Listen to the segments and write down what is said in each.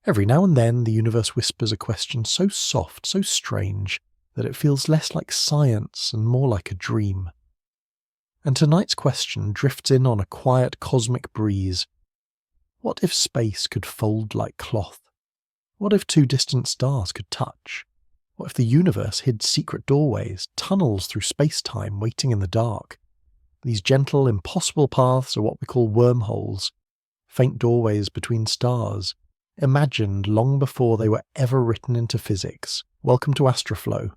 Every now and then the universe whispers a question so soft, so strange, that it feels less like science and more like a dream. And tonight's question drifts in on a quiet cosmic breeze. What if space could fold like cloth? What if two distant stars could touch? What if the universe hid secret doorways, tunnels through space-time waiting in the dark? These gentle, impossible paths are what we call wormholes, faint doorways between stars, imagined long before they were ever written into physics. Welcome to AstraFlow.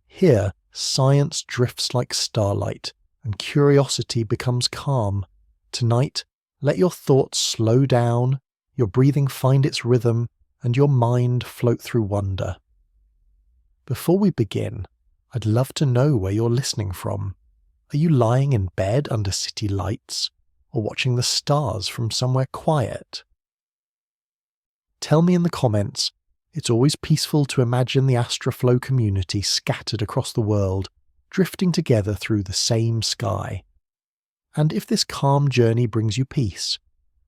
Here, science drifts like starlight, and curiosity becomes calm. Tonight, let your thoughts slow down, your breathing find its rhythm, and your mind float through wonder. Before we begin, I'd love to know where you're listening from. Are you lying in bed under city lights, or watching the stars from somewhere quiet? Tell me in the comments. It's always peaceful to imagine the AstraFlow community scattered across the world, drifting together through the same sky. And if this calm journey brings you peace,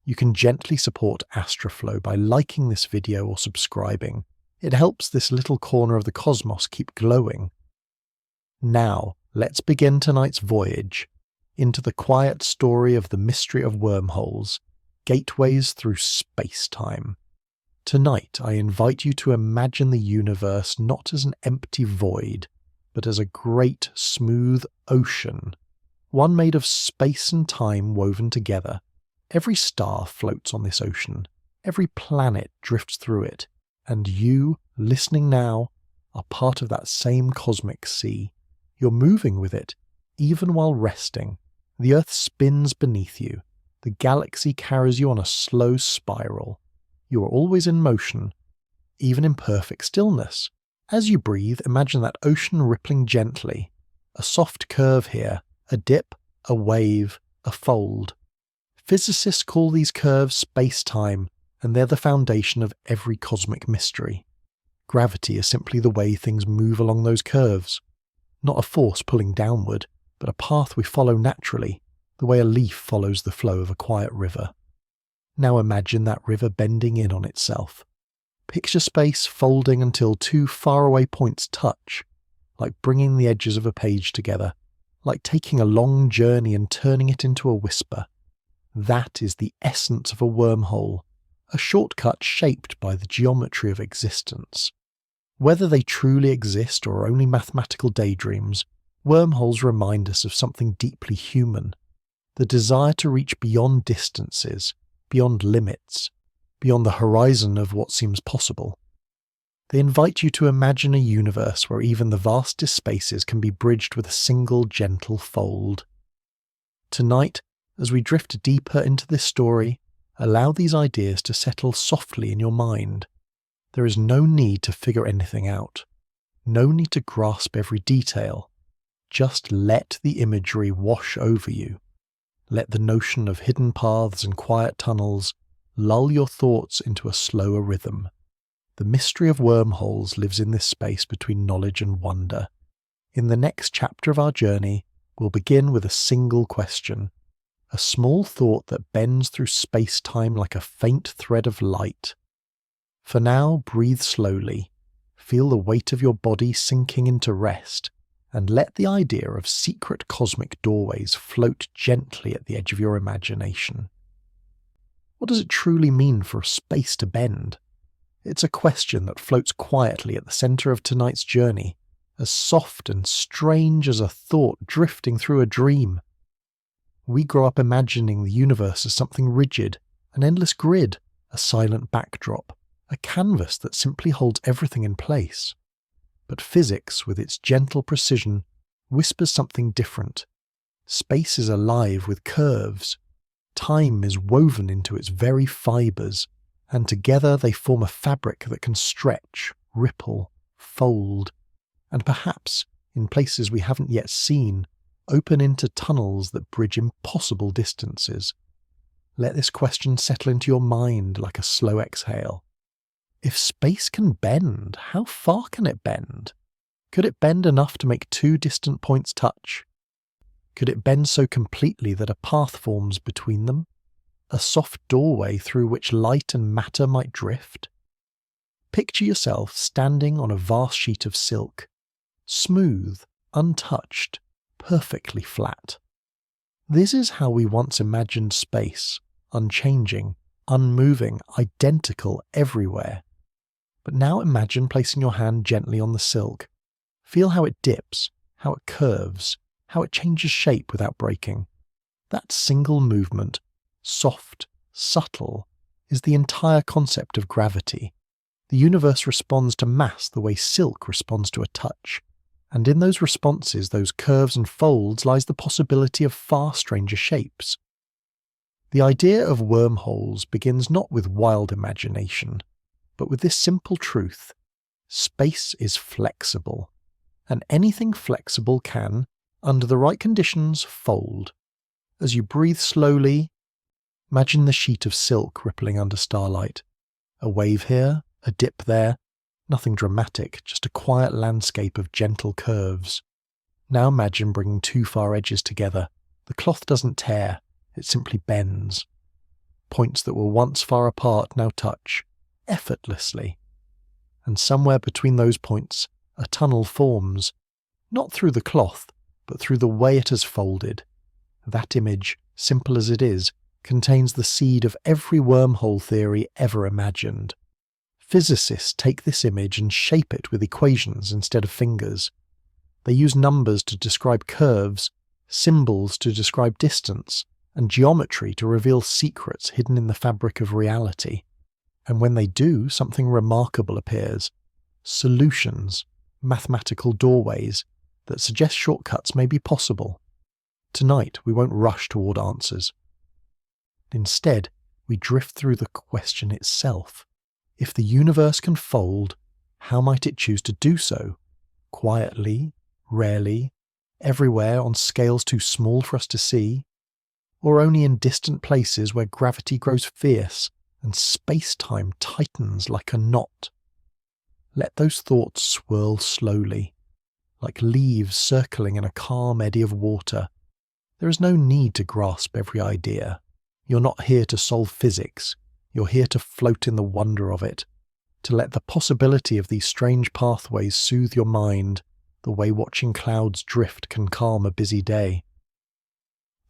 you can gently support AstraFlow by liking this video or subscribing. It helps this little corner of the cosmos keep glowing. Now, let's begin tonight's voyage into the quiet story of the mystery of wormholes, gateways through space-time. Tonight, I invite you to imagine the universe not as an empty void, but as a great, smooth ocean, one made of space and time woven together. Every star floats on this ocean, every planet drifts through it, and you, listening now, are part of that same cosmic sea. You're moving with it, even while resting. The Earth spins beneath you. The galaxy carries you on a slow spiral. You are always in motion, even in perfect stillness. As you breathe, imagine that ocean rippling gently. A soft curve here, a dip, a wave, a fold. Physicists call these curves space-time, and they're the foundation of every cosmic mystery. Gravity is simply the way things move along those curves. Not a force pulling downward, but a path we follow naturally, the way a leaf follows the flow of a quiet river. Now imagine that river bending in on itself. Picture space folding until two faraway points touch, like bringing the edges of a page together, like taking a long journey and turning it into a whisper. That is the essence of a wormhole, a shortcut shaped by the geometry of existence. Whether they truly exist or are only mathematical daydreams, wormholes remind us of something deeply human, the desire to reach beyond distances, beyond limits, beyond the horizon of what seems possible. They invite you to imagine a universe where even the vastest spaces can be bridged with a single gentle fold. Tonight, as we drift deeper into this story, allow these ideas to settle softly in your mind. There is no need to figure anything out, no need to grasp every detail. Just let the imagery wash over you. Let the notion of hidden paths and quiet tunnels lull your thoughts into a slower rhythm. The mystery of wormholes lives in this space between knowledge and wonder. In the next chapter of our journey, we'll begin with a single question, a small thought that bends through space-time like a faint thread of light. For now, breathe slowly, feel the weight of your body sinking into rest, and let the idea of secret cosmic doorways float gently at the edge of your imagination. What does it truly mean for space to bend? It's a question that floats quietly at the center of tonight's journey, as soft and strange as a thought drifting through a dream. We grow up imagining the universe as something rigid, an endless grid, a silent backdrop, a canvas that simply holds everything in place. But physics, with its gentle precision, whispers something different. Space is alive with curves. Time is woven into its very fibers, and together they form a fabric that can stretch, ripple, fold, and perhaps, in places we haven't yet seen, open into tunnels that bridge impossible distances. Let this question settle into your mind like a slow exhale. If space can bend, how far can it bend? Could it bend enough to make two distant points touch? Could it bend so completely that a path forms between them? A soft doorway through which light and matter might drift? Picture yourself standing on a vast sheet of silk, smooth, untouched, perfectly flat. This is how we once imagined space, unchanging, unmoving, identical everywhere. But now imagine placing your hand gently on the silk. Feel how it dips, how it curves, how it changes shape without breaking. That single movement, soft, subtle, is the entire concept of gravity. The universe responds to mass the way silk responds to a touch. And in those responses, those curves and folds, lies the possibility of far stranger shapes. The idea of wormholes begins not with wild imagination, but with this simple truth: space is flexible, and anything flexible can, under the right conditions, fold. As you breathe slowly, imagine the sheet of silk rippling under starlight. A wave here, a dip there, nothing dramatic, just a quiet landscape of gentle curves. Now imagine bringing two far edges together. The cloth doesn't tear, it simply bends. Points that were once far apart now touch, effortlessly. And somewhere between those points, a tunnel forms, not through the cloth, but through the way it has folded. That image, simple as it is, contains the seed of every wormhole theory ever imagined. Physicists take this image and shape it with equations instead of fingers. They use numbers to describe curves, symbols to describe distance, and geometry to reveal secrets hidden in the fabric of reality. And when they do, something remarkable appears. Solutions, mathematical doorways, that suggest shortcuts may be possible. Tonight, we won't rush toward answers. Instead, we drift through the question itself. If the universe can fold, how might it choose to do so? Quietly, rarely, everywhere on scales too small for us to see? Or only in distant places where gravity grows fierce and space-time tightens like a knot? Let those thoughts swirl slowly, like leaves circling in a calm eddy of water. There is no need to grasp every idea. You're not here to solve physics. You're here to float in the wonder of it, to let the possibility of these strange pathways soothe your mind, the way watching clouds drift can calm a busy day.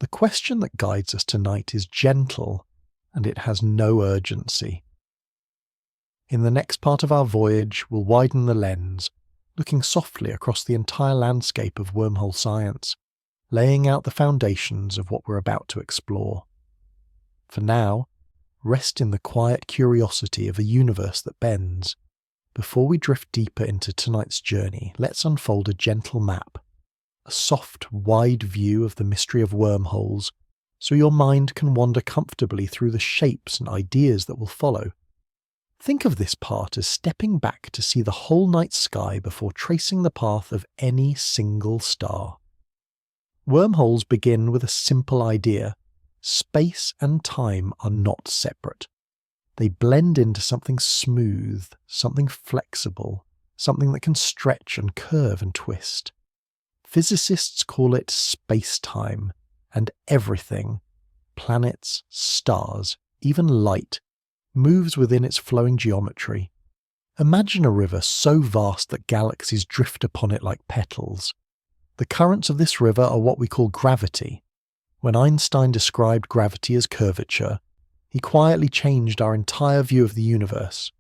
The question that guides us tonight is gentle, and it has no urgency. In the next part of our voyage, we'll widen the lens, looking softly across the entire landscape of wormhole science, laying out the foundations of what we're about to explore. For now, rest in the quiet curiosity of a universe that bends. Before we drift deeper into tonight's journey, let's unfold a gentle map, a soft, wide view of the mystery of wormholes, so your mind can wander comfortably through the shapes and ideas that will follow. Think of this part as stepping back to see the whole night sky before tracing the path of any single star. Wormholes begin with a simple idea. Space and time are not separate. They blend into something smooth, something flexible, something that can stretch and curve and twist. Physicists call it spacetime, and everything, planets, stars, even light, moves within its flowing geometry. Imagine a river so vast that galaxies drift upon it like petals. The currents of this river are what we call gravity. When Einstein described gravity as curvature, he quietly changed our entire view of the universe.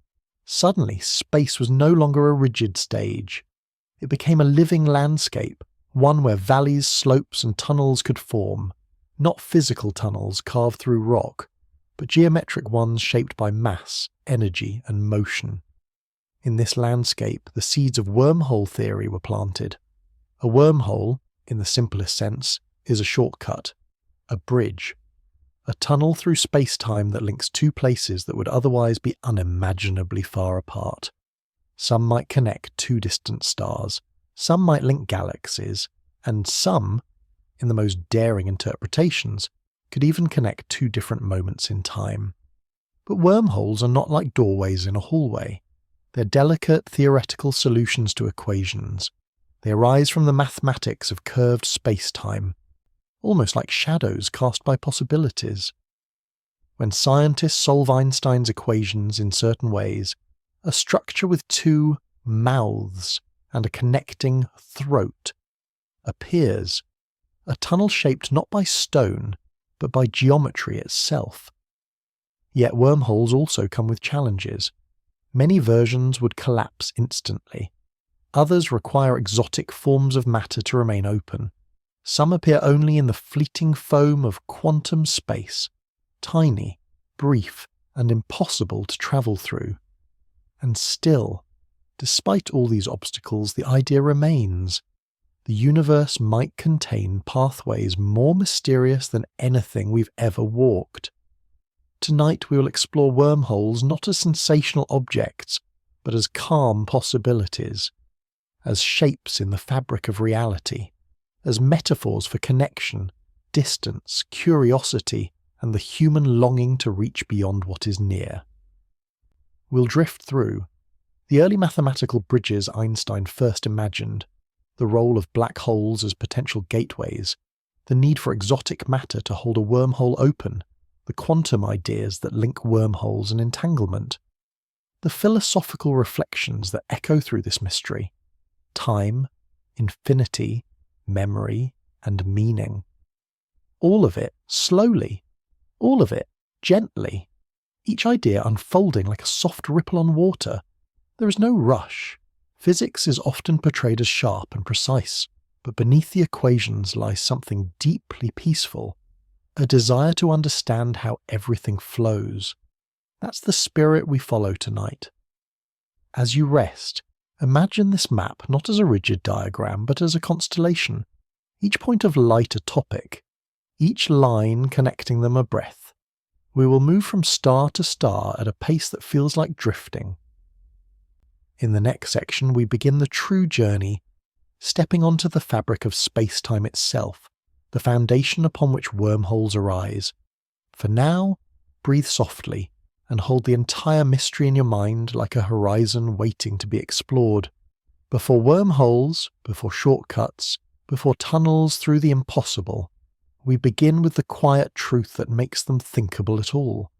Suddenly, space was no longer a rigid stage. It became a living landscape, one where valleys, slopes, and tunnels could form, not physical tunnels carved through rock, but geometric ones shaped by mass, energy, and motion. In this landscape, the seeds of wormhole theory were planted. A wormhole, in the simplest sense, is a shortcut. A bridge, a tunnel through space-time that links two places that would otherwise be unimaginably far apart. Some might connect two distant stars, some might link galaxies, and some, in the most daring interpretations, could even connect two different moments in time. But wormholes are not like doorways in a hallway. They're delicate theoretical solutions to equations. They arise from the mathematics of curved space-time, almost like shadows cast by possibilities. When scientists solve Einstein's equations in certain ways, a structure with two mouths and a connecting throat, appears, a tunnel shaped not by stone, but by geometry itself. Yet wormholes also come with challenges. Many versions would collapse instantly. Others require exotic forms of matter to remain open. Some appear only in the fleeting foam of quantum space, tiny, brief, and impossible to travel through. And still, despite all these obstacles, the idea remains. The universe might contain pathways more mysterious than anything we've ever walked. Tonight we will explore wormholes not as sensational objects, but as calm possibilities, as shapes in the fabric of reality, as metaphors for connection, distance, curiosity, and the human longing to reach beyond what is near. We'll drift through the early mathematical bridges Einstein first imagined, the role of black holes as potential gateways, the need for exotic matter to hold a wormhole open, the quantum ideas that link wormholes and entanglement, the philosophical reflections that echo through this mystery, time, infinity, memory, and meaning. All of it slowly, all of it gently, each idea unfolding like a soft ripple on water. There is no rush. Physics is often portrayed as sharp and precise, but beneath the equations lies something deeply peaceful, a desire to understand how everything flows. That's the spirit we follow tonight. As you rest, imagine this map not as a rigid diagram, but as a constellation, each point of light a topic, each line connecting them a breath. We will move from star to star at a pace that feels like drifting. In the next section, we begin the true journey, stepping onto the fabric of space-time itself, the foundation upon which wormholes arise. For now, breathe softly and hold the entire mystery in your mind like a horizon waiting to be explored. Before wormholes, before shortcuts, before tunnels through the impossible, we begin with the quiet truth that makes them thinkable at all.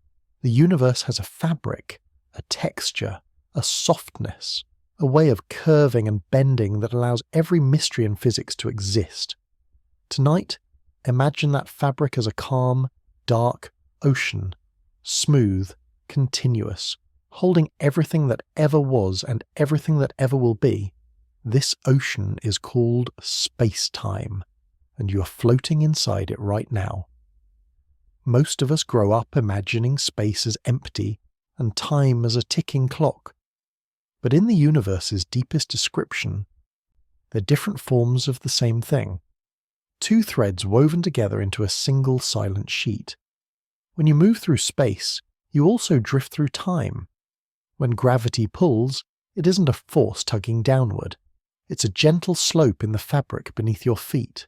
The universe has a fabric, a texture, a softness, a way of curving and bending that allows every mystery in physics to exist. Tonight, imagine that fabric as a calm, dark ocean, smooth, continuous, holding everything that ever was and everything that ever will be. This ocean is called space-time, and you are floating inside it right now. Most of us grow up imagining space as empty and time as a ticking clock. But in the universe's deepest description, they're different forms of the same thing. Two threads woven together into a single silent sheet. When you move through space, you also drift through time. When gravity pulls, it isn't a force tugging downward. It's a gentle slope in the fabric beneath your feet.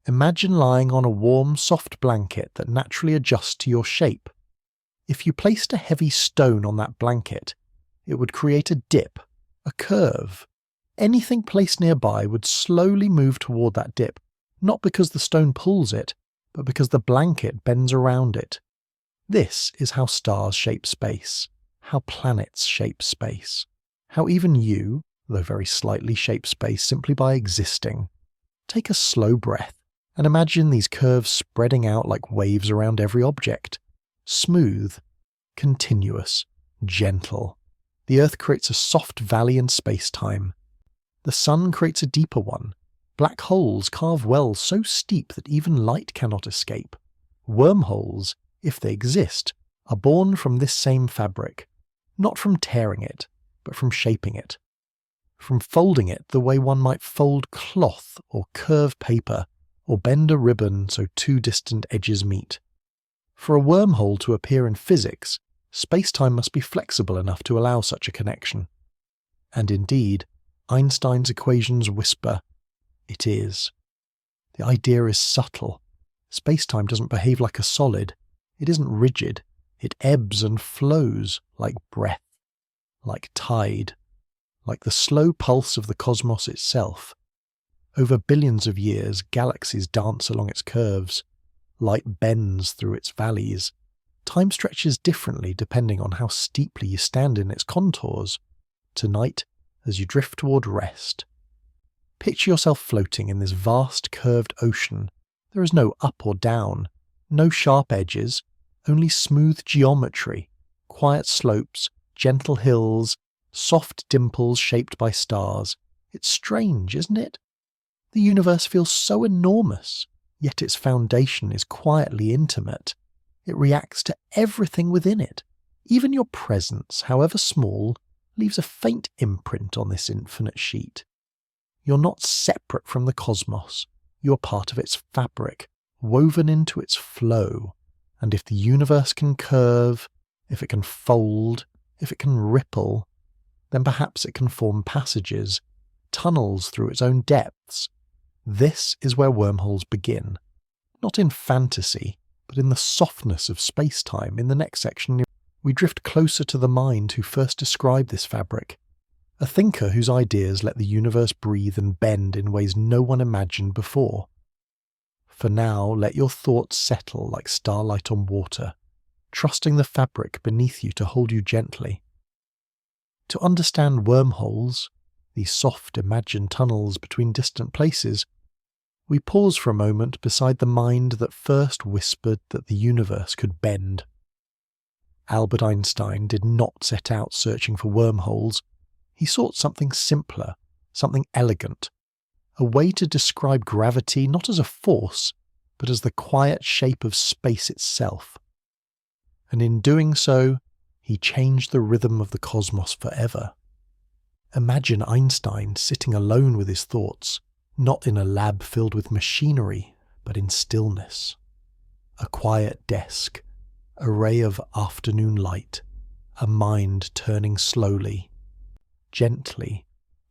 Imagine lying on a warm, soft blanket that naturally adjusts to your shape. If you placed a heavy stone on that blanket, it would create a dip, a curve. Anything placed nearby would slowly move toward that dip, not because the stone pulls it, but because the blanket bends around it. This is how stars shape space, how planets shape space, how even you, though very slightly, shape space simply by existing. Take a slow breath and imagine these curves spreading out like waves around every object. Smooth, continuous, gentle. The Earth creates a soft valley in space-time. The Sun creates a deeper one. Black holes carve wells so steep that even light cannot escape. Wormholes, if they exist, are born from this same fabric, not from tearing it, but from shaping it. From folding it the way one might fold cloth or curve paper, or bend a ribbon so two distant edges meet. For a wormhole to appear in physics, space-time must be flexible enough to allow such a connection. And indeed, Einstein's equations whisper, it is. The idea is subtle. Space-time doesn't behave like a solid. It isn't rigid. It ebbs and flows like breath, like tide, like the slow pulse of the cosmos itself. Over billions of years, galaxies dance along its curves. Light bends through its valleys. Time stretches differently depending on how steeply you stand in its contours. Tonight, as you drift toward rest, picture yourself floating in this vast curved ocean. There is no up or down, no sharp edges, only smooth geometry, quiet slopes, gentle hills, soft dimples shaped by stars. It's strange, isn't it? The universe feels so enormous, yet its foundation is quietly intimate. It reacts to everything within it. Even your presence, however small, leaves a faint imprint on this infinite sheet. You're not separate from the cosmos. You're part of its fabric, woven into its flow. And if the universe can curve, if it can fold, if it can ripple, then perhaps it can form passages, tunnels through its own depths. This is where wormholes begin. Not in fantasy, but in the softness of space-time. In the next section, we drift closer to the mind who first described this fabric, a thinker whose ideas let the universe breathe and bend in ways no one imagined before. For now, let your thoughts settle like starlight on water, trusting the fabric beneath you to hold you gently. To understand wormholes, these soft imagined tunnels between distant places, we pause for a moment beside the mind that first whispered that the universe could bend. Albert Einstein did not set out searching for wormholes. He sought something simpler, something elegant, a way to describe gravity not as a force, but as the quiet shape of space itself. And in doing so, he changed the rhythm of the cosmos forever. Imagine Einstein sitting alone with his thoughts, not in a lab filled with machinery, but in stillness. A quiet desk, a ray of afternoon light, a mind turning slowly, gently,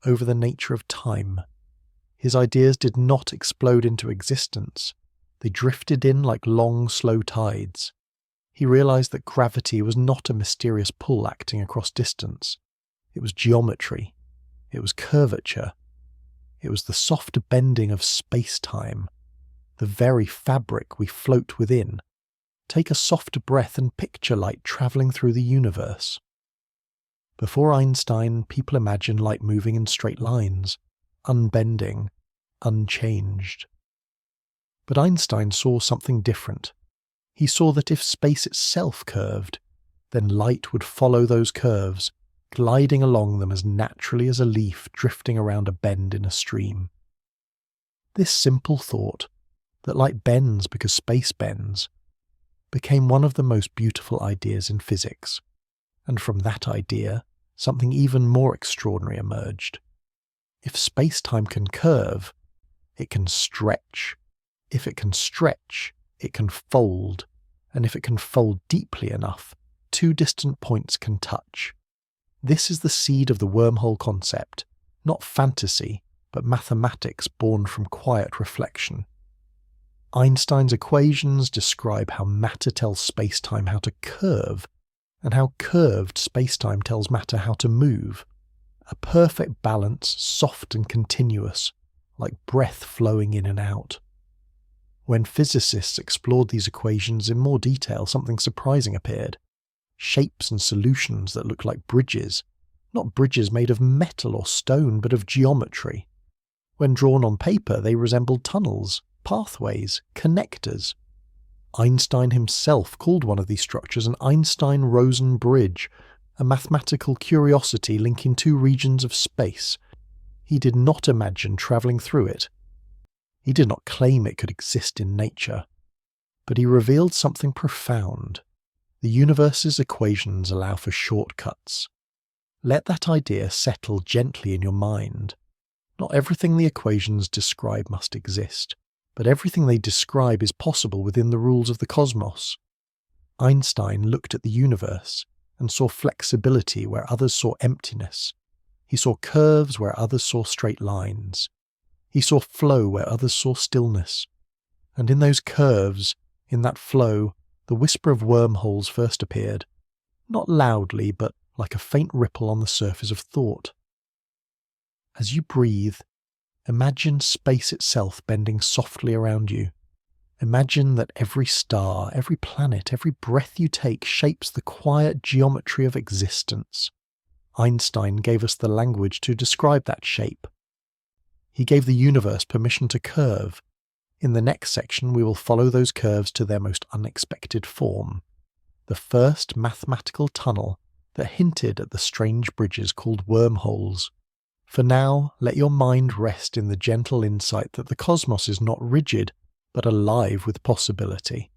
over the nature of time. His ideas did not explode into existence. They drifted in like long, slow tides. He realized that gravity was not a mysterious pull acting across distance. It was geometry. It was curvature. It was the soft bending of space-time, the very fabric we float within. Take a soft breath and picture light travelling through the universe. Before Einstein, people imagined light moving in straight lines, unbending, unchanged. But Einstein saw something different. He saw that if space itself curved, then light would follow those curves, gliding along them as naturally as a leaf drifting around a bend in a stream. This simple thought, that light bends because space bends, became one of the most beautiful ideas in physics. And from that idea, something even more extraordinary emerged. If space-time can curve, it can stretch. If it can stretch, it can fold. And if it can fold deeply enough, two distant points can touch. This is the seed of the wormhole concept, not fantasy, but mathematics born from quiet reflection. Einstein's equations describe how matter tells space-time how to curve, and how curved space-time tells matter how to move. A perfect balance, soft and continuous, like breath flowing in and out. When physicists explored these equations in more detail, something surprising appeared. Shapes and solutions that looked like bridges, not bridges made of metal or stone, but of geometry. When drawn on paper, they resembled tunnels, pathways, connectors. Einstein himself called one of these structures an Einstein-Rosen bridge, a mathematical curiosity linking two regions of space. He did not imagine travelling through it. He did not claim it could exist in nature, but he revealed something profound. The universe's equations allow for shortcuts. Let that idea settle gently in your mind. Not everything the equations describe must exist, but everything they describe is possible within the rules of the cosmos. Einstein looked at the universe and saw flexibility where others saw emptiness. He saw curves where others saw straight lines. He saw flow where others saw stillness. And in those curves, in that flow, the whisper of wormholes first appeared, not loudly, but like a faint ripple on the surface of thought. As you breathe, imagine space itself bending softly around you. Imagine that every star, every planet, every breath you take shapes the quiet geometry of existence. Einstein gave us the language to describe that shape. He gave the universe permission to curve. In the next section, we will follow those curves to their most unexpected form. The first mathematical tunnel that hinted at the strange bridges called wormholes. For now, let your mind rest in the gentle insight that the cosmos is not rigid, but alive with possibility.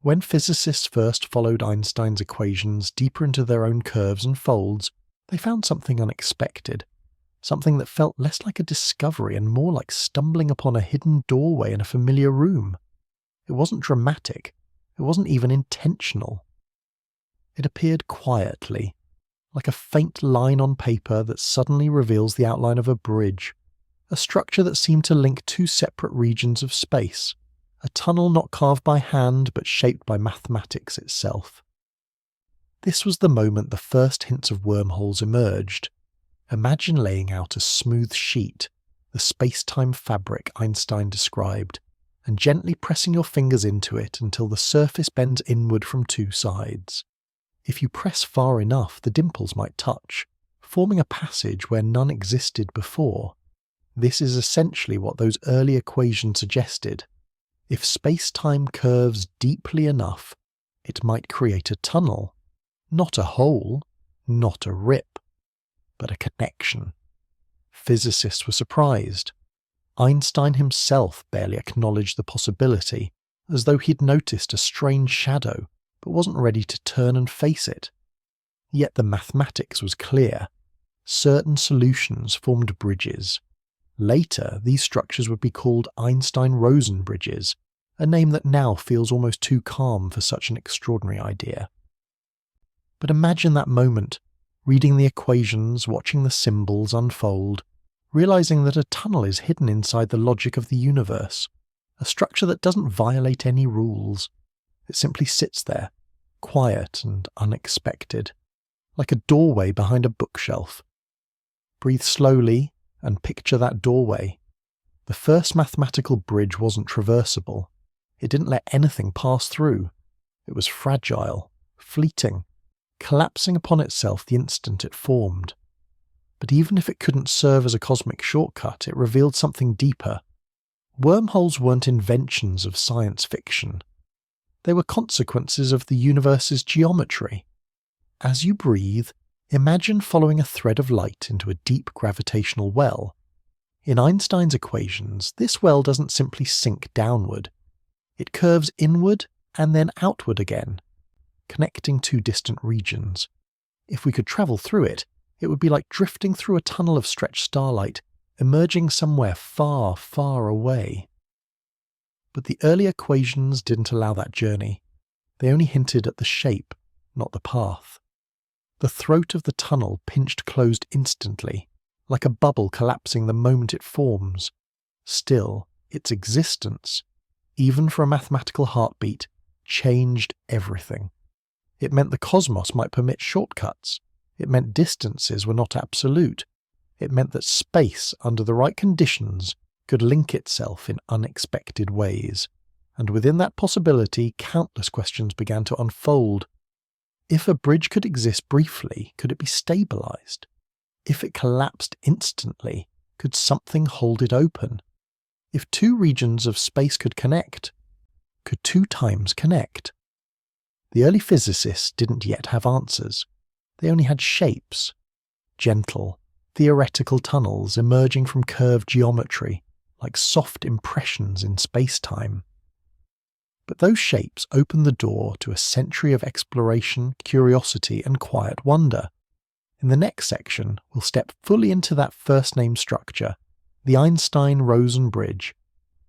When physicists first followed Einstein's equations deeper into their own curves and folds, they found something unexpected, something that felt less like a discovery and more like stumbling upon a hidden doorway in a familiar room. It wasn't dramatic, it wasn't even intentional. It appeared quietly, like a faint line on paper that suddenly reveals the outline of a bridge, a structure that seemed to link two separate regions of space, a tunnel not carved by hand but shaped by mathematics itself. This was the moment the first hints of wormholes emerged. Imagine laying out a smooth sheet, the space-time fabric Einstein described, and gently pressing your fingers into it until the surface bends inward from two sides. If you press far enough, the dimples might touch, forming a passage where none existed before. This is essentially what those early equations suggested. If space-time curves deeply enough, it might create a tunnel. Not a hole, not a rip, but a connection. Physicists were surprised. Einstein himself barely acknowledged the possibility, as though he'd noticed a strange shadow, but wasn't ready to turn and face it. Yet the mathematics was clear. Certain solutions formed bridges. Later, these structures would be called Einstein-Rosen bridges, a name that now feels almost too calm for such an extraordinary idea. But imagine that moment, reading the equations, watching the symbols unfold, realizing that a tunnel is hidden inside the logic of the universe, a structure that doesn't violate any rules. It simply sits there, quiet and unexpected, like a doorway behind a bookshelf. Breathe slowly and picture that doorway. The first mathematical bridge wasn't traversable. It didn't let anything pass through. It was fragile, fleeting, collapsing upon itself the instant it formed. But even if it couldn't serve as a cosmic shortcut, it revealed something deeper. Wormholes weren't inventions of science fiction. They were consequences of the universe's geometry. As you breathe, imagine following a thread of light into a deep gravitational well. In Einstein's equations, this well doesn't simply sink downward. It curves inward and then outward again, connecting two distant regions. If we could travel through it, it would be like drifting through a tunnel of stretched starlight, emerging somewhere far, far away. But the early equations didn't allow that journey. They only hinted at the shape, not the path. The throat of the tunnel pinched closed instantly, like a bubble collapsing the moment it forms. Still, its existence, even for a mathematical heartbeat, changed everything. It meant the cosmos might permit shortcuts. It meant distances were not absolute. It meant that space, under the right conditions, could link itself in unexpected ways. And within that possibility, countless questions began to unfold. If a bridge could exist briefly, could it be stabilized? If it collapsed instantly, could something hold it open? If two regions of space could connect, could two times connect? The early physicists didn't yet have answers. They only had shapes, gentle, theoretical tunnels emerging from curved geometry, like soft impressions in space-time. But those shapes opened the door to a century of exploration, curiosity, and quiet wonder. In the next section, we'll step fully into that first-name structure, the Einstein-Rosen bridge,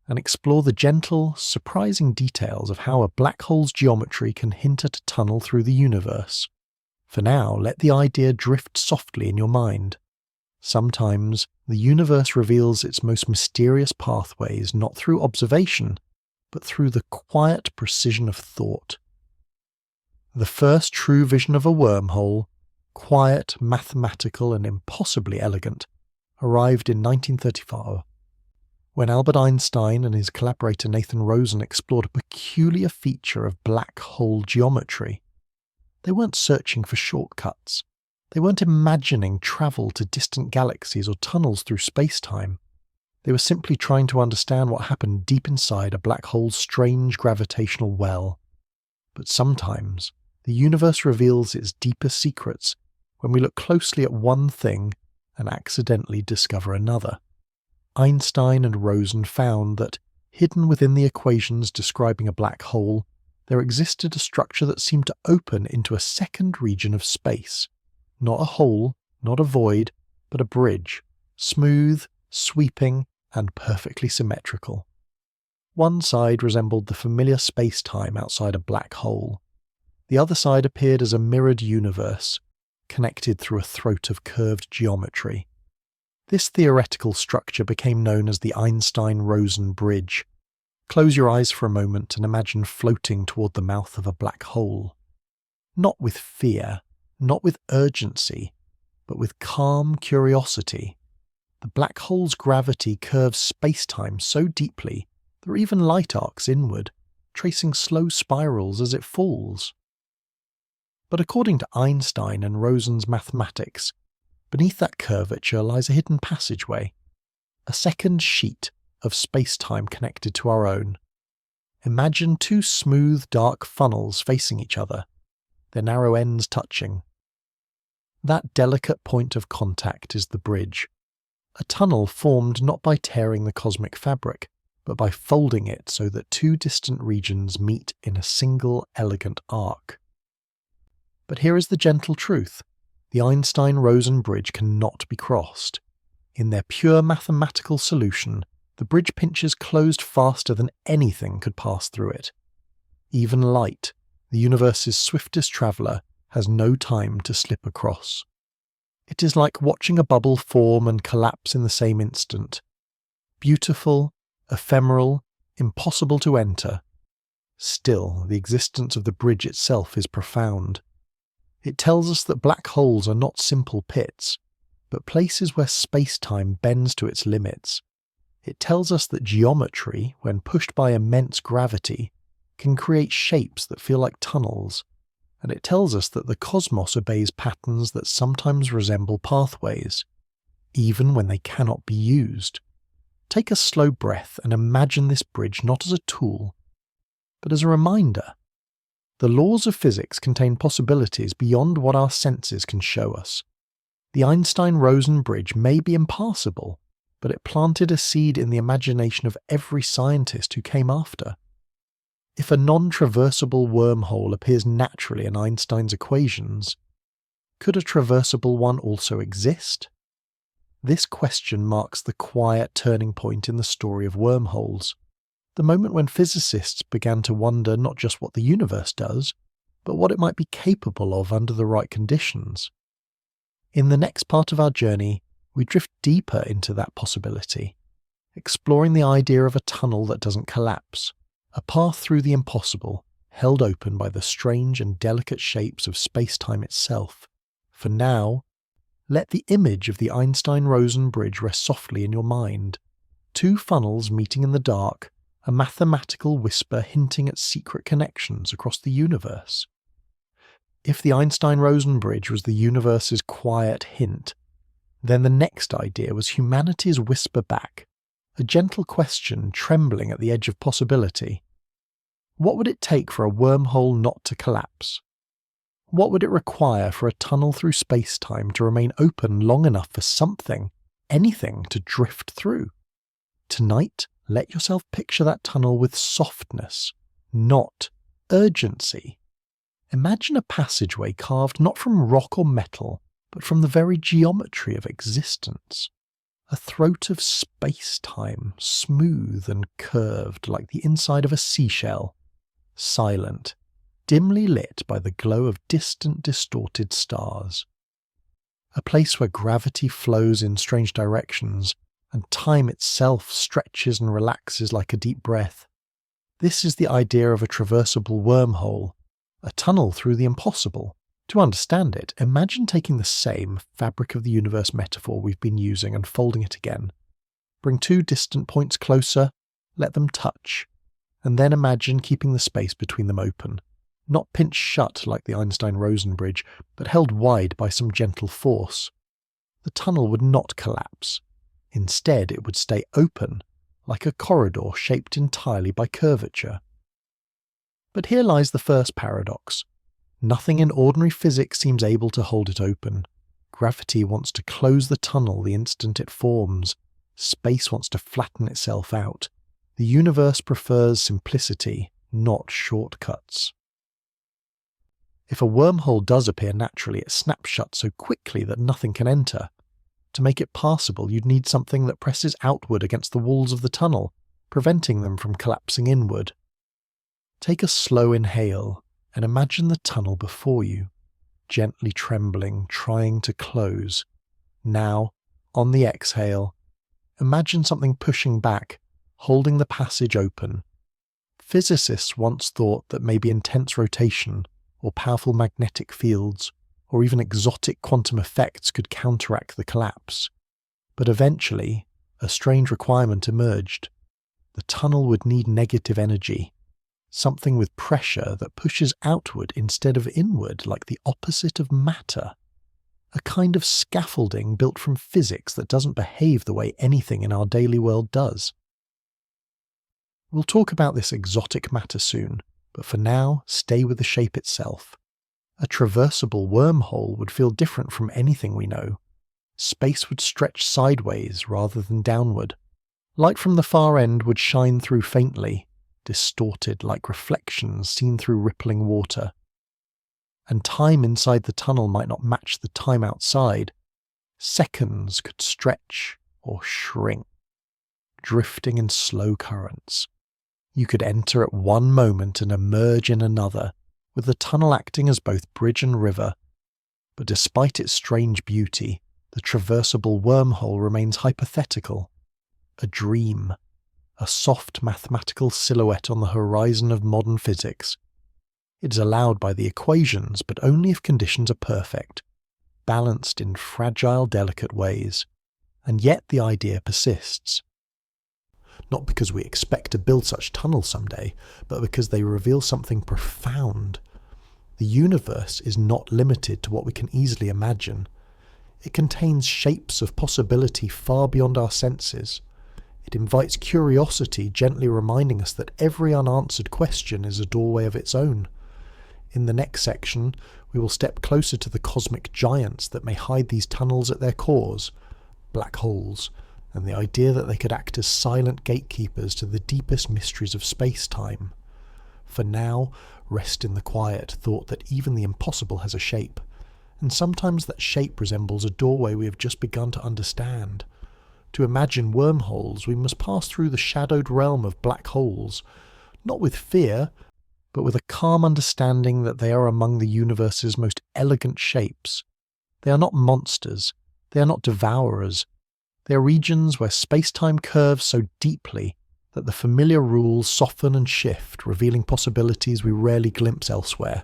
and explore the gentle, surprising details of how a black hole's geometry can hint at a tunnel through the universe. For now, let the idea drift softly in your mind. Sometimes, the universe reveals its most mysterious pathways not through observation, but through the quiet precision of thought. The first true vision of a wormhole, quiet, mathematical, and impossibly elegant, arrived in 1934. When Albert Einstein and his collaborator Nathan Rosen explored a peculiar feature of black hole geometry, they weren't searching for shortcuts. They weren't imagining travel to distant galaxies or tunnels through space-time. They were simply trying to understand what happened deep inside a black hole's strange gravitational well. But sometimes, the universe reveals its deepest secrets when we look closely at one thing and accidentally discover another. Einstein and Rosen found that, hidden within the equations describing a black hole, there existed a structure that seemed to open into a second region of space. Not a hole, not a void, but a bridge, smooth, sweeping, and perfectly symmetrical. One side resembled the familiar space-time outside a black hole. The other side appeared as a mirrored universe, connected through a throat of curved geometry. This theoretical structure became known as the Einstein-Rosen bridge. Close your eyes for a moment and imagine floating toward the mouth of a black hole. Not with fear, not with urgency, but with calm curiosity. The black hole's gravity curves space-time so deeply there are even light arcs inward, tracing slow spirals as it falls. But according to Einstein and Rosen's mathematics, beneath that curvature lies a hidden passageway, a second sheet of space-time connected to our own. Imagine two smooth, dark funnels facing each other, their narrow ends touching. That delicate point of contact is the bridge, a tunnel formed not by tearing the cosmic fabric, but by folding it so that two distant regions meet in a single elegant arc. But here is the gentle truth. The Einstein-Rosen bridge cannot be crossed. In their pure mathematical solution, the bridge pinches closed faster than anything could pass through it. Even light, the universe's swiftest traveller, has no time to slip across. It is like watching a bubble form and collapse in the same instant. Beautiful, ephemeral, impossible to enter. Still, the existence of the bridge itself is profound. It tells us that black holes are not simple pits, but places where space-time bends to its limits. It tells us that geometry, when pushed by immense gravity, can create shapes that feel like tunnels, and it tells us that the cosmos obeys patterns that sometimes resemble pathways, even when they cannot be used. Take a slow breath and imagine this bridge not as a tool, but as a reminder. The laws of physics contain possibilities beyond what our senses can show us. The Einstein-Rosen bridge may be impassable, but it planted a seed in the imagination of every scientist who came after. If a non-traversable wormhole appears naturally in Einstein's equations, could a traversable one also exist? This question marks the quiet turning point in the story of wormholes, the moment when physicists began to wonder not just what the universe does, but what it might be capable of under the right conditions. In the next part of our journey, we drift deeper into that possibility, exploring the idea of a tunnel that doesn't collapse, a path through the impossible, held open by the strange and delicate shapes of space-time itself. For now, let the image of the Einstein-Rosen bridge rest softly in your mind. Two funnels meeting in the dark, a mathematical whisper hinting at secret connections across the universe. If the Einstein-Rosen bridge was the universe's quiet hint, then the next idea was humanity's whisper back, a gentle question trembling at the edge of possibility. What would it take for a wormhole not to collapse? What would it require for a tunnel through space-time to remain open long enough for something, anything, to drift through? Tonight, let yourself picture that tunnel with softness, not urgency. Imagine a passageway carved not from rock or metal, but from the very geometry of existence. A throat of space-time, smooth and curved like the inside of a seashell, silent, dimly lit by the glow of distant, distorted stars. A place where gravity flows in strange directions, and time itself stretches and relaxes like a deep breath. This is the idea of a traversable wormhole, a tunnel through the impossible. To understand it, imagine taking the same fabric of the universe metaphor we've been using and folding it again. Bring two distant points closer, let them touch, and then imagine keeping the space between them open, not pinched shut like the Einstein-Rosen bridge, but held wide by some gentle force. The tunnel would not collapse. Instead, it would stay open, like a corridor shaped entirely by curvature. But here lies the first paradox. Nothing in ordinary physics seems able to hold it open. Gravity wants to close the tunnel the instant it forms. Space wants to flatten itself out. The universe prefers simplicity, not shortcuts. If a wormhole does appear naturally, it snaps shut so quickly that nothing can enter. To make it passable, you'd need something that presses outward against the walls of the tunnel, preventing them from collapsing inward. Take a slow inhale and imagine the tunnel before you, gently trembling, trying to close. Now, on the exhale, imagine something pushing back, holding the passage open. Physicists once thought that maybe intense rotation, or powerful magnetic fields, or even exotic quantum effects could counteract the collapse. But eventually, a strange requirement emerged. The tunnel would need negative energy, something with pressure that pushes outward instead of inward, like the opposite of matter. A kind of scaffolding built from physics that doesn't behave the way anything in our daily world does. We'll talk about this exotic matter soon, but for now, stay with the shape itself. A traversable wormhole would feel different from anything we know. Space would stretch sideways rather than downward. Light from the far end would shine through faintly, distorted like reflections seen through rippling water. And time inside the tunnel might not match the time outside. Seconds could stretch or shrink, drifting in slow currents. You could enter at one moment and emerge in another, with the tunnel acting as both bridge and river. But despite its strange beauty, the traversable wormhole remains hypothetical, a dream, a soft mathematical silhouette on the horizon of modern physics. It is allowed by the equations, but only if conditions are perfect, balanced in fragile, delicate ways. And yet the idea persists. Not because we expect to build such tunnels someday, but because they reveal something profound. The universe is not limited to what we can easily imagine. It contains shapes of possibility far beyond our senses. It invites curiosity, gently reminding us that every unanswered question is a doorway of its own. In the next section, we will step closer to the cosmic giants that may hide these tunnels at their cores, black holes, and the idea that they could act as silent gatekeepers to the deepest mysteries of space-time. For now, rest in the quiet thought that even the impossible has a shape, and sometimes that shape resembles a doorway we have just begun to understand. To imagine wormholes, we must pass through the shadowed realm of black holes, not with fear, but with a calm understanding that they are among the universe's most elegant shapes. They are not monsters, they are not devourers. They are regions where space-time curves so deeply that the familiar rules soften and shift, revealing possibilities we rarely glimpse elsewhere.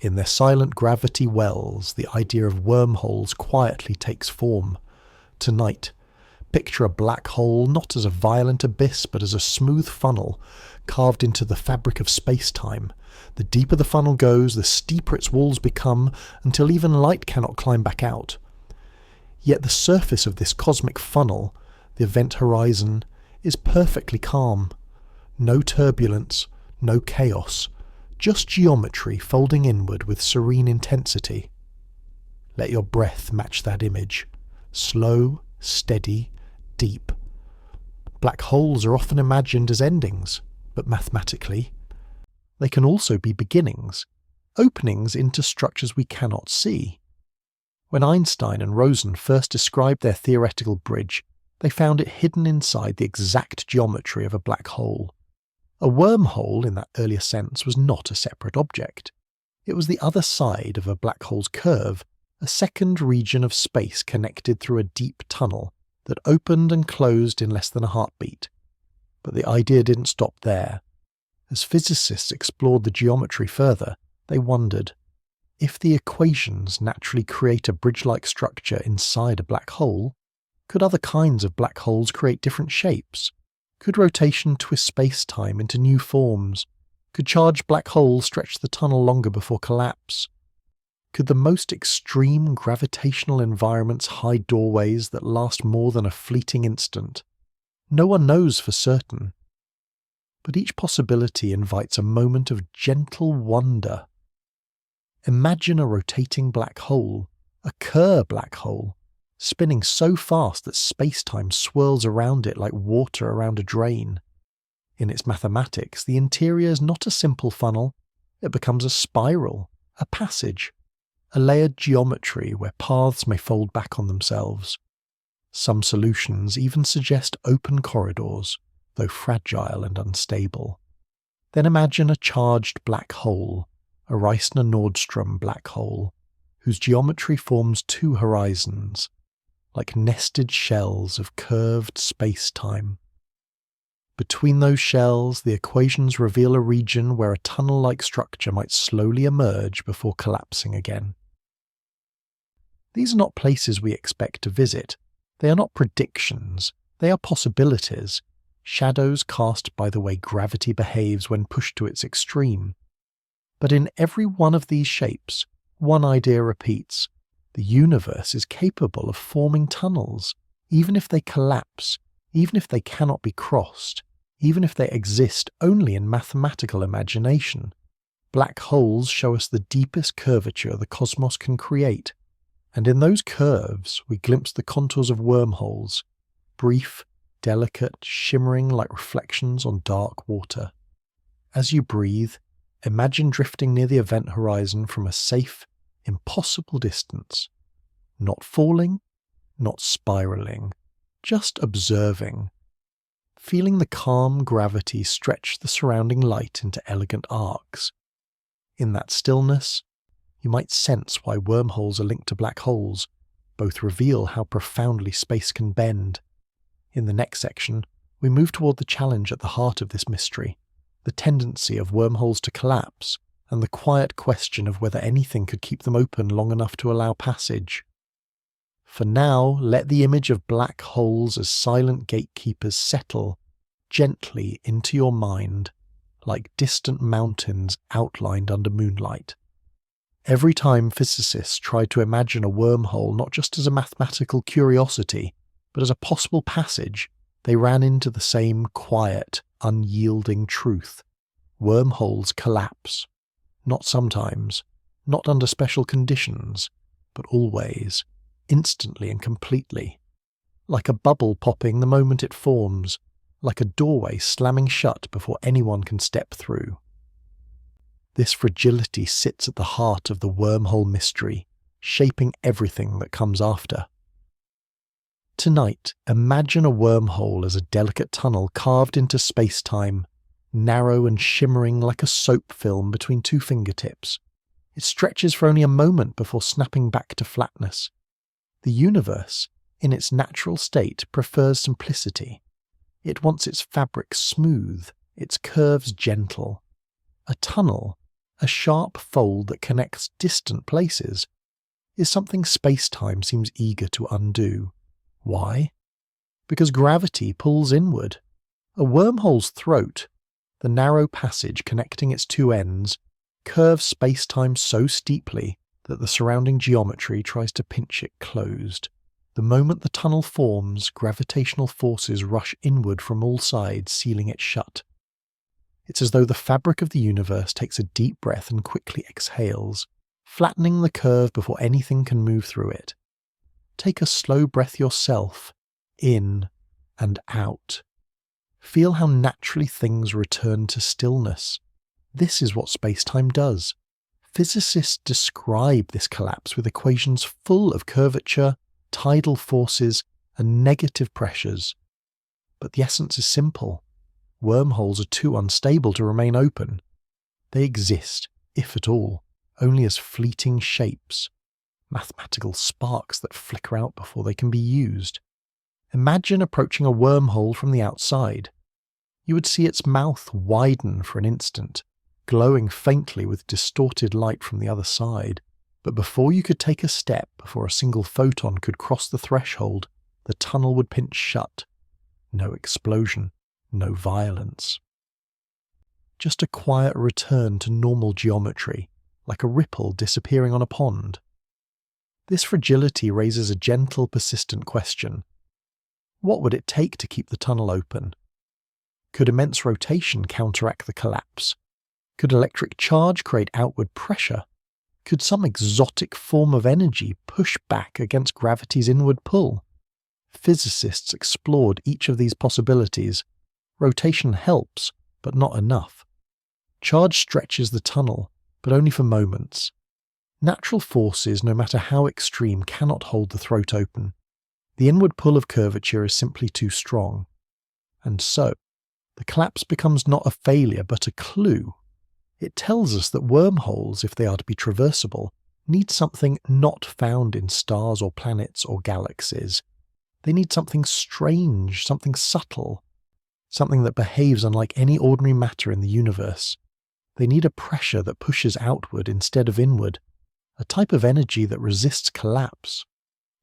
In their silent gravity wells, the idea of wormholes quietly takes form. Tonight, picture a black hole not as a violent abyss but as a smooth funnel carved into the fabric of space-time. The deeper the funnel goes, the steeper its walls become, until even light cannot climb back out. Yet the surface of this cosmic funnel, the event horizon, is perfectly calm. No turbulence, no chaos, just geometry folding inward with serene intensity. Let your breath match that image. Slow, steady, deep. Black holes are often imagined as endings, but mathematically, they can also be beginnings, openings into structures we cannot see. When Einstein and Rosen first described their theoretical bridge, they found it hidden inside the exact geometry of a black hole. A wormhole, in that earlier sense, was not a separate object. It was the other side of a black hole's curve, a second region of space connected through a deep tunnel that opened and closed in less than a heartbeat. But the idea didn't stop there. As physicists explored the geometry further, they wondered, if the equations naturally create a bridge-like structure inside a black hole, Could other kinds of black holes create different shapes? Could rotation twist space-time into new forms? Could charged black holes stretch the tunnel longer before collapse? Could the most extreme gravitational environments hide doorways that last more than a fleeting instant? No one knows for certain. But each possibility invites a moment of gentle wonder. Imagine a rotating black hole, a Kerr black hole, spinning so fast that space-time swirls around it like water around a drain. In its mathematics, the interior is not a simple funnel. It becomes a spiral, a passage, a layered geometry where paths may fold back on themselves. Some solutions even suggest open corridors, though fragile and unstable. Then imagine a charged black hole, a Reissner-Nordstrom black hole, whose geometry forms two horizons, like nested shells of curved space-time. Between those shells, the equations reveal a region where a tunnel-like structure might slowly emerge before collapsing again. These are not places we expect to visit. They are not predictions. They are possibilities, shadows cast by the way gravity behaves when pushed to its extreme. But in every one of these shapes, one idea repeats. The universe is capable of forming tunnels, even if they collapse, even if they cannot be crossed, even if they exist only in mathematical imagination. Black holes show us the deepest curvature the cosmos can create, and in those curves we glimpse the contours of wormholes, brief, delicate, shimmering like reflections on dark water. As you breathe, imagine drifting near the event horizon from a safe, impossible distance. Not falling, not spiraling, just observing. Feeling the calm gravity stretch the surrounding light into elegant arcs. In that stillness, you might sense why wormholes are linked to black holes. Both reveal how profoundly space can bend. In the next section, we move toward the challenge at the heart of this mystery, the tendency of wormholes to collapse, and the quiet question of whether anything could keep them open long enough to allow passage. For now, let the image of black holes as silent gatekeepers settle gently into your mind, like distant mountains outlined under moonlight. Every time physicists tried to imagine a wormhole not just as a mathematical curiosity, but as a possible passage, they ran into the same quiet, unyielding truth. Wormholes collapse. Not sometimes, not under special conditions, but always, instantly and completely. Like a bubble popping the moment it forms, like a doorway slamming shut before anyone can step through. This fragility sits at the heart of the wormhole mystery, shaping everything that comes after. Tonight, imagine a wormhole as a delicate tunnel carved into space-time, narrow and shimmering like a soap film between two fingertips. It stretches for only a moment before snapping back to flatness. The universe, in its natural state, prefers simplicity. It wants its fabric smooth, its curves gentle. A tunnel, a sharp fold that connects distant places, is something space-time seems eager to undo. Why? Because gravity pulls inward. A wormhole's throat, the narrow passage connecting its two ends, curves space-time so steeply that the surrounding geometry tries to pinch it closed. The moment the tunnel forms, gravitational forces rush inward from all sides, sealing it shut. It's as though the fabric of the universe takes a deep breath and quickly exhales, flattening the curve before anything can move through it. Take a slow breath yourself, in and out. Feel how naturally things return to stillness. This is what space-time does. Physicists describe this collapse with equations full of curvature, tidal forces, and negative pressures. But the essence is simple. Wormholes are too unstable to remain open. They exist, if at all, only as fleeting shapes, mathematical sparks that flicker out before they can be used. Imagine approaching a wormhole from the outside. You would see its mouth widen for an instant, glowing faintly with distorted light from the other side. But before you could take a step, before a single photon could cross the threshold, the tunnel would pinch shut. No explosion, no violence. Just a quiet return to normal geometry, like a ripple disappearing on a pond. This fragility raises a gentle, persistent question. What would it take to keep the tunnel open? Could immense rotation counteract the collapse? Could electric charge create outward pressure? Could some exotic form of energy push back against gravity's inward pull? Physicists explored each of these possibilities. Rotation helps, but not enough. Charge stretches the tunnel, but only for moments. Natural forces, no matter how extreme, cannot hold the throat open. The inward pull of curvature is simply too strong. And so, the collapse becomes not a failure but a clue. It tells us that wormholes, if they are to be traversable, need something not found in stars or planets or galaxies. They need something strange, something subtle, something that behaves unlike any ordinary matter in the universe. They need a pressure that pushes outward instead of inward, a type of energy that resists collapse.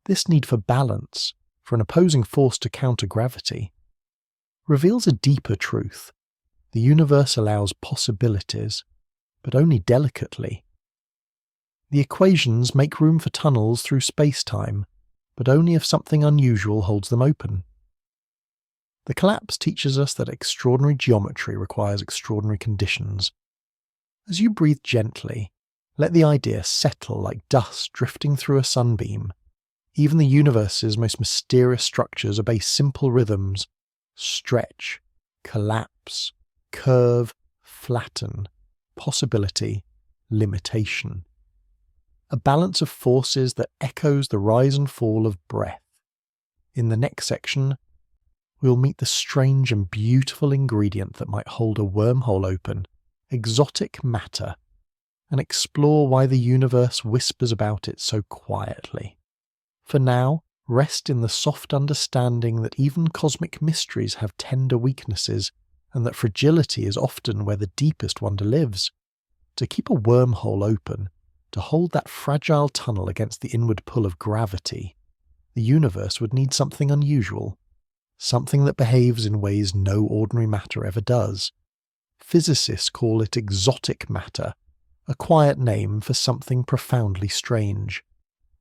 This need for balance, for an opposing force to counter gravity, reveals a deeper truth. The universe allows possibilities, but only delicately. The equations make room for tunnels through space-time, but only if something unusual holds them open. The collapse teaches us that extraordinary geometry requires extraordinary conditions. As you breathe gently, let the idea settle like dust drifting through a sunbeam. Even the universe's most mysterious structures obey simple rhythms: stretch, collapse, curve, flatten, possibility, limitation. A balance of forces that echoes the rise and fall of breath. In the next section, we'll meet the strange and beautiful ingredient that might hold a wormhole open, exotic matter, and explore why the universe whispers about it so quietly. For now, rest in the soft understanding that even cosmic mysteries have tender weaknesses, and that fragility is often where the deepest wonder lives. To keep a wormhole open, to hold that fragile tunnel against the inward pull of gravity, the universe would need something unusual, something that behaves in ways no ordinary matter ever does. Physicists call it exotic matter, a quiet name for something profoundly strange.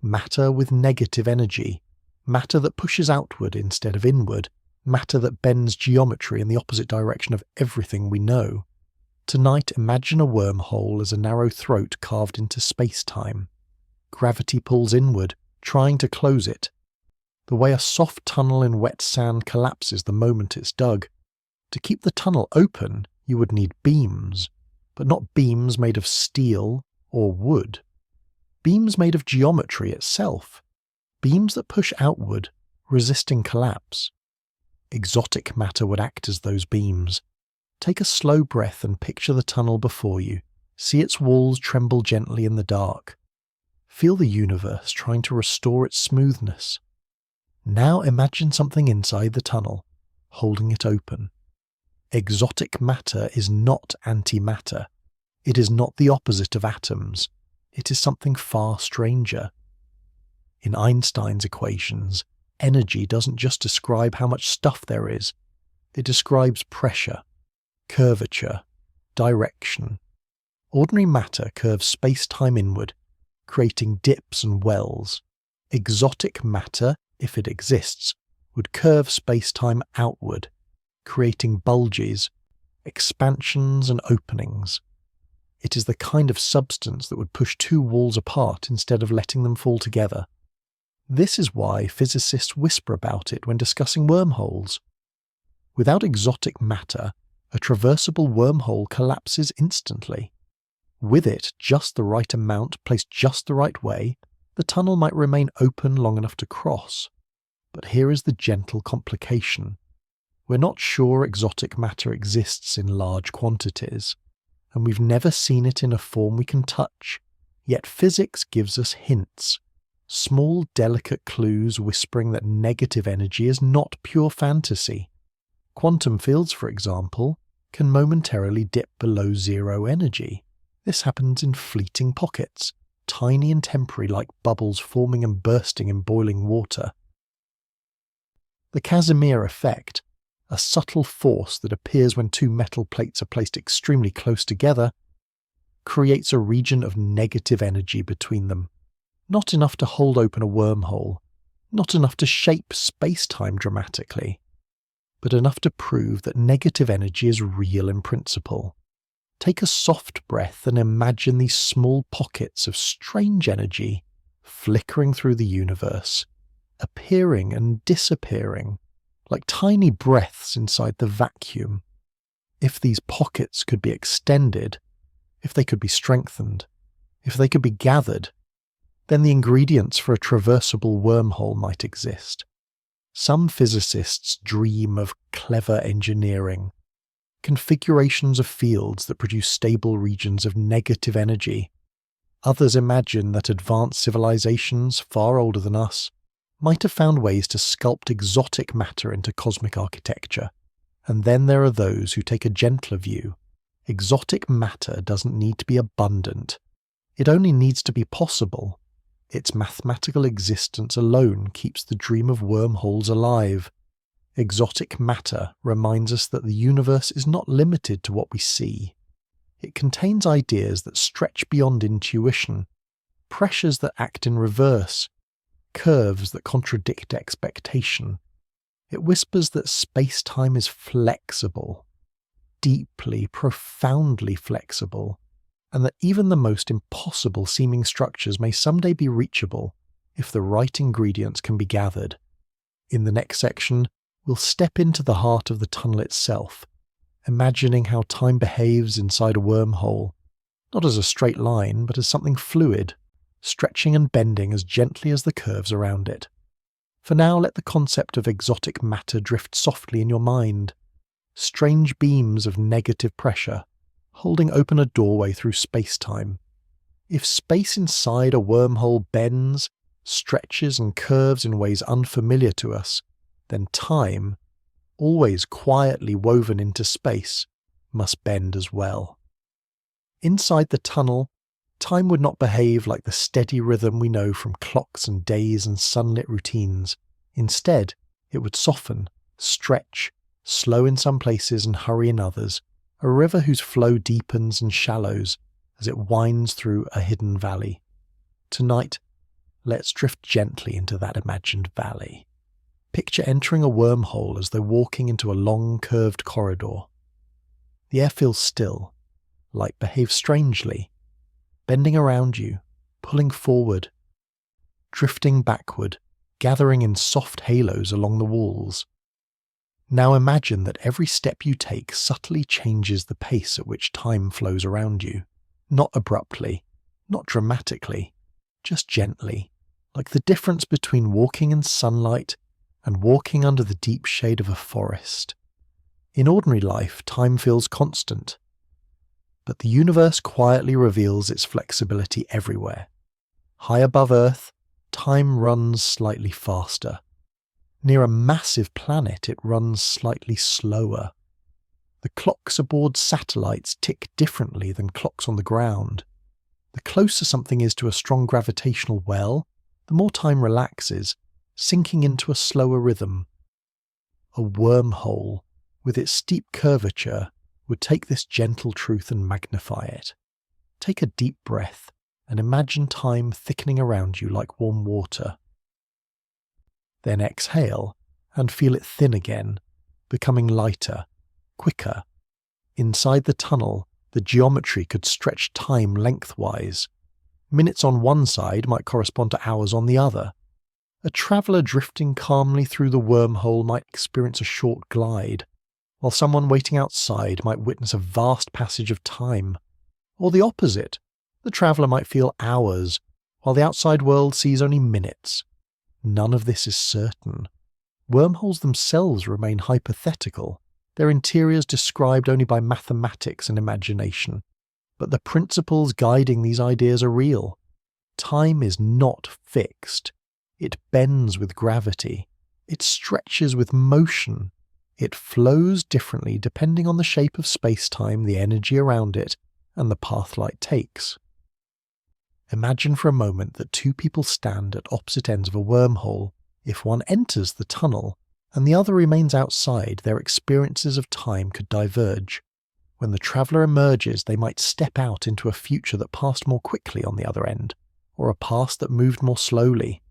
Matter with negative energy, matter that pushes outward instead of inward, matter that bends geometry in the opposite direction of everything we know. Tonight, imagine a wormhole as a narrow throat carved into space-time. Gravity pulls inward, trying to close it. The way a soft tunnel in wet sand collapses the moment it's dug. To keep the tunnel open, you would need beams, but not beams made of steel or wood. Beams made of geometry itself. Beams that push outward, resisting collapse. Exotic matter would act as those beams. Take a slow breath and picture the tunnel before you. See its walls tremble gently in the dark. Feel the universe trying to restore its smoothness. Now imagine something inside the tunnel, holding it open. Exotic matter is not antimatter. It is not the opposite of atoms. It is something far stranger. In Einstein's equations, energy doesn't just describe how much stuff there is. It describes pressure, curvature, direction. Ordinary matter curves space-time inward, creating dips and wells. Exotic matter, if it exists, would curve space-time outward, creating bulges, expansions and openings. It is the kind of substance that would push two walls apart instead of letting them fall together. This is why physicists whisper about it when discussing wormholes. Without exotic matter, a traversable wormhole collapses instantly. With it just the right amount placed just the right way, the tunnel might remain open long enough to cross. But here is the gentle complication. We're not sure exotic matter exists in large quantities, and we've never seen it in a form we can touch. Yet physics gives us hints, small delicate clues whispering that negative energy is not pure fantasy. Quantum fields, for example, can momentarily dip below zero energy. This happens in fleeting pockets, tiny and temporary like bubbles forming and bursting in boiling water. The Casimir effect, a subtle force that appears when two metal plates are placed extremely close together, creates a region of negative energy between them. Not enough to hold open a wormhole, not enough to shape space-time dramatically, but enough to prove that negative energy is real in principle. Take a soft breath and imagine these small pockets of strange energy flickering through the universe, appearing and disappearing, like tiny breaths inside the vacuum. If these pockets could be extended, if they could be strengthened, if they could be gathered, then the ingredients for a traversable wormhole might exist. Some physicists dream of clever engineering, configurations of fields that produce stable regions of negative energy. Others imagine that advanced civilizations far older than us might have found ways to sculpt exotic matter into cosmic architecture. And then there are those who take a gentler view. Exotic matter doesn't need to be abundant. It only needs to be possible. Its mathematical existence alone keeps the dream of wormholes alive. Exotic matter reminds us that the universe is not limited to what we see. It contains ideas that stretch beyond intuition, pressures that act in reverse, curves that contradict expectation. It whispers that space-time is flexible, deeply, profoundly flexible, and that even the most impossible seeming structures may someday be reachable if the right ingredients can be gathered. In the next section, we'll step into the heart of the tunnel itself, imagining how time behaves inside a wormhole, not as a straight line, but as something fluid, stretching and bending as gently as the curves around it. For now, let the concept of exotic matter drift softly in your mind. Strange beams of negative pressure, holding open a doorway through space-time. If space inside a wormhole bends, stretches and curves in ways unfamiliar to us, then time, always quietly woven into space, must bend as well. Inside the tunnel, time would not behave like the steady rhythm we know from clocks and days and sunlit routines. Instead, it would soften, stretch, slow in some places and hurry in others, a river whose flow deepens and shallows as it winds through a hidden valley. Tonight, let's drift gently into that imagined valley. Picture entering a wormhole as though walking into a long, curved corridor. The air feels still. Light behaves strangely, bending around you, pulling forward, drifting backward, gathering in soft halos along the walls. Now imagine that every step you take subtly changes the pace at which time flows around you. Not abruptly, not dramatically, just gently, like the difference between walking in sunlight and walking under the deep shade of a forest. In ordinary life, time feels constant, but the universe quietly reveals its flexibility everywhere. High above Earth, time runs slightly faster. Near a massive planet, it runs slightly slower. The clocks aboard satellites tick differently than clocks on the ground. The closer something is to a strong gravitational well, the more time relaxes, sinking into a slower rhythm. A wormhole, with its steep curvature, would take this gentle truth and magnify it. Take a deep breath and imagine time thickening around you like warm water. Then exhale and feel it thin again, becoming lighter, quicker. Inside the tunnel, the geometry could stretch time lengthwise. Minutes on one side might correspond to hours on the other. A traveller drifting calmly through the wormhole might experience a short glide, while someone waiting outside might witness a vast passage of time. Or the opposite, the traveller might feel hours, while the outside world sees only minutes. None of this is certain. Wormholes themselves remain hypothetical, their interiors described only by mathematics and imagination. But the principles guiding these ideas are real. Time is not fixed. It bends with gravity. It stretches with motion. It flows differently depending on the shape of space-time, the energy around it, and the path light takes. Imagine for a moment that two people stand at opposite ends of a wormhole. If one enters the tunnel, and the other remains outside, their experiences of time could diverge. When the traveller emerges, they might step out into a future that passed more quickly on the other end, or a past that moved more slowly.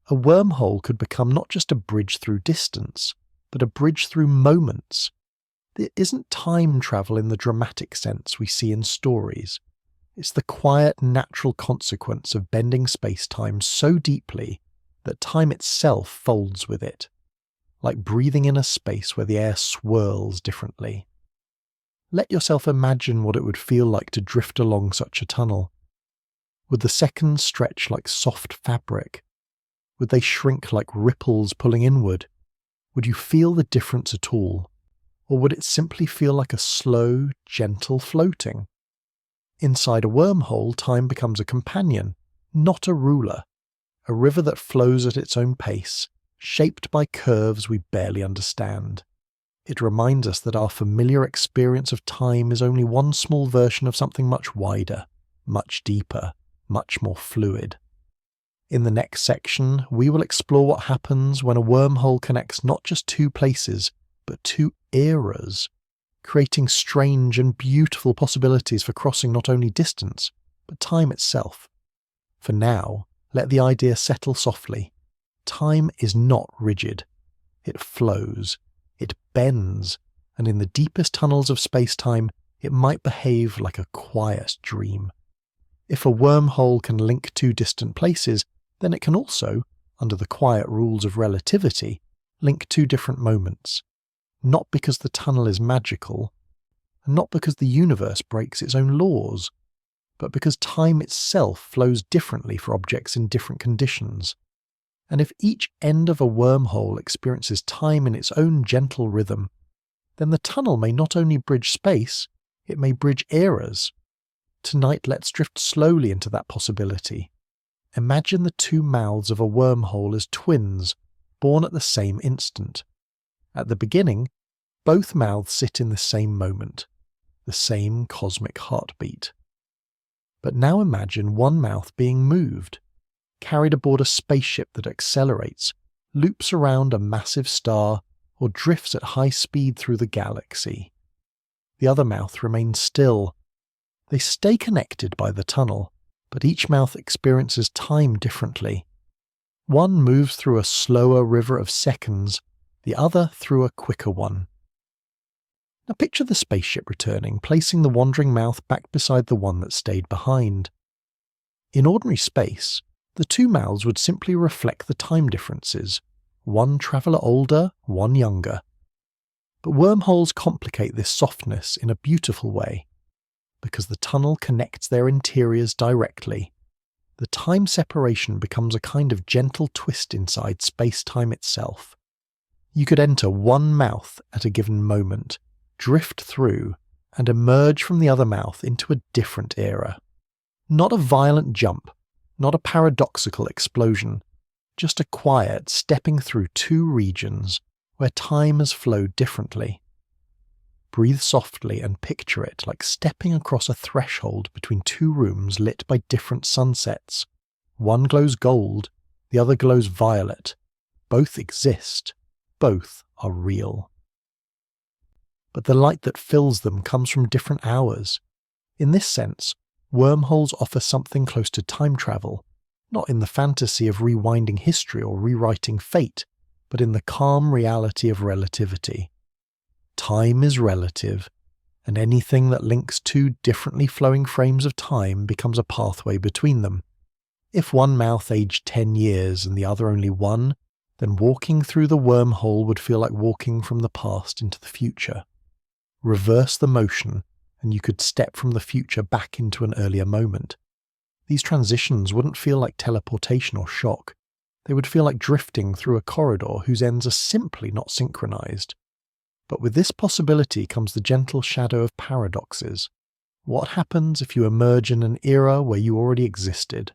A wormhole could become not just a bridge through distance, but a bridge through moments. It isn't time travel in the dramatic sense we see in stories. It's the quiet, natural consequence of bending space-time so deeply that time itself folds with it, like breathing in a space where the air swirls differently. Let yourself imagine what it would feel like to drift along such a tunnel. Would the seconds stretch like soft fabric? Would they shrink like ripples pulling inward? Would you feel the difference at all? Or would it simply feel like a slow, gentle floating? Inside a wormhole, time becomes a companion, not a ruler, a river that flows at its own pace, shaped by curves we barely understand. It reminds us that our familiar experience of time is only one small version of something much wider, much deeper, much more fluid. In the next section, we will explore what happens when a wormhole connects not just two places, but two eras, creating strange and beautiful possibilities for crossing not only distance, but time itself. For now, let the idea settle softly. Time is not rigid. It flows. It bends. And in the deepest tunnels of space-time, it might behave like a quiet dream. If a wormhole can link two distant places, then it can also, under the quiet rules of relativity, link two different moments. Not because the tunnel is magical, and not because the universe breaks its own laws, but because time itself flows differently for objects in different conditions. And if each end of a wormhole experiences time in its own gentle rhythm, then the tunnel may not only bridge space, it may bridge eras. Tonight, let's drift slowly into that possibility. Imagine the two mouths of a wormhole as twins, born at the same instant. At the beginning, both mouths sit in the same moment, the same cosmic heartbeat. But now imagine one mouth being moved, carried aboard a spaceship that accelerates, loops around a massive star, or drifts at high speed through the galaxy. The other mouth remains still. They stay connected by the tunnel, but each mouth experiences time differently. One moves through a slower river of seconds, the other through a quicker one. Now picture the spaceship returning, placing the wandering mouth back beside the one that stayed behind. In ordinary space, the two mouths would simply reflect the time differences, one traveller older, one younger. But wormholes complicate this softness in a beautiful way, because the tunnel connects their interiors directly. The time separation becomes a kind of gentle twist inside space-time itself. You could enter one mouth at a given moment, drift through, and emerge from the other mouth into a different era. Not a violent jump, not a paradoxical explosion, just a quiet stepping through two regions where time has flowed differently. Breathe softly and picture it like stepping across a threshold between two rooms lit by different sunsets. One glows gold, the other glows violet. Both exist. Both are real. But the light that fills them comes from different hours. In this sense, wormholes offer something close to time travel, not in the fantasy of rewinding history or rewriting fate, but in the calm reality of relativity. Time is relative, and anything that links two differently flowing frames of time becomes a pathway between them. If one mouth aged 10 years and the other only 1, then walking through the wormhole would feel like walking from the past into the future. Reverse the motion, and you could step from the future back into an earlier moment. These transitions wouldn't feel like teleportation or shock. They would feel like drifting through a corridor whose ends are simply not synchronized. But with this possibility comes the gentle shadow of paradoxes. What happens if you emerge in an era where you already existed?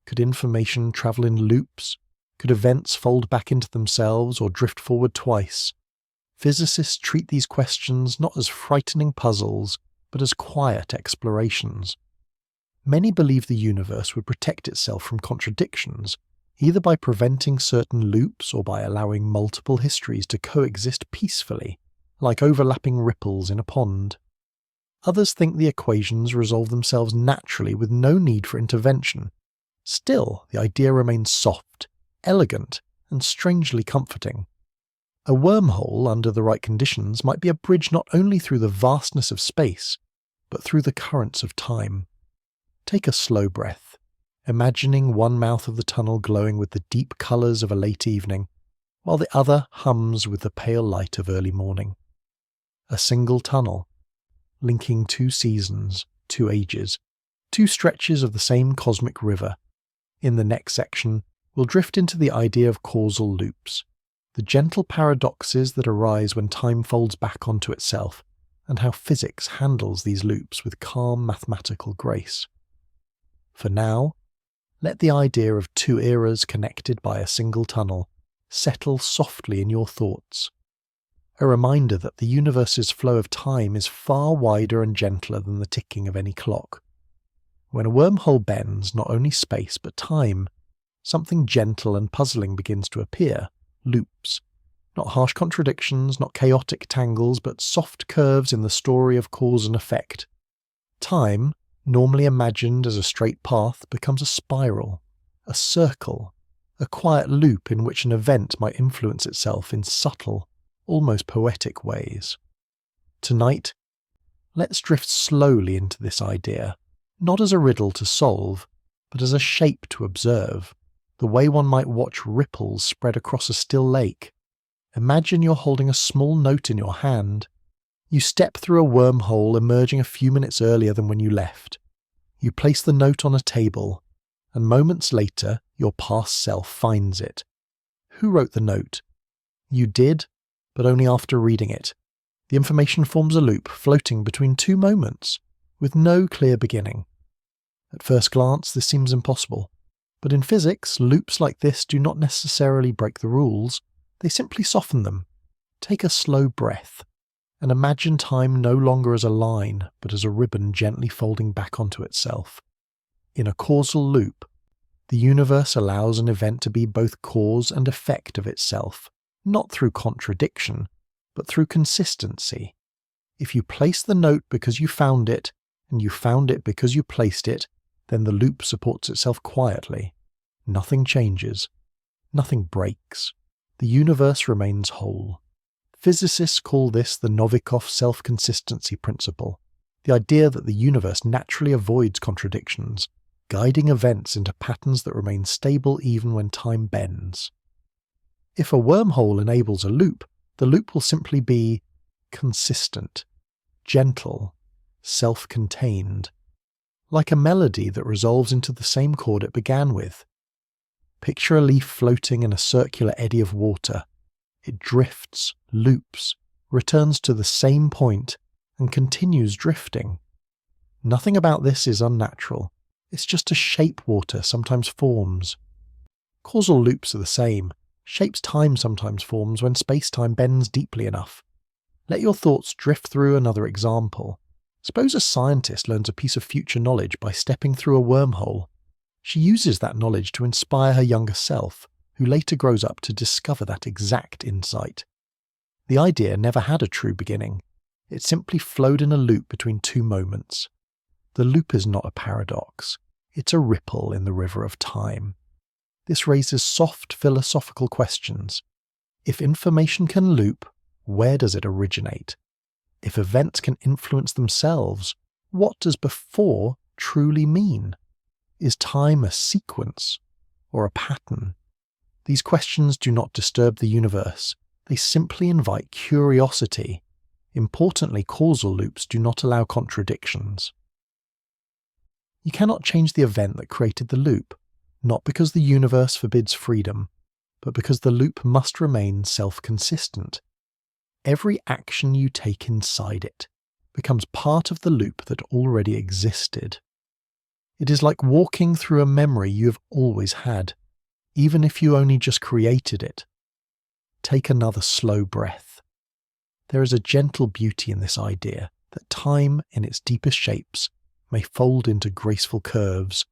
Could information travel in loops? Could events fold back into themselves or drift forward twice? Physicists treat these questions not as frightening puzzles, but as quiet explorations. Many believe the universe would protect itself from contradictions, either by preventing certain loops or by allowing multiple histories to coexist peacefully, like overlapping ripples in a pond. Others think the equations resolve themselves naturally with no need for intervention. Still, the idea remains soft, elegant, and strangely comforting. A wormhole, under the right conditions, might be a bridge not only through the vastness of space, but through the currents of time. Take a slow breath, imagining one mouth of the tunnel glowing with the deep colours of a late evening, while the other hums with the pale light of early morning. A single tunnel, linking two seasons, two ages, two stretches of the same cosmic river. In the next section, we'll drift into the idea of causal loops, the gentle paradoxes that arise when time folds back onto itself, and how physics handles these loops with calm mathematical grace. For now, let the idea of two eras connected by a single tunnel settle softly in your thoughts. A reminder that the universe's flow of time is far wider and gentler than the ticking of any clock. When a wormhole bends not only space but time, something gentle and puzzling begins to appear, loops. Not harsh contradictions, not chaotic tangles, but soft curves in the story of cause and effect. Time, normally imagined as a straight path, becomes a spiral, a circle, a quiet loop in which an event might influence itself in subtle, almost poetic ways. Tonight, let's drift slowly into this idea, not as a riddle to solve, but as a shape to observe, the way one might watch ripples spread across a still lake. Imagine you're holding a small note in your hand. You step through a wormhole, emerging a few minutes earlier than when you left. You place the note on a table, and moments later, your past self finds it. Who wrote the note? You did, but only after reading it. The information forms a loop floating between two moments, with no clear beginning. At first glance, this seems impossible, but in physics, loops like this do not necessarily break the rules, they simply soften them. Take a slow breath, and imagine time no longer as a line, but as a ribbon gently folding back onto itself. In a causal loop, the universe allows an event to be both cause and effect of itself, not through contradiction, but through consistency. If you place the note because you found it, and you found it because you placed it, then the loop supports itself quietly. Nothing changes. Nothing breaks. The universe remains whole. Physicists call this the Novikov self-consistency principle, the idea that the universe naturally avoids contradictions, guiding events into patterns that remain stable even when time bends. If a wormhole enables a loop, the loop will simply be consistent, gentle, self-contained, like a melody that resolves into the same chord it began with. Picture a leaf floating in a circular eddy of water. It drifts, loops, returns to the same point, and continues drifting. Nothing about this is unnatural. It's just a shape water sometimes forms. Causal loops are the same. Shapes time sometimes forms when space-time bends deeply enough. Let your thoughts drift through another example. Suppose a scientist learns a piece of future knowledge by stepping through a wormhole. She uses that knowledge to inspire her younger self, who later grows up to discover that exact insight. The idea never had a true beginning. It simply flowed in a loop between two moments. The loop is not a paradox. It's a ripple in the river of time. This raises soft philosophical questions. If information can loop, where does it originate? If events can influence themselves, what does before truly mean? Is time a sequence or a pattern? These questions do not disturb the universe. They simply invite curiosity. Importantly, causal loops do not allow contradictions. You cannot change the event that created the loop, not because the universe forbids freedom, but because the loop must remain self-consistent. Every action you take inside it becomes part of the loop that already existed. It is like walking through a memory you have always had, even if you only just created it. Take another slow breath. There is a gentle beauty in this idea that time in its deepest shapes may fold into graceful curves,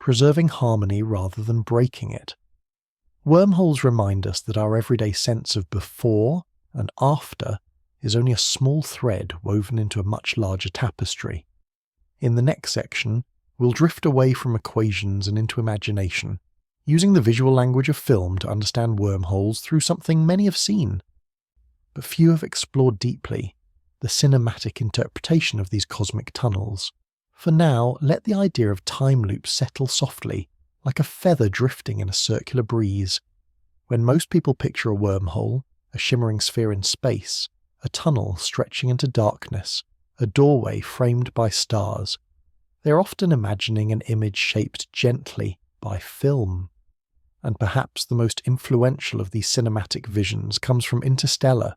preserving harmony rather than breaking it. Wormholes remind us that our everyday sense of before and after is only a small thread woven into a much larger tapestry. In the next section, we'll drift away from equations and into imagination, using the visual language of film to understand wormholes through something many have seen, but few have explored deeply: the cinematic interpretation of these cosmic tunnels. For now, let the idea of time loops settle softly, like a feather drifting in a circular breeze. When most people picture a wormhole, a shimmering sphere in space, a tunnel stretching into darkness, a doorway framed by stars, they are often imagining an image shaped gently by film. And perhaps the most influential of these cinematic visions comes from Interstellar,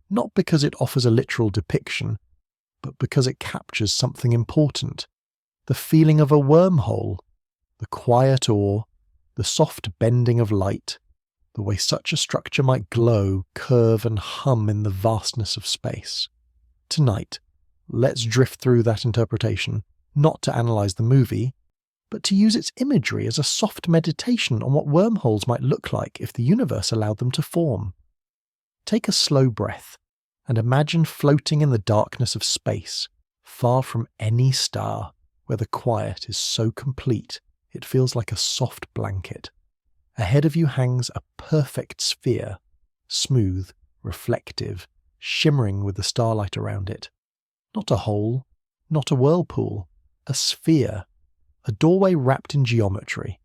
not because it offers a literal depiction, but because it captures something important: the feeling of a wormhole, the quiet awe, the soft bending of light, the way such a structure might glow, curve and hum in the vastness of space. Tonight, let's drift through that interpretation, not to analyse the movie, but to use its imagery as a soft meditation on what wormholes might look like if the universe allowed them to form. Take a slow breath and imagine floating in the darkness of space, far from any star, where the quiet is so complete it feels like a soft blanket. Ahead of you hangs a perfect sphere, smooth, reflective, shimmering with the starlight around it. Not a hole, not a whirlpool, a sphere, a doorway wrapped in geometry.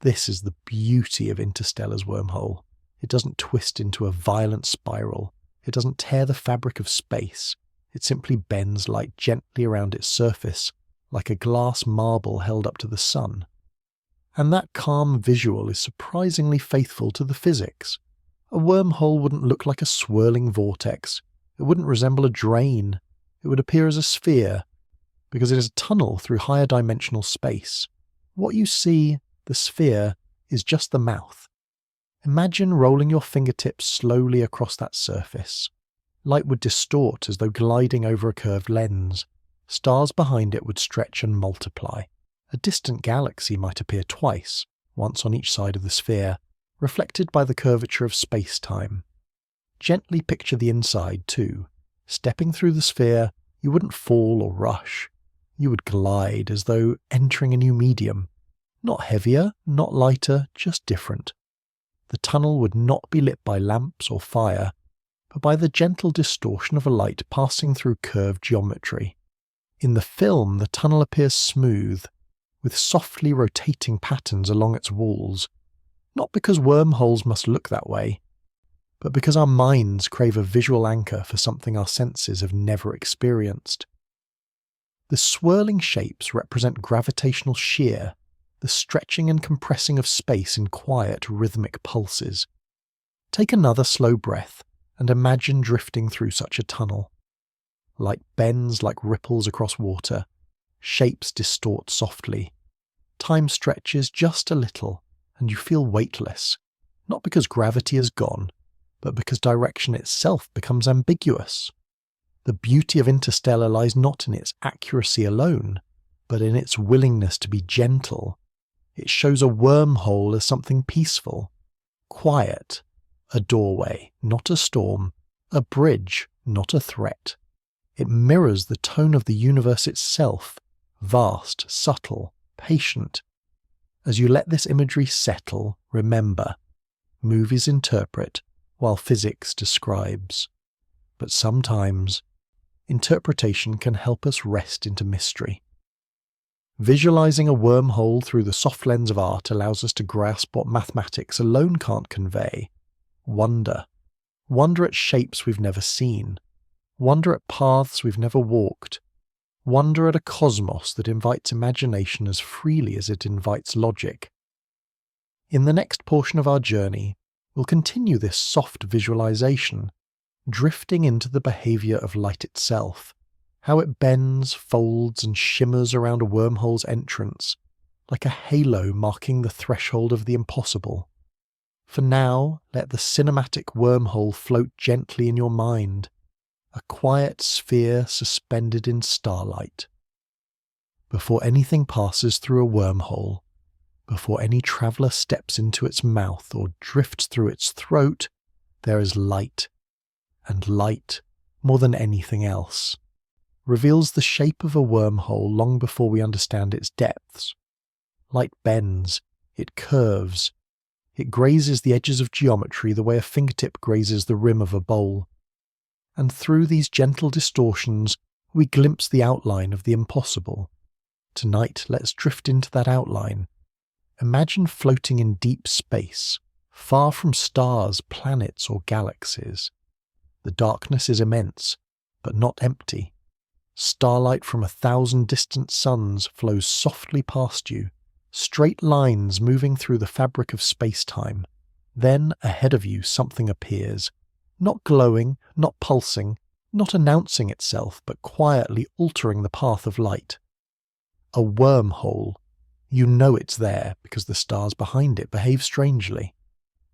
This is the beauty of Interstellar's wormhole. It doesn't twist into a violent spiral. It doesn't tear the fabric of space. It simply bends light gently around its surface, like a glass marble held up to the sun. And that calm visual is surprisingly faithful to the physics. A wormhole wouldn't look like a swirling vortex. It wouldn't resemble a drain. It would appear as a sphere, because it is a tunnel through higher dimensional space. What you see, the sphere, is just the mouth. Imagine rolling your fingertips slowly across that surface. Light would distort as though gliding over a curved lens. Stars behind it would stretch and multiply. A distant galaxy might appear twice, once on each side of the sphere, reflected by the curvature of space-time. Gently picture the inside too. Stepping through the sphere, you wouldn't fall or rush. You would glide as though entering a new medium. Not heavier, not lighter, just different. The tunnel would not be lit by lamps or fire, but by the gentle distortion of a light passing through curved geometry. In the film, the tunnel appears smooth, with softly rotating patterns along its walls, not because wormholes must look that way, but because our minds crave a visual anchor for something our senses have never experienced. The swirling shapes represent gravitational shear, the stretching and compressing of space in quiet, rhythmic pulses. Take another slow breath and imagine drifting through such a tunnel. Light bends like ripples across water. Shapes distort softly. Time stretches just a little, and you feel weightless, not because gravity is gone, but because direction itself becomes ambiguous. The beauty of Interstellar lies not in its accuracy alone, but in its willingness to be gentle. It shows a wormhole as something peaceful, quiet, a doorway, not a storm, a bridge, not a threat. It mirrors the tone of the universe itself, vast, subtle, patient. As you let this imagery settle, remember, movies interpret while physics describes. But sometimes, interpretation can help us rest into mystery. Visualizing a wormhole through the soft lens of art allows us to grasp what mathematics alone can't convey. Wonder. Wonder at shapes we've never seen. Wonder at paths we've never walked. Wonder at a cosmos that invites imagination as freely as it invites logic. In the next portion of our journey, we'll continue this soft visualization, drifting into the behavior of light itself, how it bends, folds, and shimmers around a wormhole's entrance, like a halo marking the threshold of the impossible. For now, let the cinematic wormhole float gently in your mind, a quiet sphere suspended in starlight. Before anything passes through a wormhole, before any traveller steps into its mouth or drifts through its throat, there is light. And light, more than anything else, reveals the shape of a wormhole long before we understand its depths. Light bends, it curves, it grazes the edges of geometry the way a fingertip grazes the rim of a bowl. And through these gentle distortions, we glimpse the outline of the impossible. Tonight, let's drift into that outline. Imagine floating in deep space, far from stars, planets, or galaxies. The darkness is immense, but not empty. Starlight from 1,000 distant suns flows softly past you, straight lines moving through the fabric of space-time. Then, ahead of you, something appears, not glowing, not pulsing, not announcing itself, but quietly altering the path of light. A wormhole. You know it's there because the stars behind it behave strangely.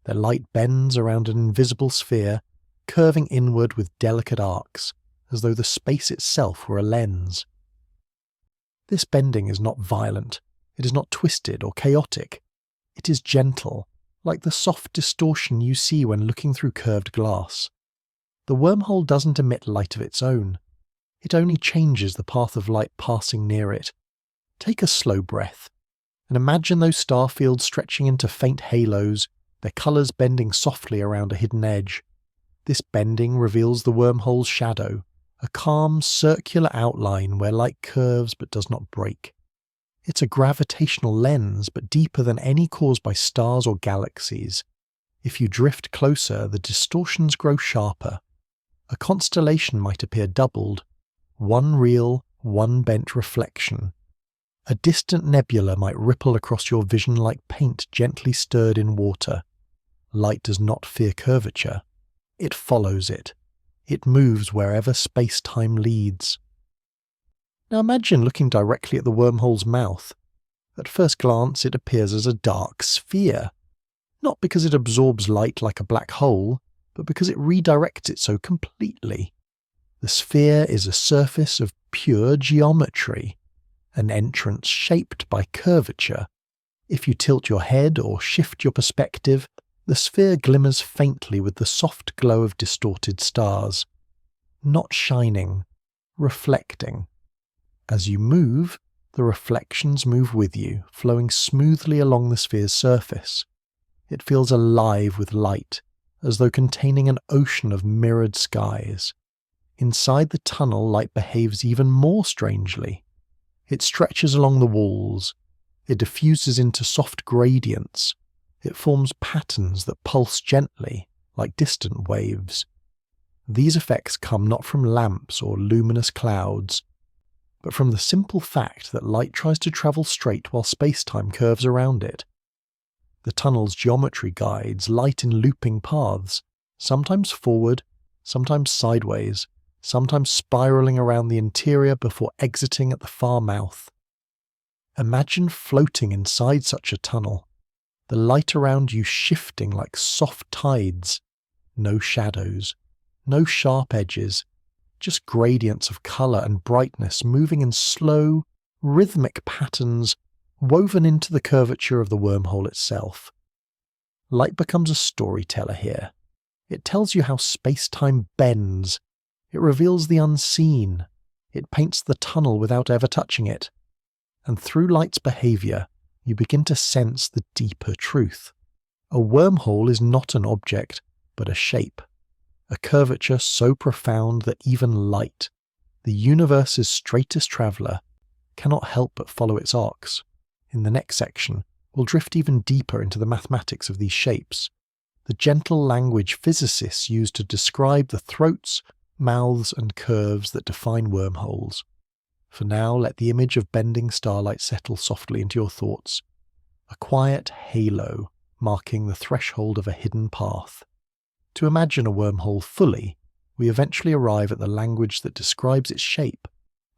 Their light bends around an invisible sphere, curving inward with delicate arcs, as though the space itself were a lens. This bending is not violent, it is not twisted or chaotic. It is gentle, like the soft distortion you see when looking through curved glass. The wormhole doesn't emit light of its own. It only changes the path of light passing near it. Take a slow breath, and imagine those star fields stretching into faint halos, their colours bending softly around a hidden edge. This bending reveals the wormhole's shadow, a calm, circular outline where light curves but does not break. It's a gravitational lens, but deeper than any caused by stars or galaxies. If you drift closer, the distortions grow sharper. A constellation might appear doubled, one real, one bent reflection. A distant nebula might ripple across your vision like paint gently stirred in water. Light does not fear curvature. It follows it. It moves wherever space-time leads. Now imagine looking directly at the wormhole's mouth. At first glance, it appears as a dark sphere. Not because it absorbs light like a black hole, but because it redirects it so completely. The sphere is a surface of pure geometry, an entrance shaped by curvature. If you tilt your head or shift your perspective, the sphere glimmers faintly with the soft glow of distorted stars. Not shining, reflecting. As you move, the reflections move with you, flowing smoothly along the sphere's surface. It feels alive with light, as though containing an ocean of mirrored skies. Inside the tunnel, light behaves even more strangely. It stretches along the walls. It diffuses into soft gradients. It forms patterns that pulse gently, like distant waves. These effects come not from lamps or luminous clouds, but from the simple fact that light tries to travel straight while space-time curves around it. The tunnel's geometry guides light in looping paths, sometimes forward, sometimes sideways, sometimes spiraling around the interior before exiting at the far mouth. Imagine floating inside such a tunnel, the light around you shifting like soft tides. No shadows, no sharp edges, just gradients of colour and brightness moving in slow, rhythmic patterns woven into the curvature of the wormhole itself. Light becomes a storyteller here. It tells you how space-time bends. It reveals the unseen. It paints the tunnel without ever touching it. And through light's behaviour, you begin to sense the deeper truth. A wormhole is not an object, but a shape. A curvature so profound that even light, the universe's straightest traveller, cannot help but follow its arcs. In the next section, we'll drift even deeper into the mathematics of these shapes, the gentle language physicists use to describe the throats, mouths and curves that define wormholes. For now, let the image of bending starlight settle softly into your thoughts, a quiet halo marking the threshold of a hidden path. To imagine a wormhole fully, we eventually arrive at the language that describes its shape,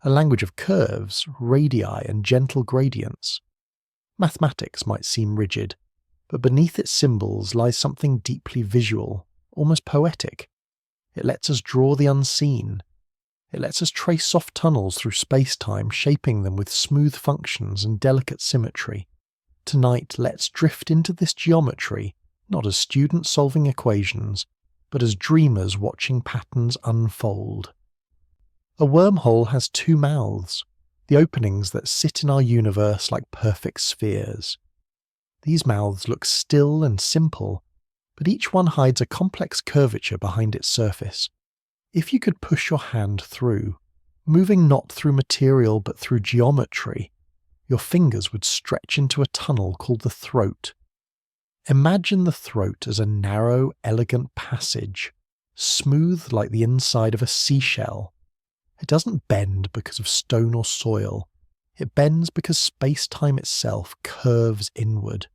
a language of curves, radii and gentle gradients. Mathematics might seem rigid, but beneath its symbols lies something deeply visual, almost poetic. It lets us draw the unseen. It lets us trace soft tunnels through space-time, shaping them with smooth functions and delicate symmetry. Tonight, let's drift into this geometry, not as students solving equations, but as dreamers watching patterns unfold. A wormhole has two mouths, the openings that sit in our universe like perfect spheres. These mouths look still and simple, but each one hides a complex curvature behind its surface. If you could push your hand through, moving not through material but through geometry, your fingers would stretch into a tunnel called the throat. Imagine the throat as a narrow, elegant passage, smooth like the inside of a seashell. It doesn't bend because of stone or soil. It bends because space-time itself curves inward,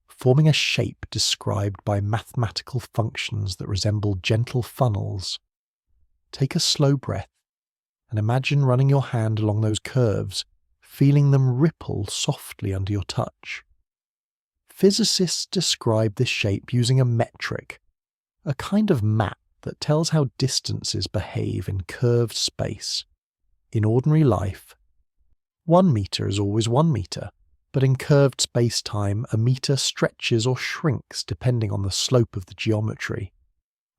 forming a shape described by mathematical functions that resemble gentle funnels. Take a slow breath and imagine running your hand along those curves, feeling them ripple softly under your touch. Physicists describe this shape using a metric, a kind of map that tells how distances behave in curved space. In ordinary life, 1 meter is always 1 meter, but in curved space-time, a meter stretches or shrinks depending on the slope of the geometry.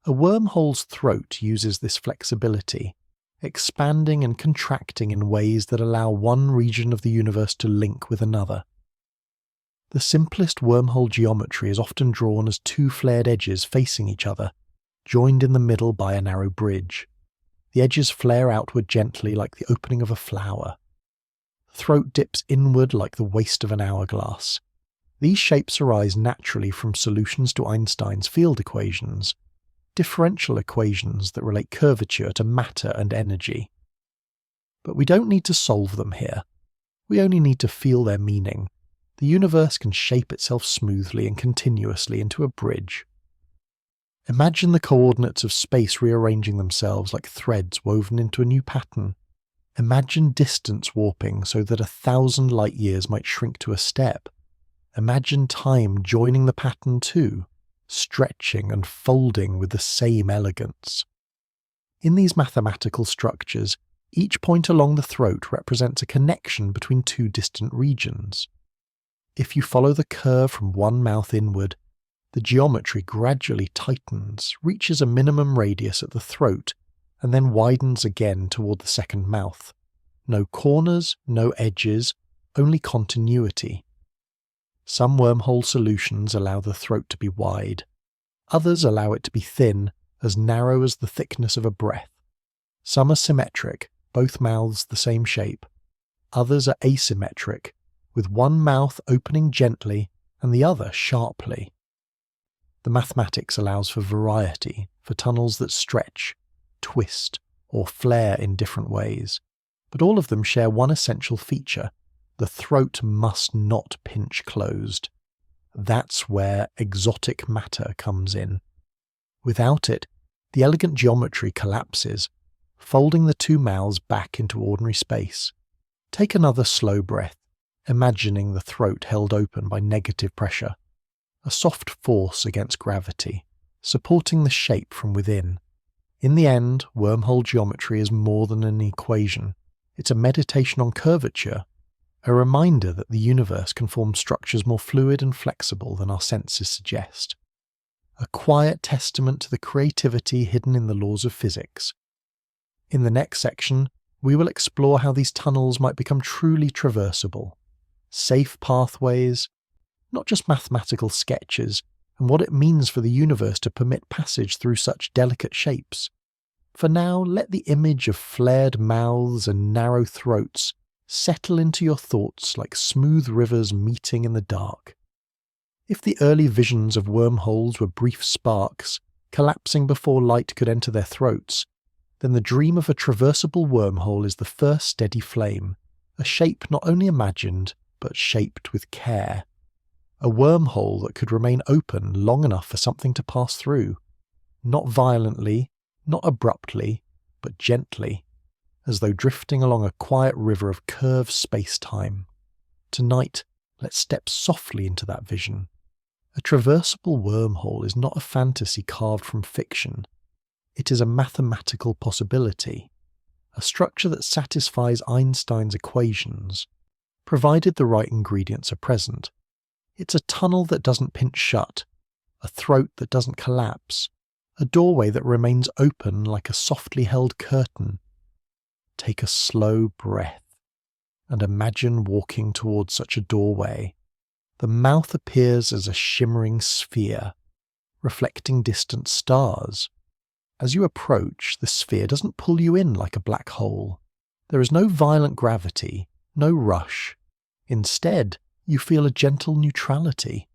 A wormhole's throat uses this flexibility, expanding and contracting in ways that allow one region of the universe to link with another. The simplest wormhole geometry is often drawn as two flared edges facing each other, joined in the middle by a narrow bridge. The edges flare outward gently like the opening of a flower. The throat dips inward like the waist of an hourglass. These shapes arise naturally from solutions to Einstein's field equations, differential equations that relate curvature to matter and energy. But we don't need to solve them here. We only need to feel their meaning. The universe can shape itself smoothly and continuously into a bridge. Imagine the coordinates of space rearranging themselves like threads woven into a new pattern. Imagine distance warping so that 1,000 light years might shrink to a step. Imagine time joining the pattern too, stretching and folding with the same elegance. In these mathematical structures, each point along the throat represents a connection between two distant regions. If you follow the curve from one mouth inward, the geometry gradually tightens, reaches a minimum radius at the throat, and then widens again toward the second mouth. No corners, no edges, only continuity. Some wormhole solutions allow the throat to be wide. Others allow it to be thin, as narrow as the thickness of a breath. Some are symmetric, both mouths the same shape. Others are asymmetric, with one mouth opening gently and the other sharply. The mathematics allows for variety, for tunnels that stretch, twist, or flare in different ways, but all of them share one essential feature: the throat must not pinch closed. That's where exotic matter comes in. Without it, the elegant geometry collapses, folding the two mouths back into ordinary space. Take another slow breath, imagining the throat held open by negative pressure, a soft force against gravity, supporting the shape from within. In the end, wormhole geometry is more than an equation. It's a meditation on curvature, a reminder that the universe can form structures more fluid and flexible than our senses suggest. A quiet testament to the creativity hidden in the laws of physics. In the next section, we will explore how these tunnels might become truly traversable. Safe pathways, not just mathematical sketches, and what it means for the universe to permit passage through such delicate shapes. For now, let the image of flared mouths and narrow throats settle into your thoughts like smooth rivers meeting in the dark. If the early visions of wormholes were brief sparks, collapsing before light could enter their throats, then the dream of a traversable wormhole is the first steady flame, a shape not only imagined, but shaped with care. A wormhole that could remain open long enough for something to pass through, not violently, not abruptly, but gently, as though drifting along a quiet river of curved space-time. Tonight, let's step softly into that vision. A traversable wormhole is not a fantasy carved from fiction. It is a mathematical possibility, a structure that satisfies Einstein's equations, provided the right ingredients are present. It's a tunnel that doesn't pinch shut, a throat that doesn't collapse, a doorway that remains open like a softly held curtain. Take a slow breath and imagine walking towards such a doorway. The mouth appears as a shimmering sphere, reflecting distant stars. As you approach, the sphere doesn't pull you in like a black hole. There is no violent gravity, no rush. Instead, you feel a gentle neutrality,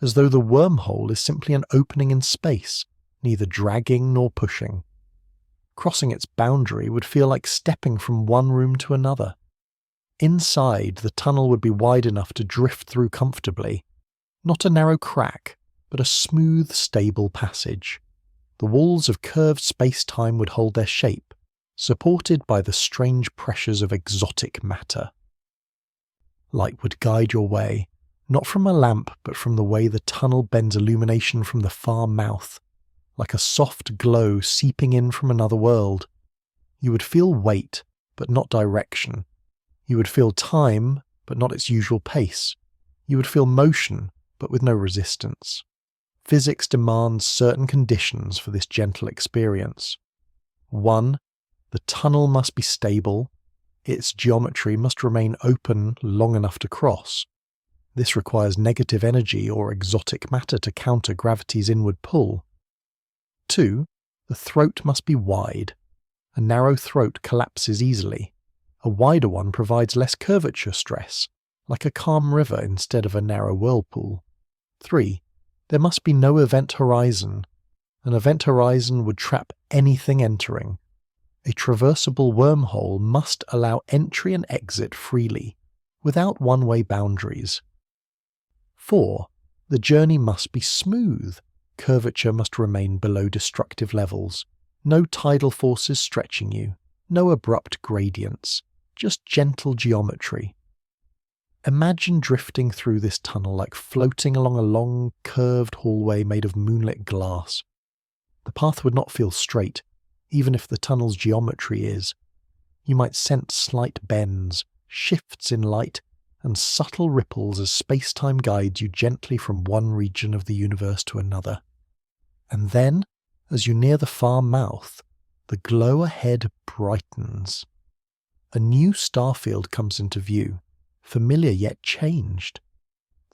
as though the wormhole is simply an opening in space, neither dragging nor pushing. Crossing its boundary would feel like stepping from one room to another. Inside, the tunnel would be wide enough to drift through comfortably. Not a narrow crack, but a smooth, stable passage. The walls of curved space-time would hold their shape, supported by the strange pressures of exotic matter. Light would guide your way, not from a lamp, but from the way the tunnel bends illumination from the far mouth, like a soft glow seeping in from another world. You would feel weight, but not direction. You would feel time, but not its usual pace. You would feel motion, but with no resistance. Physics demands certain conditions for this gentle experience. 1. The tunnel must be stable. Its geometry must remain open long enough to cross. This requires negative energy or exotic matter to counter gravity's inward pull. 2. The throat must be wide. A narrow throat collapses easily. A wider one provides less curvature stress, like a calm river instead of a narrow whirlpool. 3. There must be no event horizon. An event horizon would trap anything entering. A traversable wormhole must allow entry and exit freely, without one-way boundaries. 4. The journey must be smooth. Curvature must remain below destructive levels. No tidal forces stretching you. No abrupt gradients. Just gentle geometry. Imagine drifting through this tunnel like floating along a long, curved hallway made of moonlit glass. The path would not feel straight, even if the tunnel's geometry is. You might sense slight bends, shifts in light, and subtle ripples as space-time guides you gently from one region of the universe to another. And then, as you near the far mouth, the glow ahead brightens. A new starfield comes into view, familiar yet changed.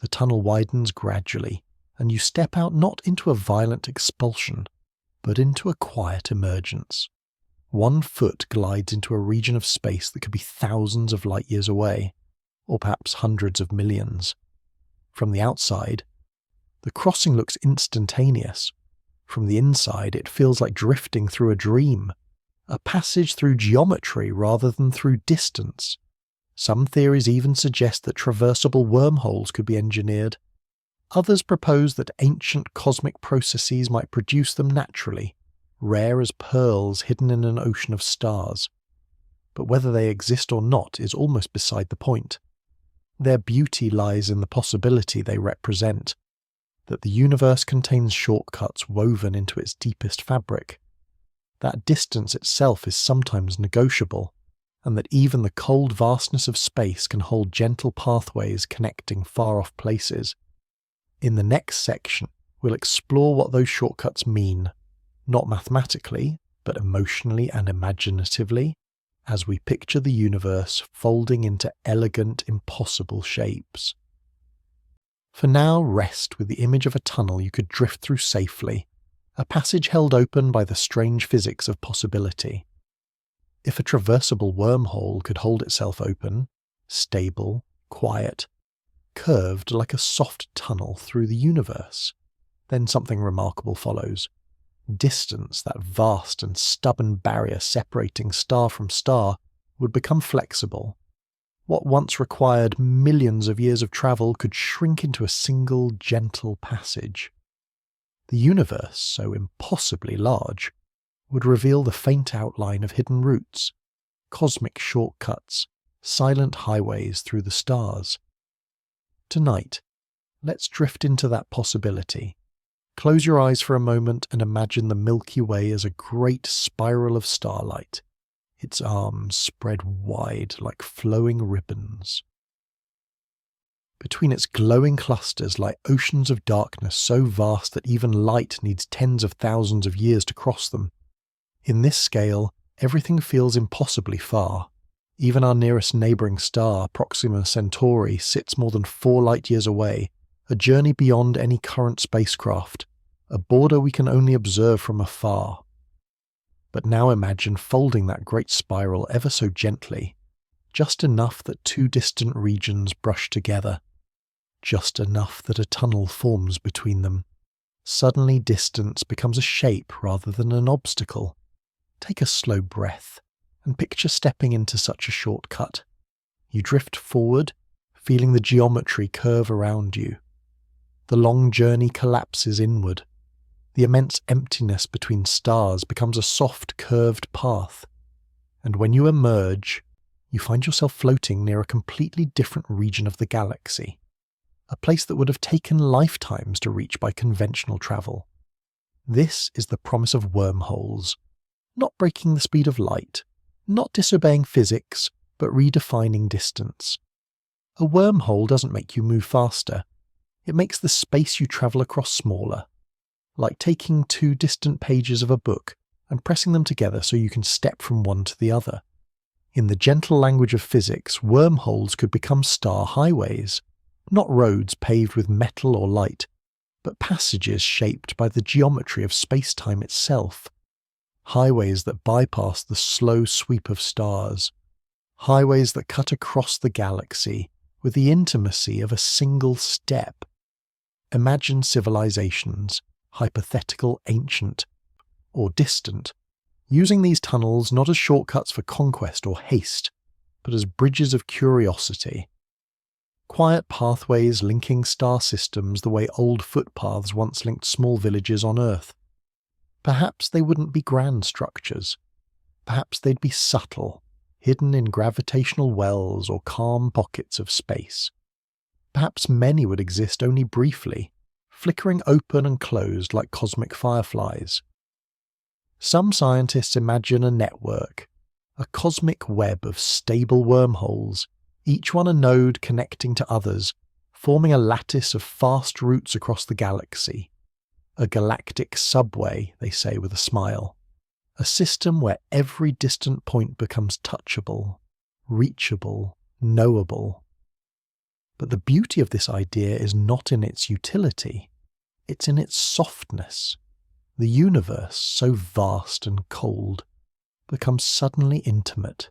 The tunnel widens gradually, and you step out not into a violent expulsion, but into a quiet emergence. 1 foot glides into a region of space that could be thousands of light years away, or perhaps hundreds of millions. From the outside, the crossing looks instantaneous. From the inside, it feels like drifting through a dream, a passage through geometry rather than through distance. Some theories even suggest that traversable wormholes could be engineered. Others propose that ancient cosmic processes might produce them naturally, rare as pearls hidden in an ocean of stars. But whether they exist or not is almost beside the point. Their beauty lies in the possibility they represent, that the universe contains shortcuts woven into its deepest fabric. That distance itself is sometimes negotiable, and that even the cold vastness of space can hold gentle pathways connecting far-off places. In the next section, we'll explore what those shortcuts mean, not mathematically, but emotionally and imaginatively, as we picture the universe folding into elegant, impossible shapes. For now, rest with the image of a tunnel you could drift through safely, a passage held open by the strange physics of possibility. If a traversable wormhole could hold itself open, stable, quiet, curved like a soft tunnel through the universe, then something remarkable follows. Distance, that vast and stubborn barrier separating star from star, would become flexible. What once required millions of years of travel could shrink into a single gentle passage. The universe, so impossibly large, would reveal the faint outline of hidden routes, cosmic shortcuts, silent highways through the stars. Tonight, let's drift into that possibility. Close your eyes for a moment and imagine the Milky Way as a great spiral of starlight, its arms spread wide like flowing ribbons. Between its glowing clusters lie oceans of darkness so vast that even light needs tens of thousands of years to cross them. In this scale, everything feels impossibly far. Even our nearest neighbouring star, Proxima Centauri, sits more than 4 light-years away, a journey beyond any current spacecraft, a border we can only observe from afar. But now imagine folding that great spiral ever so gently, just enough that 2 distant regions brush together, just enough that a tunnel forms between them. Suddenly distance becomes a shape rather than an obstacle. Take a slow breath, and picture stepping into such a shortcut. You drift forward, feeling the geometry curve around you. The long journey collapses inward. The immense emptiness between stars becomes a soft, curved path. And when you emerge, you find yourself floating near a completely different region of the galaxy. A place that would have taken lifetimes to reach by conventional travel. This is the promise of wormholes. Not breaking the speed of light, not disobeying physics, but redefining distance. A wormhole doesn't make you move faster. It makes the space you travel across smaller. Like taking 2 distant pages of a book and pressing them together so you can step from one to the other. In the gentle language of physics, wormholes could become star highways. Not roads paved with metal or light, but passages shaped by the geometry of space-time itself. Highways that bypass the slow sweep of stars. Highways that cut across the galaxy with the intimacy of a single step. Imagine civilizations, hypothetical, ancient, or distant, using these tunnels not as shortcuts for conquest or haste, but as bridges of curiosity. Quiet pathways linking star systems the way old footpaths once linked small villages on Earth. Perhaps they wouldn't be grand structures. Perhaps they'd be subtle, hidden in gravitational wells or calm pockets of space. Perhaps many would exist only briefly, flickering open and closed like cosmic fireflies. Some scientists imagine a network, a cosmic web of stable wormholes, each one a node connecting to others, forming a lattice of fast routes across the galaxy. A galactic subway, they say with a smile. A system where every distant point becomes touchable, reachable, knowable. But the beauty of this idea is not in its utility, it's in its softness. The universe, so vast and cold, becomes suddenly intimate.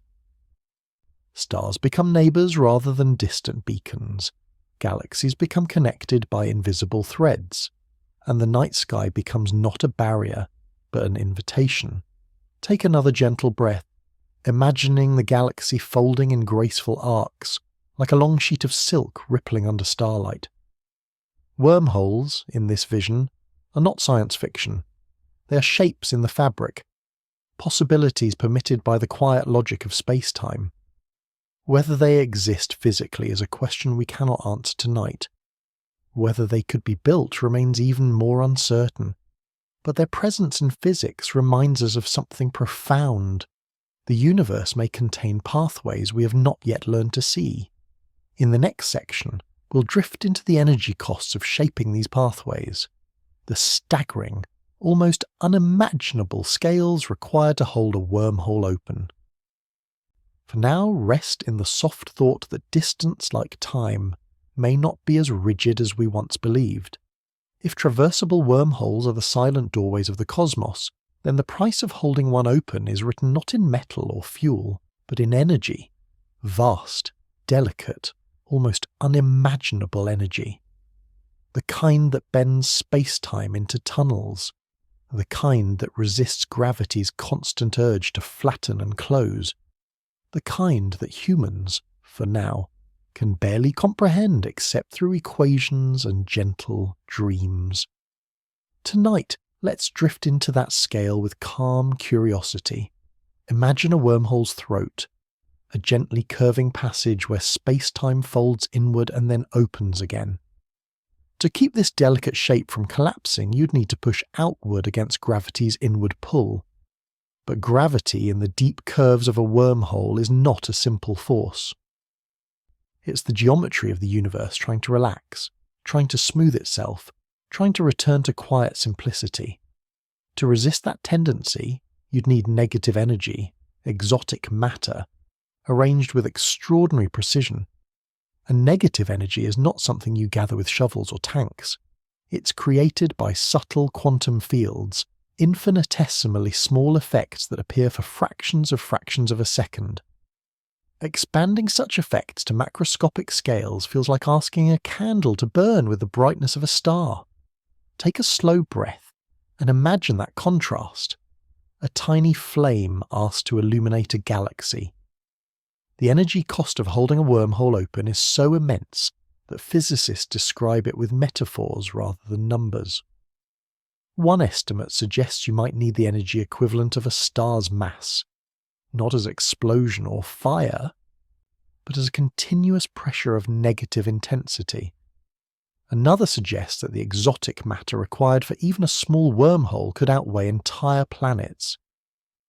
Stars become neighbours rather than distant beacons. Galaxies become connected by invisible threads. And the night sky becomes not a barrier, but an invitation. Take another gentle breath, imagining the galaxy folding in graceful arcs, like a long sheet of silk rippling under starlight. Wormholes, in this vision, are not science fiction. They are shapes in the fabric, possibilities permitted by the quiet logic of space-time. Whether they exist physically is a question we cannot answer tonight. Whether they could be built remains even more uncertain. But their presence in physics reminds us of something profound. The universe may contain pathways we have not yet learned to see. In the next section, we'll drift into the energy costs of shaping these pathways. The staggering, almost unimaginable scales required to hold a wormhole open. For now, rest in the soft thought that distance, like time, may not be as rigid as we once believed. If traversable wormholes are the silent doorways of the cosmos, then the price of holding one open is written not in metal or fuel, but in energy. Vast, delicate, almost unimaginable energy. The kind that bends space-time into tunnels. The kind that resists gravity's constant urge to flatten and close. The kind that humans, for now, can barely comprehend except through equations and gentle dreams. Tonight, let's drift into that scale with calm curiosity. Imagine a wormhole's throat, a gently curving passage where space-time folds inward and then opens again. To keep this delicate shape from collapsing, you'd need to push outward against gravity's inward pull. But gravity in the deep curves of a wormhole is not a simple force. It's the geometry of the universe trying to relax, trying to smooth itself, trying to return to quiet simplicity. To resist that tendency, you'd need negative energy, exotic matter, arranged with extraordinary precision. And negative energy is not something you gather with shovels or tanks. It's created by subtle quantum fields, infinitesimally small effects that appear for fractions of a second. Expanding such effects to macroscopic scales feels like asking a candle to burn with the brightness of a star. Take a slow breath and imagine that contrast. A tiny flame asked to illuminate a galaxy. The energy cost of holding a wormhole open is so immense that physicists describe it with metaphors rather than numbers. One estimate suggests you might need the energy equivalent of a star's mass, not as explosion or fire, but as a continuous pressure of negative intensity. Another suggests that the exotic matter required for even a small wormhole could outweigh entire planets.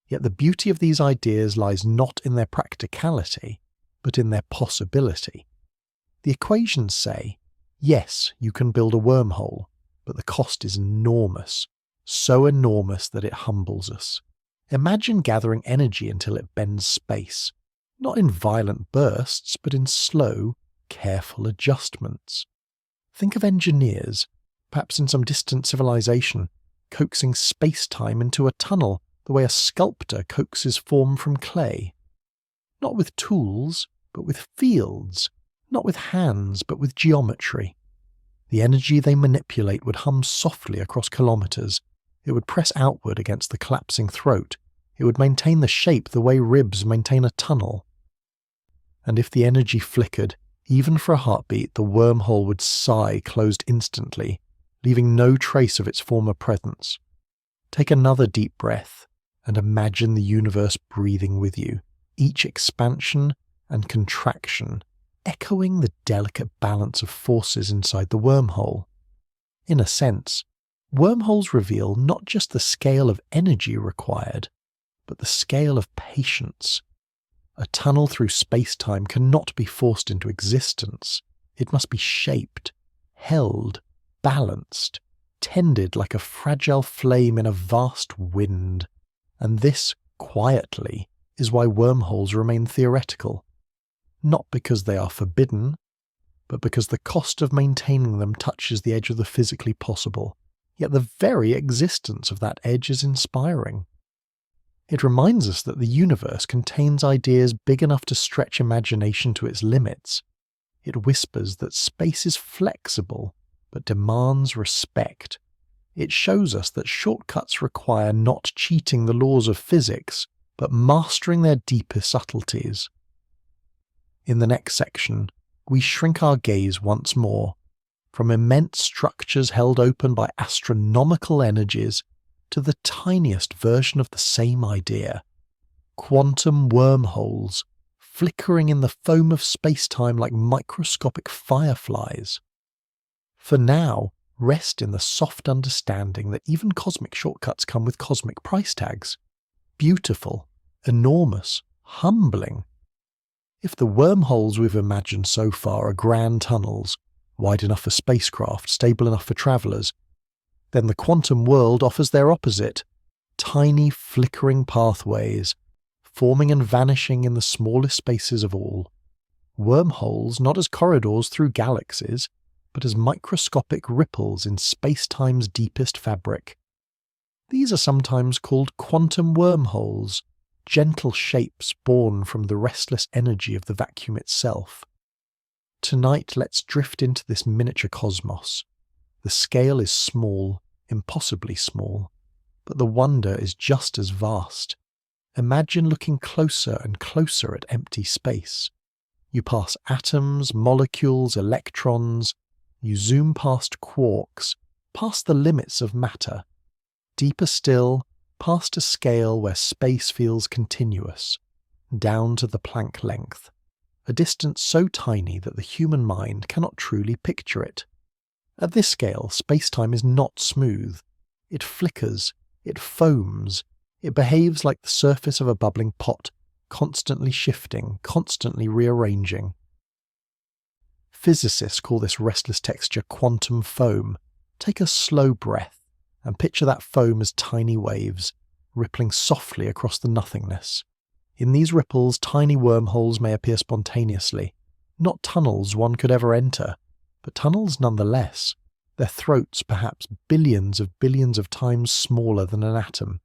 Yet the beauty of these ideas lies not in their practicality, but in their possibility. The equations say, yes, you can build a wormhole, but the cost is enormous, so enormous that it humbles us. Imagine gathering energy until it bends space, not in violent bursts, but in slow, careful adjustments. Think of engineers, perhaps in some distant civilization, coaxing space-time into a tunnel the way a sculptor coaxes form from clay. Not with tools, but with fields, not with hands, but with geometry. The energy they manipulate would hum softly across kilometers. It would press outward against the collapsing throat. It would maintain the shape the way ribs maintain a tunnel. And if the energy flickered, even for a heartbeat, the wormhole would sigh closed instantly, leaving no trace of its former presence. Take another deep breath and imagine the universe breathing with you, each expansion and contraction echoing the delicate balance of forces inside the wormhole. In a sense, wormholes reveal not just the scale of energy required, but the scale of patience. A tunnel through space-time cannot be forced into existence. It must be shaped, held, balanced, tended like a fragile flame in a vast wind. And this, quietly, is why wormholes remain theoretical. Not because they are forbidden, but because the cost of maintaining them touches the edge of the physically possible, yet the very existence of that edge is inspiring. It reminds us that the universe contains ideas big enough to stretch imagination to its limits. It whispers that space is flexible, but demands respect. It shows us that shortcuts require not cheating the laws of physics, but mastering their deeper subtleties. In the next section, we shrink our gaze once more, from immense structures held open by astronomical energies to the tiniest version of the same idea, quantum wormholes, flickering in the foam of space-time like microscopic fireflies. For now, rest in the soft understanding that even cosmic shortcuts come with cosmic price tags. Beautiful, enormous, humbling. If the wormholes we've imagined so far are grand tunnels, wide enough for spacecraft, stable enough for travellers, then the quantum world offers their opposite, tiny flickering pathways, forming and vanishing in the smallest spaces of all. Wormholes not as corridors through galaxies, but as microscopic ripples in space-time's deepest fabric. These are sometimes called quantum wormholes, gentle shapes born from the restless energy of the vacuum itself. Tonight, let's drift into this miniature cosmos. The scale is small, impossibly small, but the wonder is just as vast. Imagine looking closer and closer at empty space. You pass atoms, molecules, electrons. You zoom past quarks, past the limits of matter. Deeper still, past a scale where space feels continuous, down to the Planck length, a distance so tiny that the human mind cannot truly picture it. At this scale, space-time is not smooth. It flickers, it foams, it behaves like the surface of a bubbling pot, constantly shifting, constantly rearranging. Physicists call this restless texture quantum foam. Take a slow breath and picture that foam as tiny waves, rippling softly across the nothingness. In these ripples, tiny wormholes may appear spontaneously, not tunnels one could ever enter, but tunnels nonetheless, their throats perhaps billions of times smaller than an atom.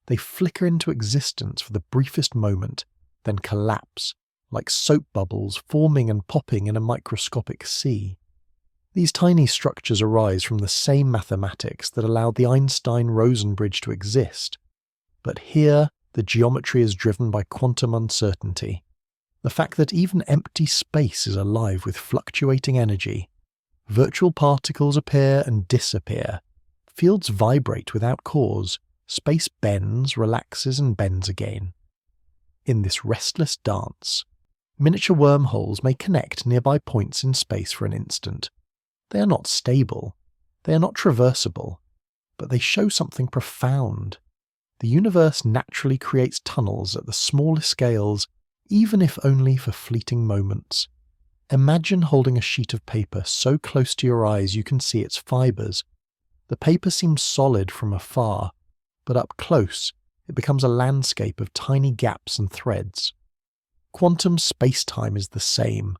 They flicker into existence for the briefest moment, then collapse, like soap bubbles forming and popping in a microscopic sea. These tiny structures arise from the same mathematics that allowed the Einstein-Rosen bridge to exist. But here, the geometry is driven by quantum uncertainty. The fact that even empty space is alive with fluctuating energy. Virtual particles appear and disappear. Fields vibrate without cause. Space bends, relaxes, and bends again. In this restless dance, miniature wormholes may connect nearby points in space for an instant. They are not stable. They are not traversable. But they show something profound. The universe naturally creates tunnels at the smallest scales, even if only for fleeting moments. Imagine holding a sheet of paper so close to your eyes you can see its fibers. The paper seems solid from afar, but up close it becomes a landscape of tiny gaps and threads. Quantum spacetime is the same.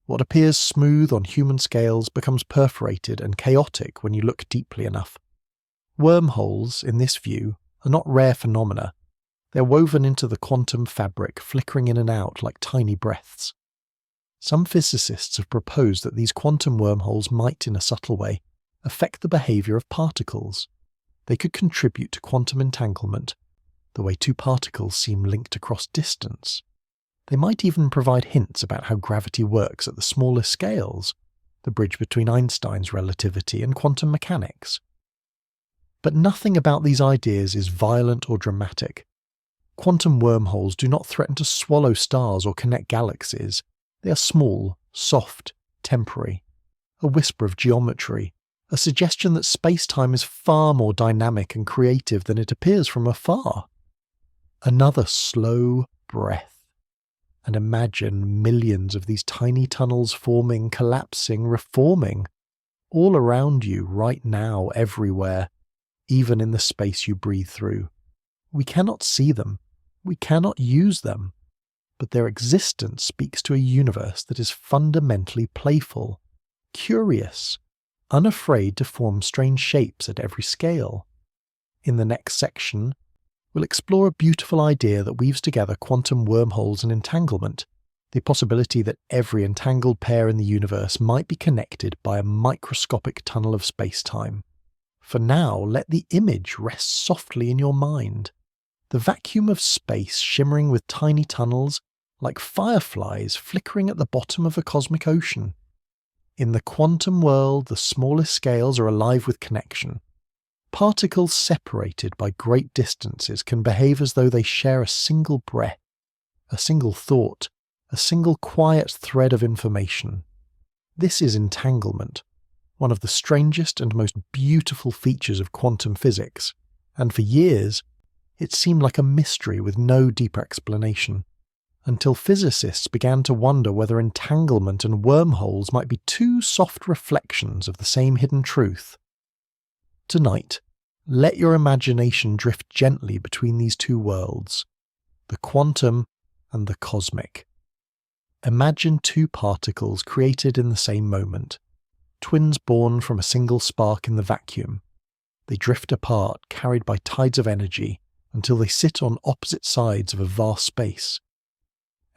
What appears smooth on human scales becomes perforated and chaotic when you look deeply enough. Wormholes, in this view, are not rare phenomena. They're woven into the quantum fabric, flickering in and out like tiny breaths. Some physicists have proposed that these quantum wormholes might, in a subtle way, affect the behavior of particles. They could contribute to quantum entanglement, the way two particles seem linked across distance. They might even provide hints about how gravity works at the smaller scales, the bridge between Einstein's relativity and quantum mechanics. But nothing about these ideas is violent or dramatic. Quantum wormholes do not threaten to swallow stars or connect galaxies. They are small, soft, temporary. A whisper of geometry, a suggestion that space-time is far more dynamic and creative than it appears from afar. Another slow breath, and imagine millions of these tiny tunnels forming, collapsing, reforming, all around you right now, everywhere, even in the space you breathe through. We cannot see them, we cannot use them, but their existence speaks to a universe that is fundamentally playful, curious, unafraid to form strange shapes at every scale. In the next section, we'll explore a beautiful idea that weaves together quantum wormholes and entanglement, the possibility that every entangled pair in the universe might be connected by a microscopic tunnel of space-time. For now, let the image rest softly in your mind. The vacuum of space shimmering with tiny tunnels, like fireflies flickering at the bottom of a cosmic ocean. In the quantum world, the smallest scales are alive with connection. Particles separated by great distances can behave as though they share a single breath, a single thought, a single quiet thread of information. This is entanglement, one of the strangest and most beautiful features of quantum physics, and for years, it seemed like a mystery with no deeper explanation, until physicists began to wonder whether entanglement and wormholes might be two soft reflections of the same hidden truth. Tonight, let your imagination drift gently between these two worlds, the quantum and the cosmic. Imagine two particles created in the same moment, twins born from a single spark in the vacuum. They drift apart, carried by tides of energy, until they sit on opposite sides of a vast space.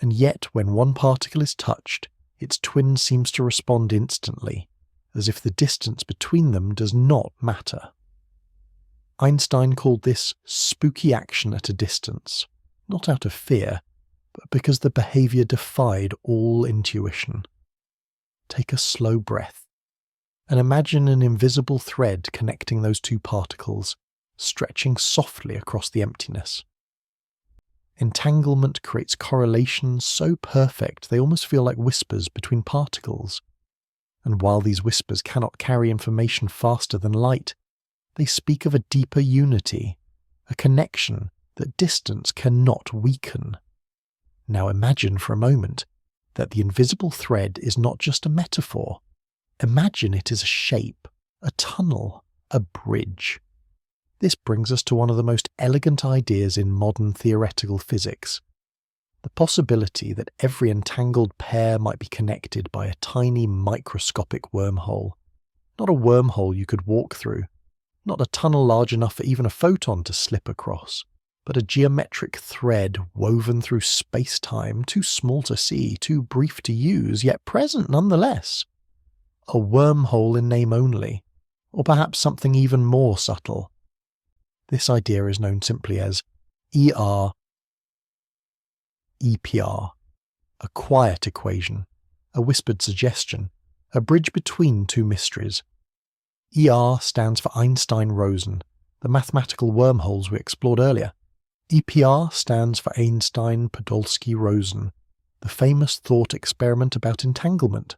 And yet, when one particle is touched, its twin seems to respond instantly, as if the distance between them does not matter. Einstein called this spooky action at a distance, not out of fear, but because the behavior defied all intuition. Take a slow breath, and imagine an invisible thread connecting those two particles, stretching softly across the emptiness. Entanglement creates correlations so perfect they almost feel like whispers between particles. And while these whispers cannot carry information faster than light, they speak of a deeper unity, a connection that distance cannot weaken. Now imagine for a moment that the invisible thread is not just a metaphor. Imagine it as a shape, a tunnel, a bridge. This brings us to one of the most elegant ideas in modern theoretical physics. The possibility that every entangled pair might be connected by a tiny microscopic wormhole. Not a wormhole you could walk through, not a tunnel large enough for even a photon to slip across, but a geometric thread woven through space-time, too small to see, too brief to use, yet present nonetheless. A wormhole in name only, or perhaps something even more subtle. This idea is known simply as ER EPR, a quiet equation, a whispered suggestion, a bridge between two mysteries. ER stands for Einstein-Rosen, the mathematical wormholes we explored earlier. EPR stands for Einstein-Podolsky-Rosen, the famous thought experiment about entanglement.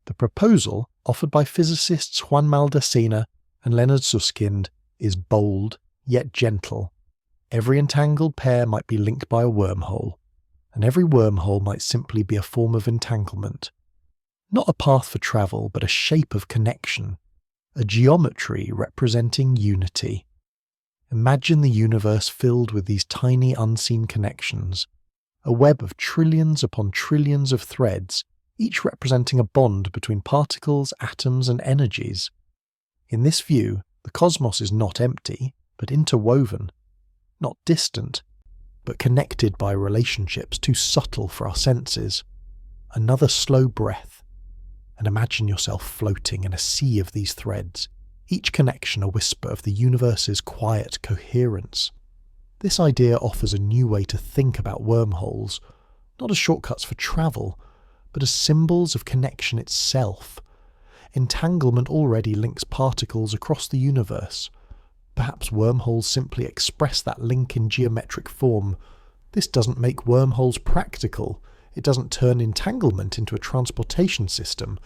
The proposal, offered by physicists Juan Maldacena and Leonard Susskind, is bold yet gentle. Every entangled pair might be linked by a wormhole, and every wormhole might simply be a form of entanglement. Not a path for travel, but a shape of connection, a geometry representing unity. Imagine the universe filled with these tiny unseen connections, a web of trillions upon trillions of threads, each representing a bond between particles, atoms, and energies. In this view, the cosmos is not empty, but interwoven, not distant, but connected by relationships too subtle for our senses. Another slow breath, and imagine yourself floating in a sea of these threads, each connection a whisper of the universe's quiet coherence. This idea offers a new way to think about wormholes, not as shortcuts for travel, but as symbols of connection itself. Entanglement already links particles across the universe. Perhaps wormholes simply express that link in geometric form. This doesn't make wormholes practical. It doesn't turn entanglement into a transportation system,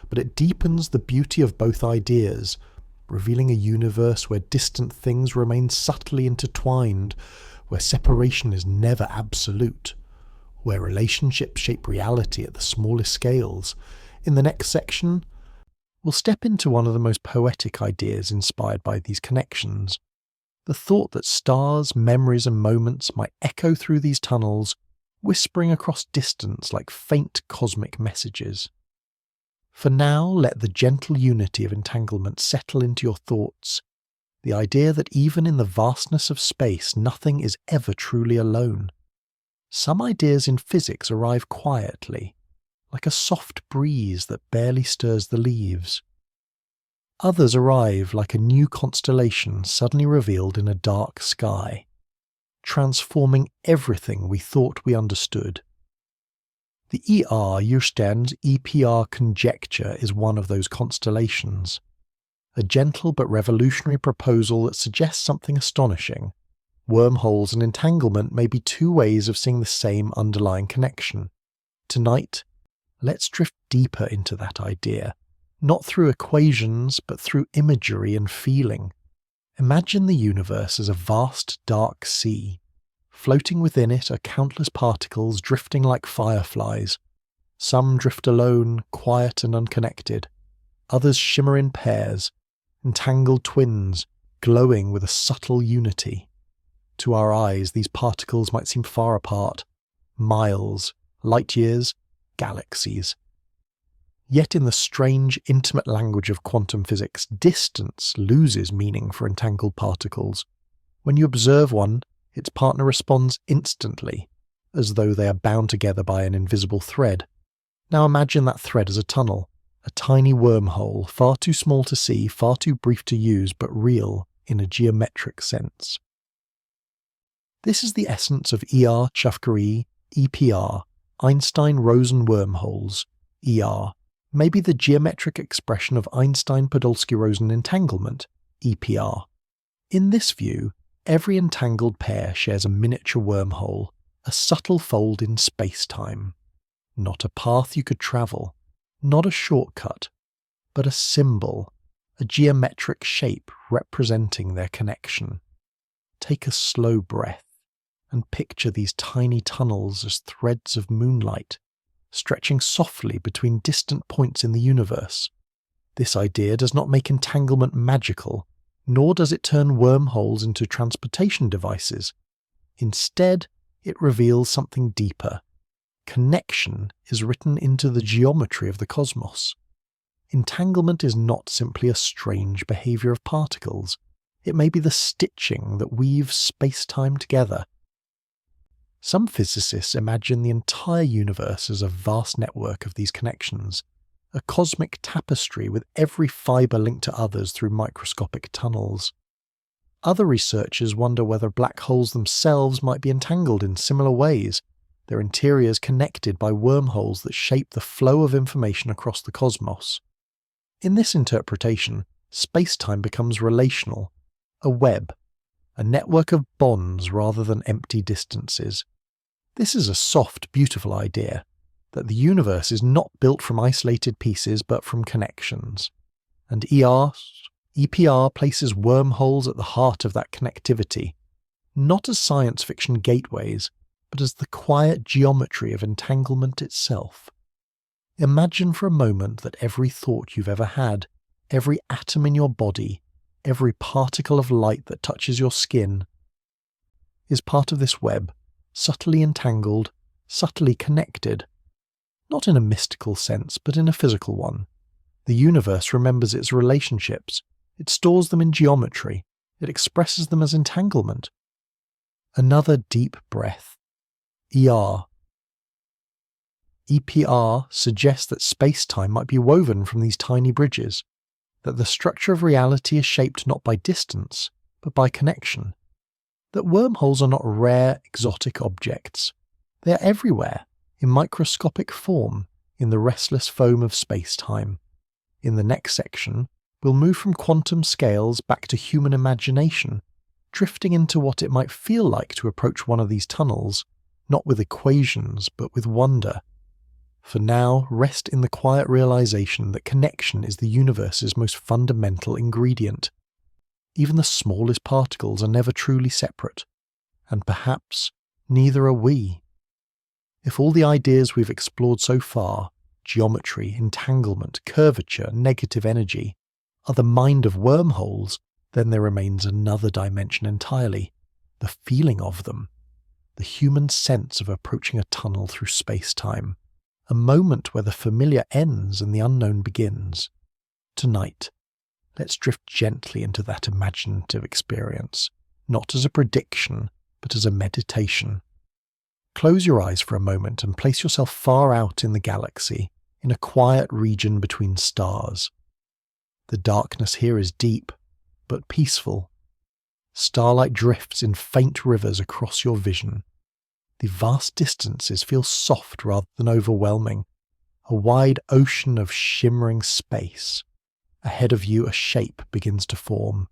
but it deepens the beauty of both ideas, revealing a universe where distant things remain subtly intertwined, where separation is never absolute, where relationships shape reality at the smallest scales. In the next section, we'll step into one of the most poetic ideas inspired by these connections. The thought that stars, memories, and moments might echo through these tunnels, whispering across distance like faint cosmic messages. For now, let the gentle unity of entanglement settle into your thoughts. The idea that even in the vastness of space, nothing is ever truly alone. Some ideas in physics arrive quietly, like a soft breeze that barely stirs the leaves. Others arrive like a new constellation suddenly revealed in a dark sky, transforming everything we thought we understood. The Urstern's EPR conjecture is one of those constellations, a gentle but revolutionary proposal that suggests something astonishing. Wormholes and entanglement may be two ways of seeing the same underlying connection. Tonight, let's drift deeper into that idea, not through equations, but through imagery and feeling. Imagine the universe as a vast dark sea. Floating within it are countless particles drifting like fireflies. Some drift alone, quiet and unconnected. Others shimmer in pairs, entangled twins, glowing with a subtle unity. To our eyes, these particles might seem far apart, miles, light years, galaxies. Yet in the strange, intimate language of quantum physics, distance loses meaning for entangled particles. When you observe one, its partner responds instantly, as though they are bound together by an invisible thread. Now imagine that thread as a tunnel, a tiny wormhole, far too small to see, far too brief to use, but real in a geometric sense. This is the essence of Chufquerie, EPR, Einstein-Rosen wormholes, maybe the geometric expression of Einstein-Podolsky-Rosen entanglement, EPR. In this view, every entangled pair shares a miniature wormhole, a subtle fold in space-time. Not a path you could travel, not a shortcut, but a symbol, a geometric shape representing their connection. Take a slow breath and picture these tiny tunnels as threads of moonlight, stretching softly between distant points in the universe. This idea does not make entanglement magical, nor does it turn wormholes into transportation devices. Instead, it reveals something deeper. Connection is written into the geometry of the cosmos. Entanglement is not simply a strange behavior of particles. It may be the stitching that weaves space-time together. Some physicists imagine the entire universe as a vast network of these connections, a cosmic tapestry with every fibre linked to others through microscopic tunnels. Other researchers wonder whether black holes themselves might be entangled in similar ways, their interiors connected by wormholes that shape the flow of information across the cosmos. In this interpretation, space-time becomes relational, a web, a network of bonds rather than empty distances. This is a soft, beautiful idea, that the universe is not built from isolated pieces but from connections. And EPR places wormholes at the heart of that connectivity, not as science fiction gateways, but as the quiet geometry of entanglement itself. Imagine for a moment that every thought you've ever had, every atom in your body, every particle of light that touches your skin, is part of this web, subtly entangled, subtly connected. Not in a mystical sense, but in a physical one. The universe remembers its relationships. It stores them in geometry. It expresses them as entanglement. Another deep breath. EPR suggests that space-time might be woven from these tiny bridges, that the structure of reality is shaped not by distance, but by connection, that wormholes are not rare, exotic objects. They are everywhere, in microscopic form, in the restless foam of space-time. In the next section, we'll move from quantum scales back to human imagination, drifting into what it might feel like to approach one of these tunnels, not with equations, but with wonder. For now, rest in the quiet realization that connection is the universe's most fundamental ingredient. Even the smallest particles are never truly separate, and perhaps neither are we. If all the ideas we've explored so far, geometry, entanglement, curvature, negative energy, are the mind of wormholes, then there remains another dimension entirely, the feeling of them, the human sense of approaching a tunnel through space-time, a moment where the familiar ends and the unknown begins. Tonight, let's drift gently into that imaginative experience, not as a prediction, but as a meditation. Close your eyes for a moment and place yourself far out in the galaxy, in a quiet region between stars. The darkness here is deep, but peaceful. Starlight drifts in faint rivers across your vision. The vast distances feel soft rather than overwhelming, a wide ocean of shimmering space. Ahead of you a shape begins to form,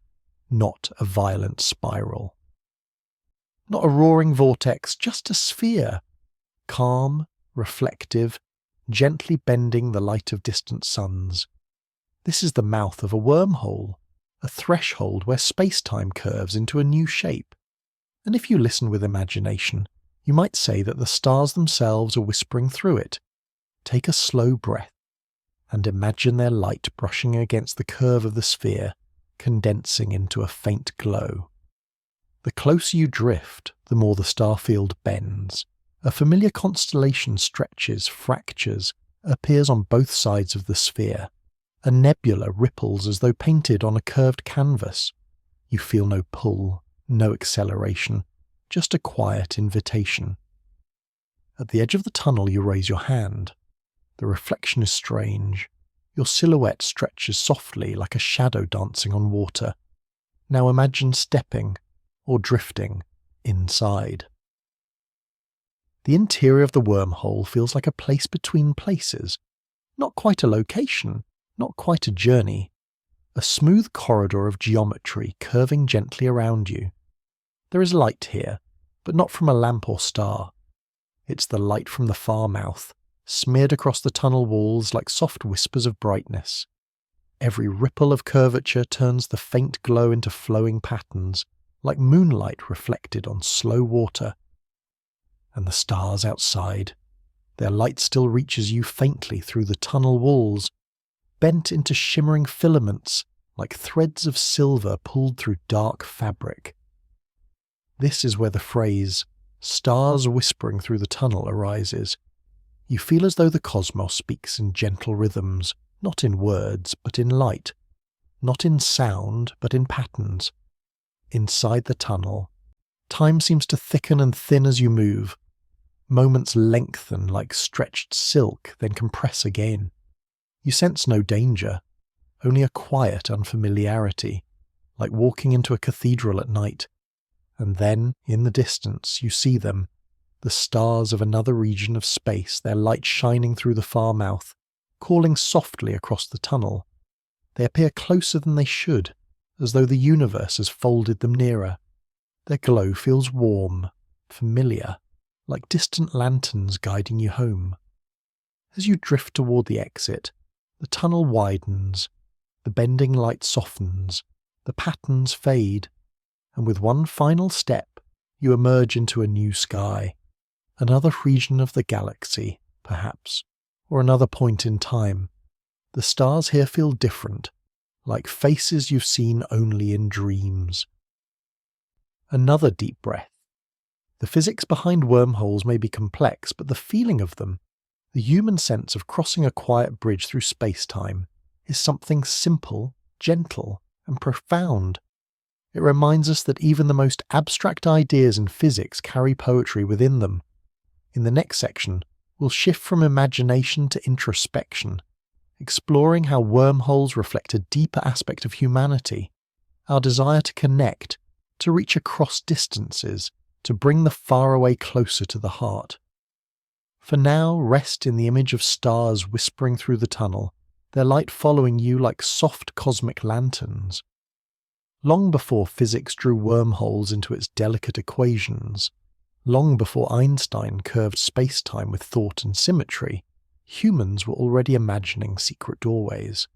not a violent spiral. Not a roaring vortex, just a sphere, calm, reflective, gently bending the light of distant suns. This is the mouth of a wormhole, a threshold where space-time curves into a new shape. And if you listen with imagination, you might say that the stars themselves are whispering through it. Take a slow breath, and imagine their light brushing against the curve of the sphere, condensing into a faint glow. The closer you drift, the more the star field bends. A familiar constellation stretches, fractures, appears on both sides of the sphere. A nebula ripples as though painted on a curved canvas. You feel no pull, no acceleration, just a quiet invitation. At the edge of the tunnel you raise your hand. The reflection is strange. Your silhouette stretches softly like a shadow dancing on water. Now imagine stepping, or drifting, inside. The interior of the wormhole feels like a place between places. Not quite a location, not quite a journey. A smooth corridor of geometry curving gently around you. There is light here, but not from a lamp or star. It's the light from the far mouth, smeared across the tunnel walls like soft whispers of brightness. Every ripple of curvature turns the faint glow into flowing patterns, like moonlight reflected on slow water. And the stars outside, Their light still reaches you faintly through the tunnel walls, bent into shimmering filaments like threads of silver pulled through dark fabric. This is where the phrase, "stars whispering through the tunnel," arises. You feel as though the cosmos speaks in gentle rhythms, not in words, but in light, not in sound, but in patterns. Inside the tunnel, time seems to thicken and thin as you move. Moments lengthen like stretched silk, then compress again. You sense no danger, only a quiet unfamiliarity, like walking into a cathedral at night. And then, in the distance, you see them, the stars of another region of space, their light shining through the far mouth, calling softly across the tunnel. They appear closer than they should, as though the universe has folded them nearer. Their glow feels warm, familiar, like distant lanterns guiding you home. As you drift toward the exit, the tunnel widens, the bending light softens, the patterns fade, and with one final step, you emerge into a new sky, another region of the galaxy, perhaps, or another point in time. The stars here feel different, like faces you've seen only in dreams. Another deep breath. The physics behind wormholes may be complex, but the feeling of them, the human sense of crossing a quiet bridge through space-time, is something simple, gentle, and profound. It reminds us that even the most abstract ideas in physics carry poetry within them. In the next section, we'll shift from imagination to introspection, exploring how wormholes reflect a deeper aspect of humanity, our desire to connect, to reach across distances, to bring the faraway closer to the heart. For now, rest in the image of stars whispering through the tunnel, their light following you like soft cosmic lanterns. Long before physics drew wormholes into its delicate equations, long before Einstein curved space-time with thought and symmetry, humans were already imagining secret doorways.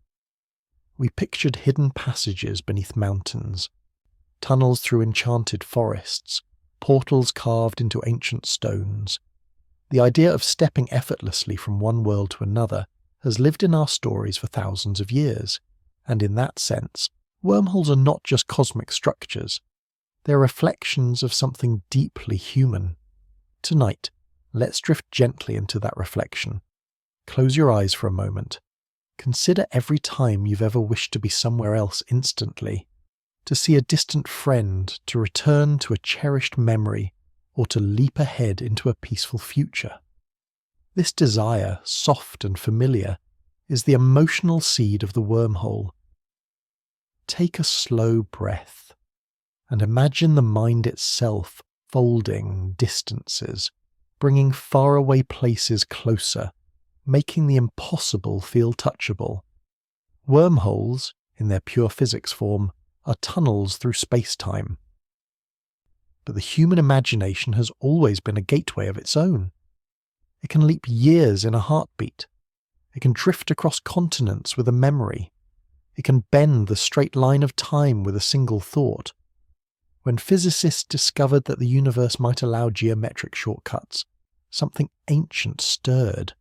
We pictured hidden passages beneath mountains, tunnels through enchanted forests, portals carved into ancient stones. The idea of stepping effortlessly from one world to another has lived in our stories for thousands of years, and in that sense, wormholes are not just cosmic structures. They're reflections of something deeply human. Tonight, let's drift gently into that reflection. Close your eyes for a moment. Consider every time you've ever wished to be somewhere else instantly, to see a distant friend, to return to a cherished memory, or to leap ahead into a peaceful future. This desire, soft and familiar, is the emotional seed of the wormhole. Take a slow breath, and imagine the mind itself folding distances, bringing faraway places closer, making the impossible feel touchable. Wormholes, in their pure physics form, are tunnels through space-time. But the human imagination has always been a gateway of its own. It can leap years in a heartbeat. It can drift across continents with a memory. It can bend the straight line of time with a single thought. When physicists discovered that the universe might allow geometric shortcuts, something ancient stirred,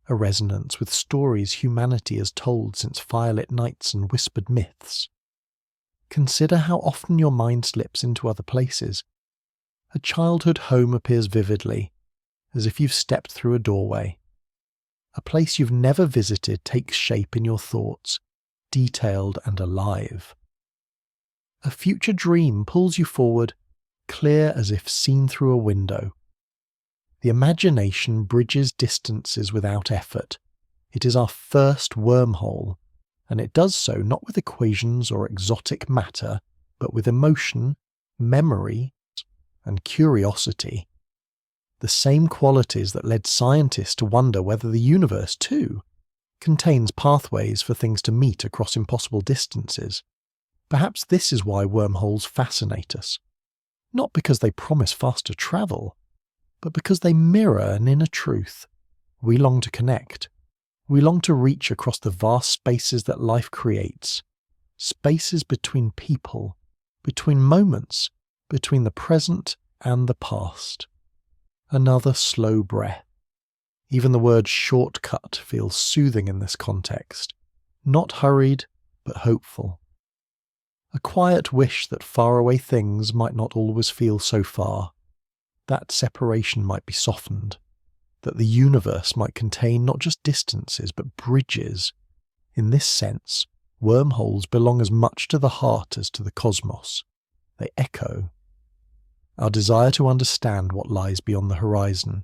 a resonance with stories humanity has told since firelit nights and whispered myths. Consider how often your mind slips into other places. A childhood home appears vividly, as if you've stepped through a doorway. A place you've never visited takes shape in your thoughts, detailed and alive. A future dream pulls you forward, clear as if seen through a window. The imagination bridges distances without effort. It is our first wormhole, and it does so not with equations or exotic matter, but with emotion, memory, and curiosity. The same qualities that led scientists to wonder whether the universe, too, contains pathways for things to meet across impossible distances. Perhaps this is why wormholes fascinate us. Not because they promise faster travel, but because they mirror an inner truth. We long to connect. We long to reach across the vast spaces that life creates. Spaces between people, between moments, between the present and the past. Another slow breath. Even the word shortcut feels soothing in this context. Not hurried, but hopeful. A quiet wish that faraway things might not always feel so far. That separation might be softened. That the universe might contain not just distances, but bridges. In this sense, wormholes belong as much to the heart as to the cosmos. They echo. Our desire to understand what lies beyond the horizon.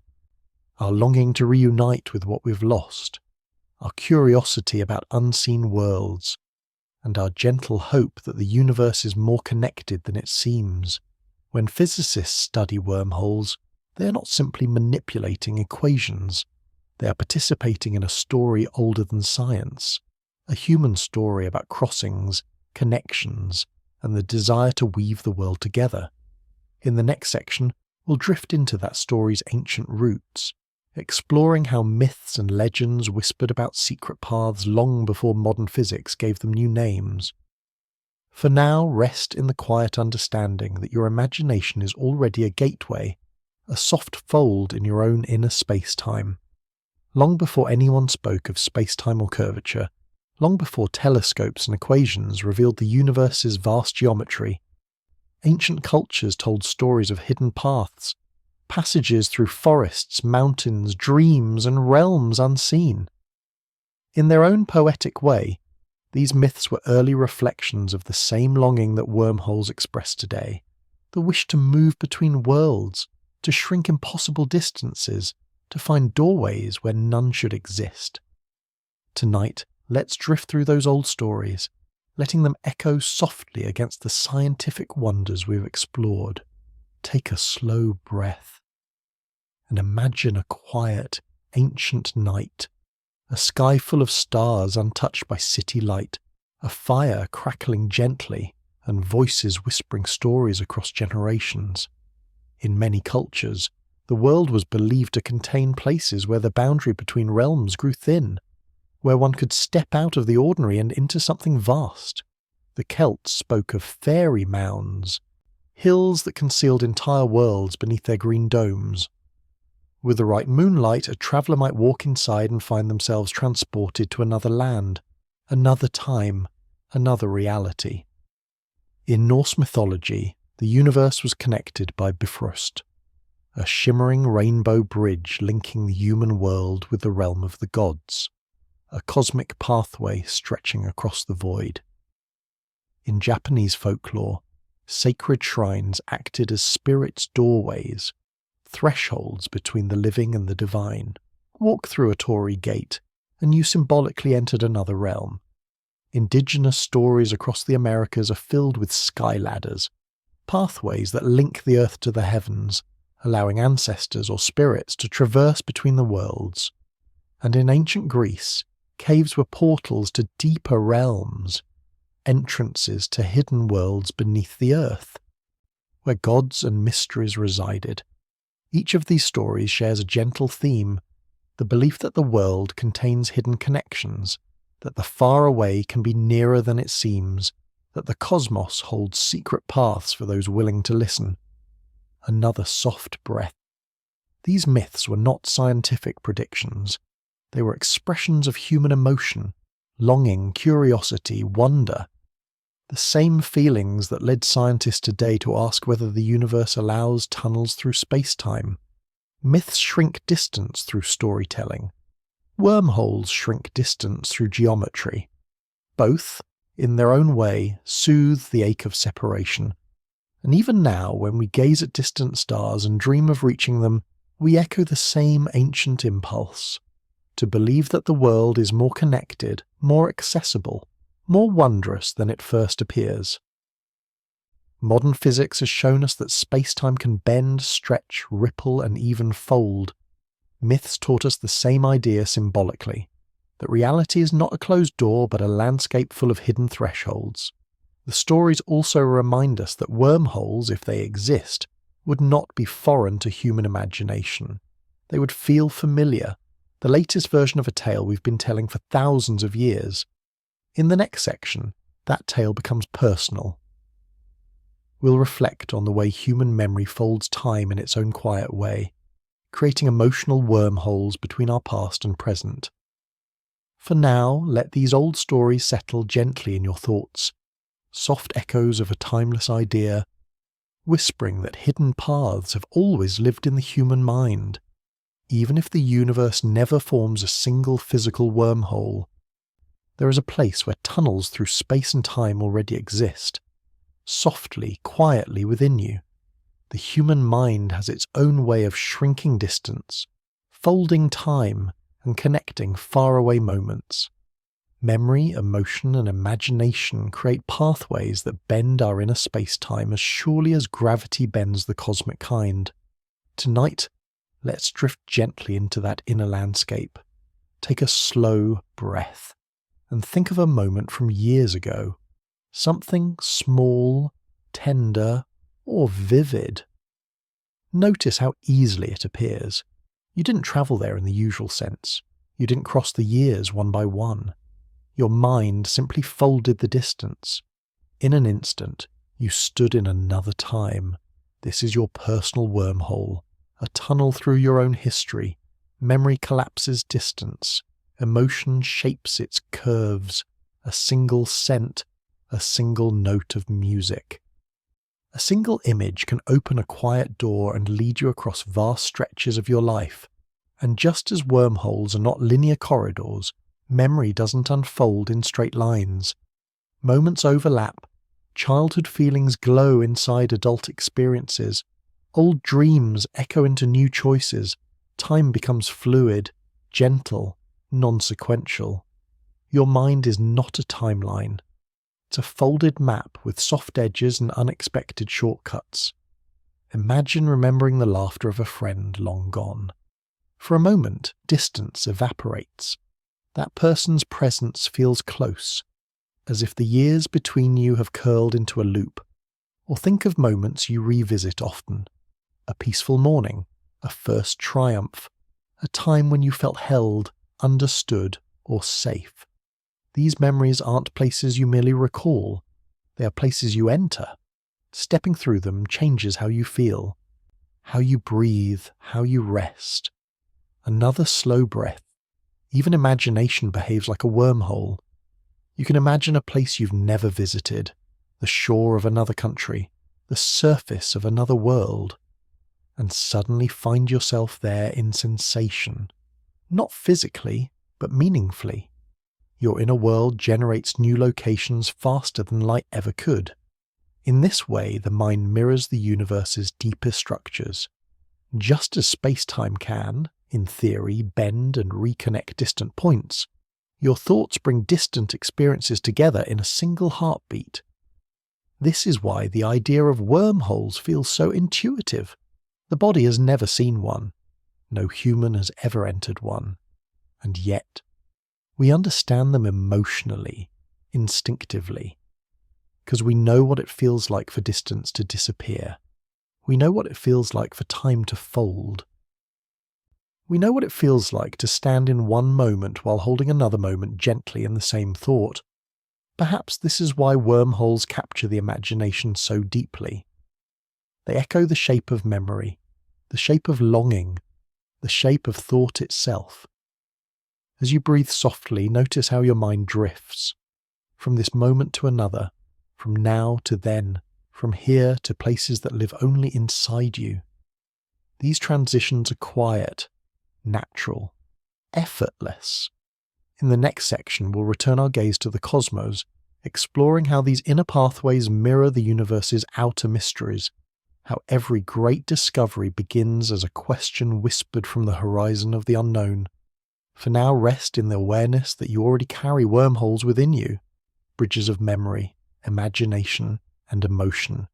Our longing to reunite with what we've lost. Our curiosity about unseen worlds. And our gentle hope that the universe is more connected than it seems. When physicists study wormholes, they are not simply manipulating equations. They are participating in a story older than science, a human story about crossings, connections, and the desire to weave the world together. In the next section, we'll drift into that story's ancient roots, exploring how myths and legends whispered about secret paths long before modern physics gave them new names. For now, rest in the quiet understanding that your imagination is already a gateway, a soft fold in your own inner space-time. Long before anyone spoke of space-time or curvature, long before telescopes and equations revealed the universe's vast geometry, ancient cultures told stories of hidden paths, passages through forests, mountains, dreams, and realms unseen. In their own poetic way, these myths were early reflections of the same longing that wormholes express today, the wish to move between worlds, to shrink impossible distances, to find doorways where none should exist. Tonight, let's drift through those old stories, letting them echo softly against the scientific wonders we've explored. Take a slow breath, and imagine a quiet, ancient night, a sky full of stars untouched by city light, a fire crackling gently, and voices whispering stories across generations. In many cultures, the world was believed to contain places where the boundary between realms grew thin, where one could step out of the ordinary and into something vast. The Celts spoke of fairy mounds, hills that concealed entire worlds beneath their green domes. With the right moonlight, a traveller might walk inside and find themselves transported to another land, another time, another reality. In Norse mythology, the universe was connected by Bifrost, a shimmering rainbow bridge linking the human world with the realm of the gods, a cosmic pathway stretching across the void. In Japanese folklore, sacred shrines acted as spirits' doorways, thresholds between the living and the divine. Walk through a torii gate, and you symbolically entered another realm. Indigenous stories across the Americas are filled with sky ladders, pathways that link the earth to the heavens, allowing ancestors or spirits to traverse between the worlds. And in ancient Greece, caves were portals to deeper realms, entrances to hidden worlds beneath the earth, where gods and mysteries resided. Each of these stories shares a gentle theme, the belief that the world contains hidden connections, that the far away can be nearer than it seems, that the cosmos holds secret paths for those willing to listen. Another soft breath. These myths were not scientific predictions. They were expressions of human emotion, longing, curiosity, wonder. The same feelings that led scientists today to ask whether the universe allows tunnels through space-time. Myths shrink distance through storytelling. Wormholes shrink distance through geometry. Both, in their own way, soothe the ache of separation. And even now, when we gaze at distant stars and dream of reaching them, we echo the same ancient impulse, to believe that the world is more connected, more accessible, more wondrous than it first appears. Modern physics has shown us that space-time can bend, stretch, ripple, and even fold. Myths taught us the same idea symbolically, that reality is not a closed door but a landscape full of hidden thresholds. The stories also remind us that wormholes, if they exist, would not be foreign to human imagination. They would feel familiar, the latest version of a tale we've been telling for thousands of years. In the next section, that tale becomes personal. We'll reflect on the way human memory folds time in its own quiet way, creating emotional wormholes between our past and present. For now, let these old stories settle gently in your thoughts, soft echoes of a timeless idea, whispering that hidden paths have always lived in the human mind. Even if the universe never forms a single physical wormhole, there is a place where tunnels through space and time already exist, softly, quietly within you. The human mind has its own way of shrinking distance, folding time, and connecting faraway moments. Memory, emotion, and imagination create pathways that bend our inner space-time as surely as gravity bends the cosmic kind. Tonight, let's drift gently into that inner landscape. Take a slow breath and think of a moment from years ago. Something small, tender, or vivid. Notice how easily it appears. You didn't travel there in the usual sense. You didn't cross the years one by one. Your mind simply folded the distance. In an instant, you stood in another time. This is your personal wormhole, a tunnel through your own history. Memory collapses distance. Emotion shapes its curves. A single scent, a single note of music. A single image can open a quiet door and lead you across vast stretches of your life. And just as wormholes are not linear corridors, memory doesn't unfold in straight lines. Moments overlap, childhood feelings glow inside adult experiences, old dreams echo into new choices, time becomes fluid, gentle, non-sequential. Your mind is not a timeline. It's a folded map with soft edges and unexpected shortcuts. Imagine remembering the laughter of a friend long gone. For a moment, distance evaporates. That person's presence feels close, as if the years between you have curled into a loop. Or think of moments you revisit often. A peaceful morning, a first triumph, a time when you felt held, understood, or safe. These memories aren't places you merely recall. They are places you enter. Stepping through them changes how you feel, how you breathe, how you rest. Another slow breath. Even imagination behaves like a wormhole. You can imagine a place you've never visited, the shore of another country, the surface of another world, and suddenly find yourself there in sensation. Not physically, but meaningfully. Your inner world generates new locations faster than light ever could. In this way, the mind mirrors the universe's deeper structures. Just as space-time can, in theory, bend and reconnect distant points, your thoughts bring distant experiences together in a single heartbeat. This is why the idea of wormholes feels so intuitive. The body has never seen one. No human has ever entered one. And yet, we understand them emotionally, instinctively, because we know what it feels like for distance to disappear. We know what it feels like for time to fold. We know what it feels like to stand in one moment while holding another moment gently in the same thought. Perhaps this is why wormholes capture the imagination so deeply. They echo the shape of memory, the shape of longing, the shape of thought itself. As you breathe softly, notice how your mind drifts, from this moment to another, from now to then, from here to places that live only inside you. These transitions are quiet, natural, effortless. In the next section, we'll return our gaze to the cosmos, exploring how these inner pathways mirror the universe's outer mysteries, how every great discovery begins as a question whispered from the horizon of the unknown. For now, rest in the awareness that you already carry wormholes within you, bridges of memory, imagination, and emotion,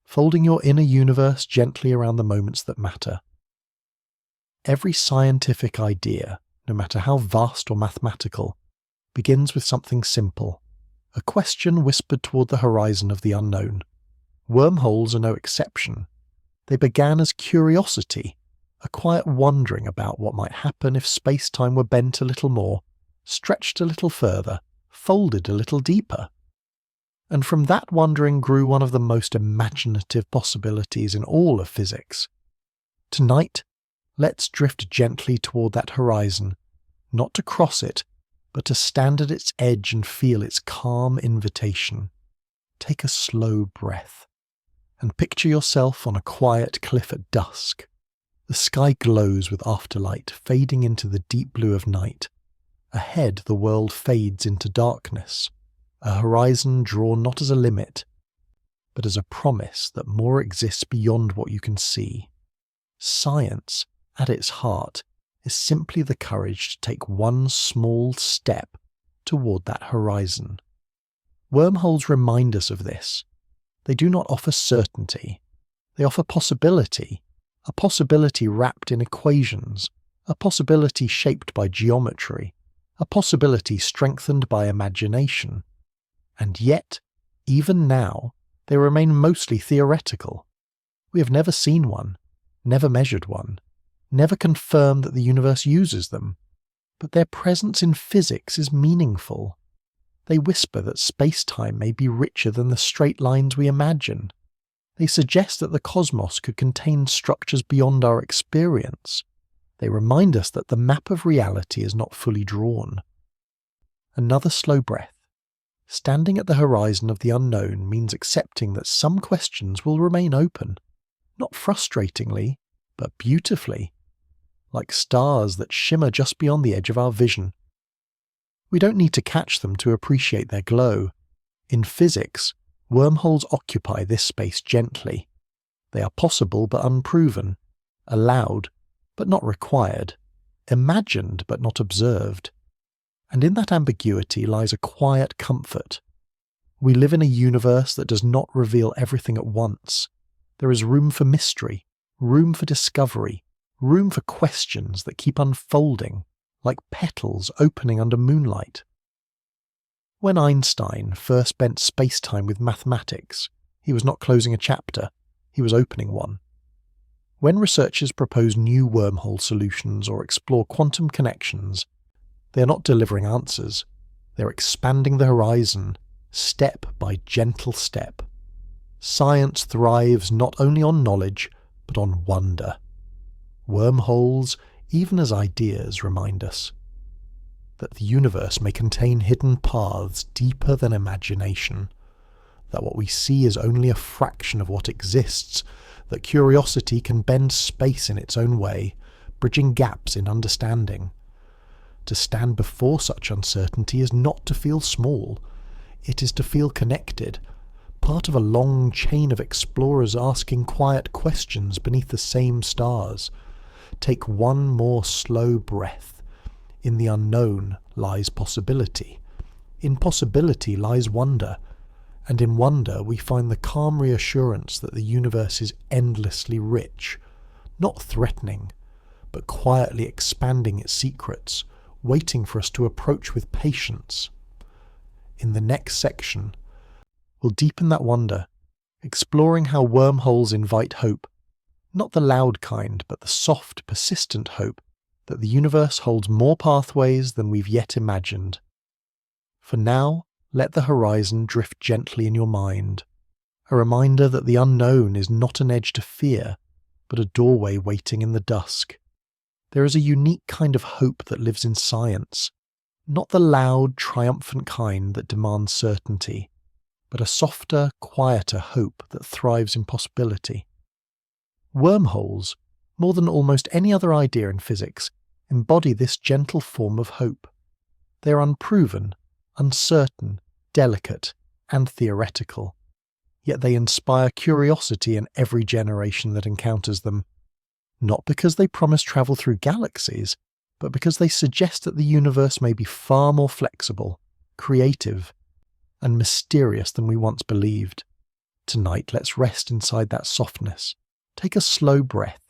folding your inner universe gently around the moments that matter. Every scientific idea, no matter how vast or mathematical, begins with something simple, a question whispered toward the horizon of the unknown. Wormholes are no exception. They began as curiosity, a quiet wondering about what might happen if space-time were bent a little more, stretched a little further, folded a little deeper. And from that wondering grew one of the most imaginative possibilities in all of physics. Tonight, let's drift gently toward that horizon, not to cross it, but to stand at its edge and feel its calm invitation. Take a slow breath, and picture yourself on a quiet cliff at dusk. The sky glows with afterlight, fading into the deep blue of night. Ahead, the world fades into darkness, a horizon drawn not as a limit, but as a promise that more exists beyond what you can see. Science, at its heart, is simply the courage to take one small step toward that horizon. Wormholes remind us of this. They do not offer certainty. They offer possibility, a possibility wrapped in equations, a possibility shaped by geometry, a possibility strengthened by imagination. And yet, even now, they remain mostly theoretical. We have never seen one, never measured one, never confirmed that the universe uses them, but their presence in physics is meaningful. They whisper that space-time may be richer than the straight lines we imagine. They suggest that the cosmos could contain structures beyond our experience. They remind us that the map of reality is not fully drawn. Another slow breath. Standing at the horizon of the unknown means accepting that some questions will remain open, not frustratingly, but beautifully, like stars that shimmer just beyond the edge of our vision. We don't need to catch them to appreciate their glow. In physics, wormholes occupy this space gently. They are possible but unproven, allowed but not required, imagined but not observed. And in that ambiguity lies a quiet comfort. We live in a universe that does not reveal everything at once. There is room for mystery, room for discovery, room for questions that keep unfolding, like petals opening under moonlight. When Einstein first bent space-time with mathematics, he was not closing a chapter, he was opening one. When researchers propose new wormhole solutions or explore quantum connections, they are not delivering answers, they are expanding the horizon, step by gentle step. Science thrives not only on knowledge, but on wonder. Wormholes, even as ideas, remind us that the universe may contain hidden paths deeper than imagination, that what we see is only a fraction of what exists, that curiosity can bend space in its own way, bridging gaps in understanding. To stand before such uncertainty is not to feel small, it is to feel connected, part of a long chain of explorers asking quiet questions beneath the same stars. Take one more slow breath. In the unknown lies possibility. In possibility lies wonder. And in wonder we find the calm reassurance that the universe is endlessly rich, not threatening, but quietly expanding its secrets, waiting for us to approach with patience. In the next section, we'll deepen that wonder, exploring how wormholes invite hope, not the loud kind, but the soft, persistent hope that the universe holds more pathways than we've yet imagined. For now, let the horizon drift gently in your mind, a reminder that the unknown is not an edge to fear, but a doorway waiting in the dusk. There is a unique kind of hope that lives in science, not the loud, triumphant kind that demands certainty, but a softer, quieter hope that thrives in possibility. Wormholes, more than almost any other idea in physics, embody this gentle form of hope. They are unproven, uncertain, delicate, and theoretical, yet they inspire curiosity in every generation that encounters them, not because they promise travel through galaxies, but because they suggest that the universe may be far more flexible, creative, and mysterious than we once believed. Tonight, let's rest inside that softness, take a slow breath,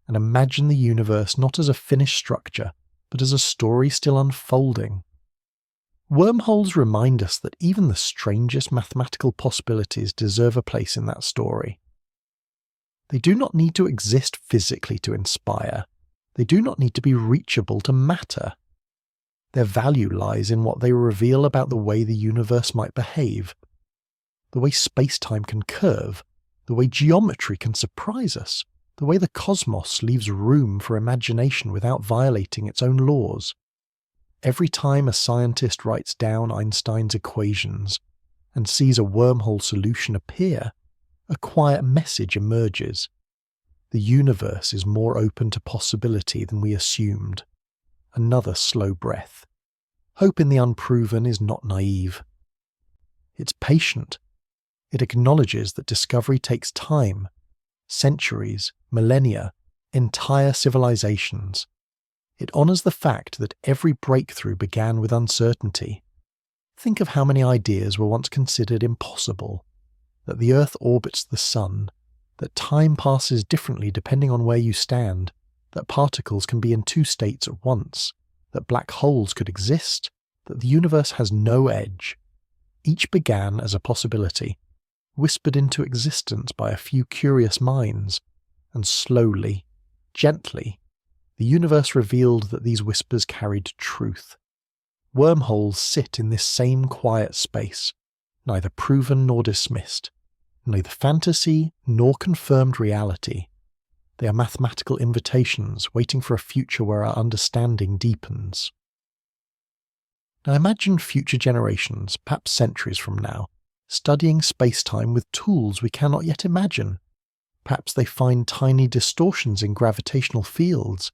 and imagine the universe not as a finished structure, but as a story still unfolding. Wormholes remind us that even the strangest mathematical possibilities deserve a place in that story. They do not need to exist physically to inspire. They do not need to be reachable to matter. Their value lies in what they reveal about the way the universe might behave, the way space-time can curve, the way geometry can surprise us, the way the cosmos leaves room for imagination without violating its own laws. Every time a scientist writes down Einstein's equations and sees a wormhole solution appear, a quiet message emerges. The universe is more open to possibility than we assumed. Another slow breath. Hope in the unproven is not naive. It's patient. It acknowledges that discovery takes time, centuries, millennia, entire civilizations. It honors the fact that every breakthrough began with uncertainty. Think of how many ideas were once considered impossible, that the Earth orbits the Sun, that time passes differently depending on where you stand, that particles can be in two states at once, that black holes could exist, that the universe has no edge. Each began as a possibility, whispered into existence by a few curious minds, and slowly, gently, the universe revealed that these whispers carried truth. Wormholes sit in this same quiet space, neither proven nor dismissed, neither fantasy nor confirmed reality. They are mathematical invitations waiting for a future where our understanding deepens. Now imagine future generations, perhaps centuries from now, studying space-time with tools we cannot yet imagine. Perhaps they find tiny distortions in gravitational fields.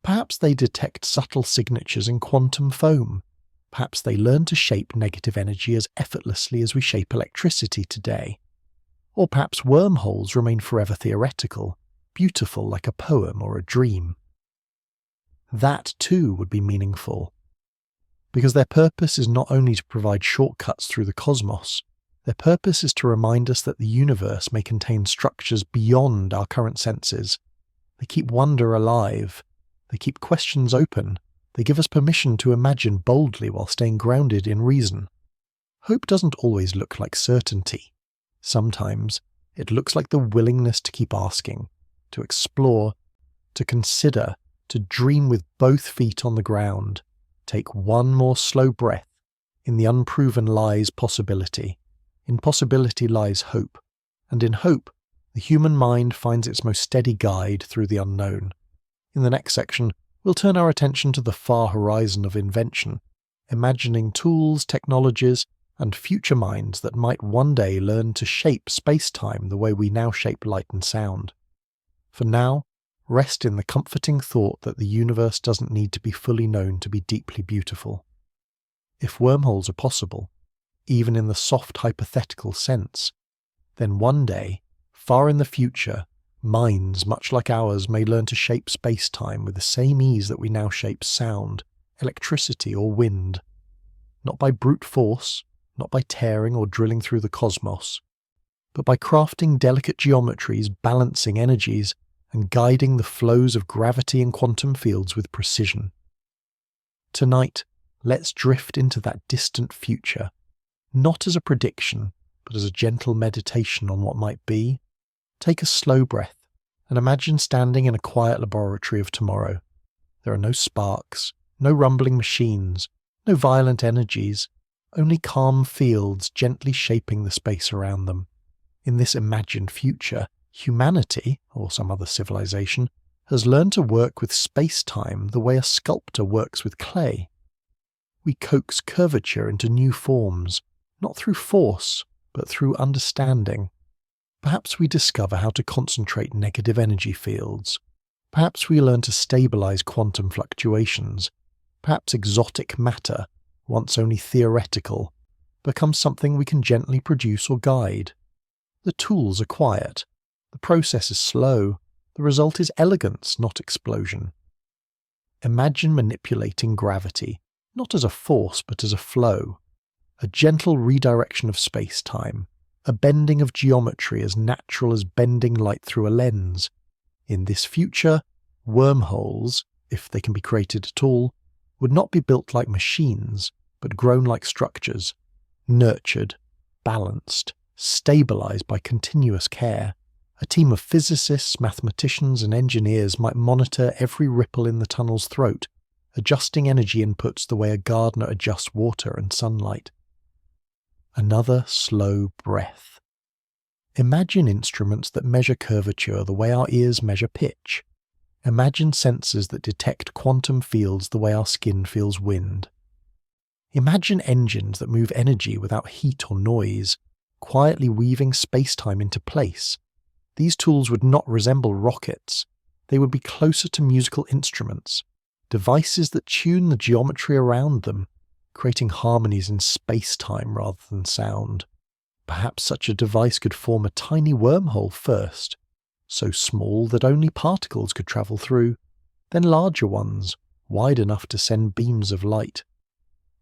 Perhaps they detect subtle signatures in quantum foam. Perhaps they learn to shape negative energy as effortlessly as we shape electricity today. Or perhaps wormholes remain forever theoretical, beautiful like a poem or a dream. That too would be meaningful, because their purpose is not only to provide shortcuts through the cosmos, their purpose is to remind us that the universe may contain structures beyond our current senses. They keep wonder alive. They keep questions open. They give us permission to imagine boldly while staying grounded in reason. Hope doesn't always look like certainty. Sometimes it looks like the willingness to keep asking, to explore, to consider, to dream with both feet on the ground. Take one more slow breath. In the unproven lies possibility. In possibility lies hope. And in hope, the human mind finds its most steady guide through the unknown. In the next section, we'll turn our attention to the far horizon of invention, imagining tools, technologies, and future minds that might one day learn to shape space-time the way we now shape light and sound. For now, rest in the comforting thought that the universe doesn't need to be fully known to be deeply beautiful. If wormholes are possible, even in the soft hypothetical sense, then one day, far in the future, minds much like ours may learn to shape space-time with the same ease that we now shape sound, electricity or wind. Not by brute force, not by tearing or drilling through the cosmos, but by crafting delicate geometries, balancing energies, and guiding the flows of gravity and quantum fields with precision. Tonight, let's drift into that distant future, not as a prediction, but as a gentle meditation on what might be. Take a slow breath and imagine standing in a quiet laboratory of tomorrow. There are no sparks, no rumbling machines, no violent energies, only calm fields gently shaping the space around them. In this imagined future, humanity, or some other civilization, has learned to work with space-time the way a sculptor works with clay. We coax curvature into new forms, not through force, but through understanding. Perhaps we discover how to concentrate negative energy fields. Perhaps we learn to stabilize quantum fluctuations. Perhaps exotic matter, once only theoretical, becomes something we can gently produce or guide. The tools are quiet. The process is slow. The result is elegance, not explosion. Imagine manipulating gravity, not as a force but as a flow. A gentle redirection of space-time. A bending of geometry as natural as bending light through a lens. In this future, wormholes, if they can be created at all, would not be built like machines, but grown like structures, nurtured, balanced, stabilized by continuous care. A team of physicists, mathematicians, and engineers might monitor every ripple in the tunnel's throat, adjusting energy inputs the way a gardener adjusts water and sunlight. Another slow breath. Imagine instruments that measure curvature the way our ears measure pitch. Imagine sensors that detect quantum fields the way our skin feels wind. Imagine engines that move energy without heat or noise, quietly weaving space-time into place. These tools would not resemble rockets. They would be closer to musical instruments, devices that tune the geometry around them, creating harmonies in space-time rather than sound. Perhaps such a device could form a tiny wormhole first, so small that only particles could travel through, then larger ones, wide enough to send beams of light.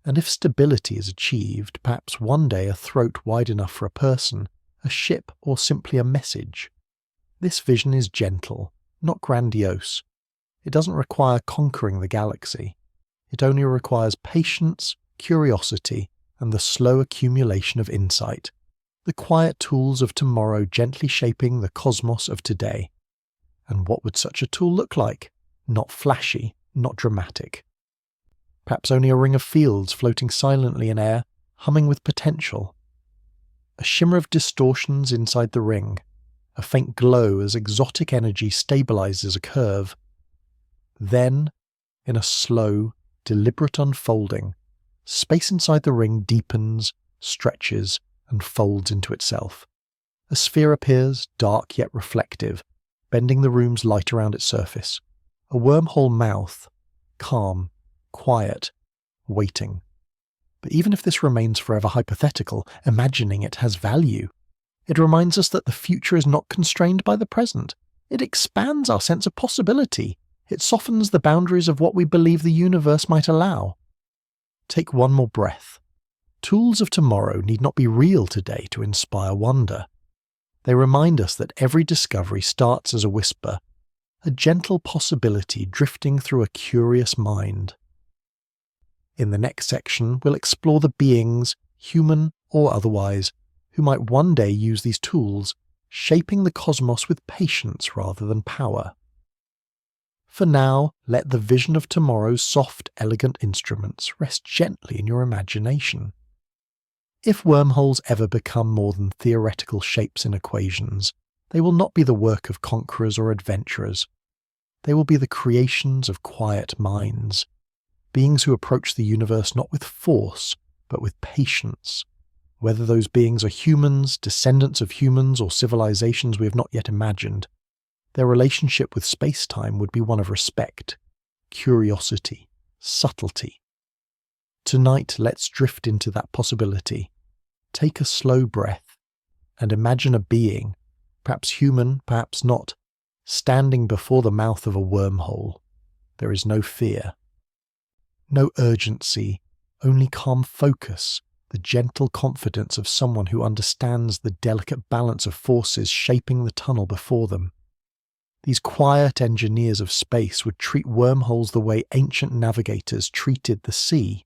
And if stability is achieved, perhaps one day a throat wide enough for a person, a ship, or simply a message. This vision is gentle, not grandiose. It doesn't require conquering the galaxy. It only requires patience, curiosity, and the slow accumulation of insight. The quiet tools of tomorrow gently shaping the cosmos of today. And what would such a tool look like? Not flashy, not dramatic. Perhaps only a ring of fields floating silently in air, humming with potential. A shimmer of distortions inside the ring, a faint glow as exotic energy stabilizes a curve. Then, in a slow, deliberate unfolding, space inside the ring deepens, stretches, and folds into itself. A sphere appears, dark yet reflective, bending the room's light around its surface. A wormhole mouth, calm, quiet, waiting. But even if this remains forever hypothetical, imagining it has value. It reminds us that the future is not constrained by the present. It expands our sense of possibility. It softens the boundaries of what we believe the universe might allow. Take one more breath. Tools of tomorrow need not be real today to inspire wonder. They remind us that every discovery starts as a whisper, a gentle possibility drifting through a curious mind. In the next section, we'll explore the beings, human or otherwise, who might one day use these tools, shaping the cosmos with patience rather than power. For now, let the vision of tomorrow's soft, elegant instruments rest gently in your imagination. If wormholes ever become more than theoretical shapes in equations, they will not be the work of conquerors or adventurers. They will be the creations of quiet minds, beings who approach the universe not with force, but with patience. Whether those beings are humans, descendants of humans, or civilizations we have not yet imagined, their relationship with space-time would be one of respect, curiosity, subtlety. Tonight, let's drift into that possibility. Take a slow breath and imagine a being, perhaps human, perhaps not, standing before the mouth of a wormhole. There is no fear, no urgency, only calm focus, the gentle confidence of someone who understands the delicate balance of forces shaping the tunnel before them. These quiet engineers of space would treat wormholes the way ancient navigators treated the sea,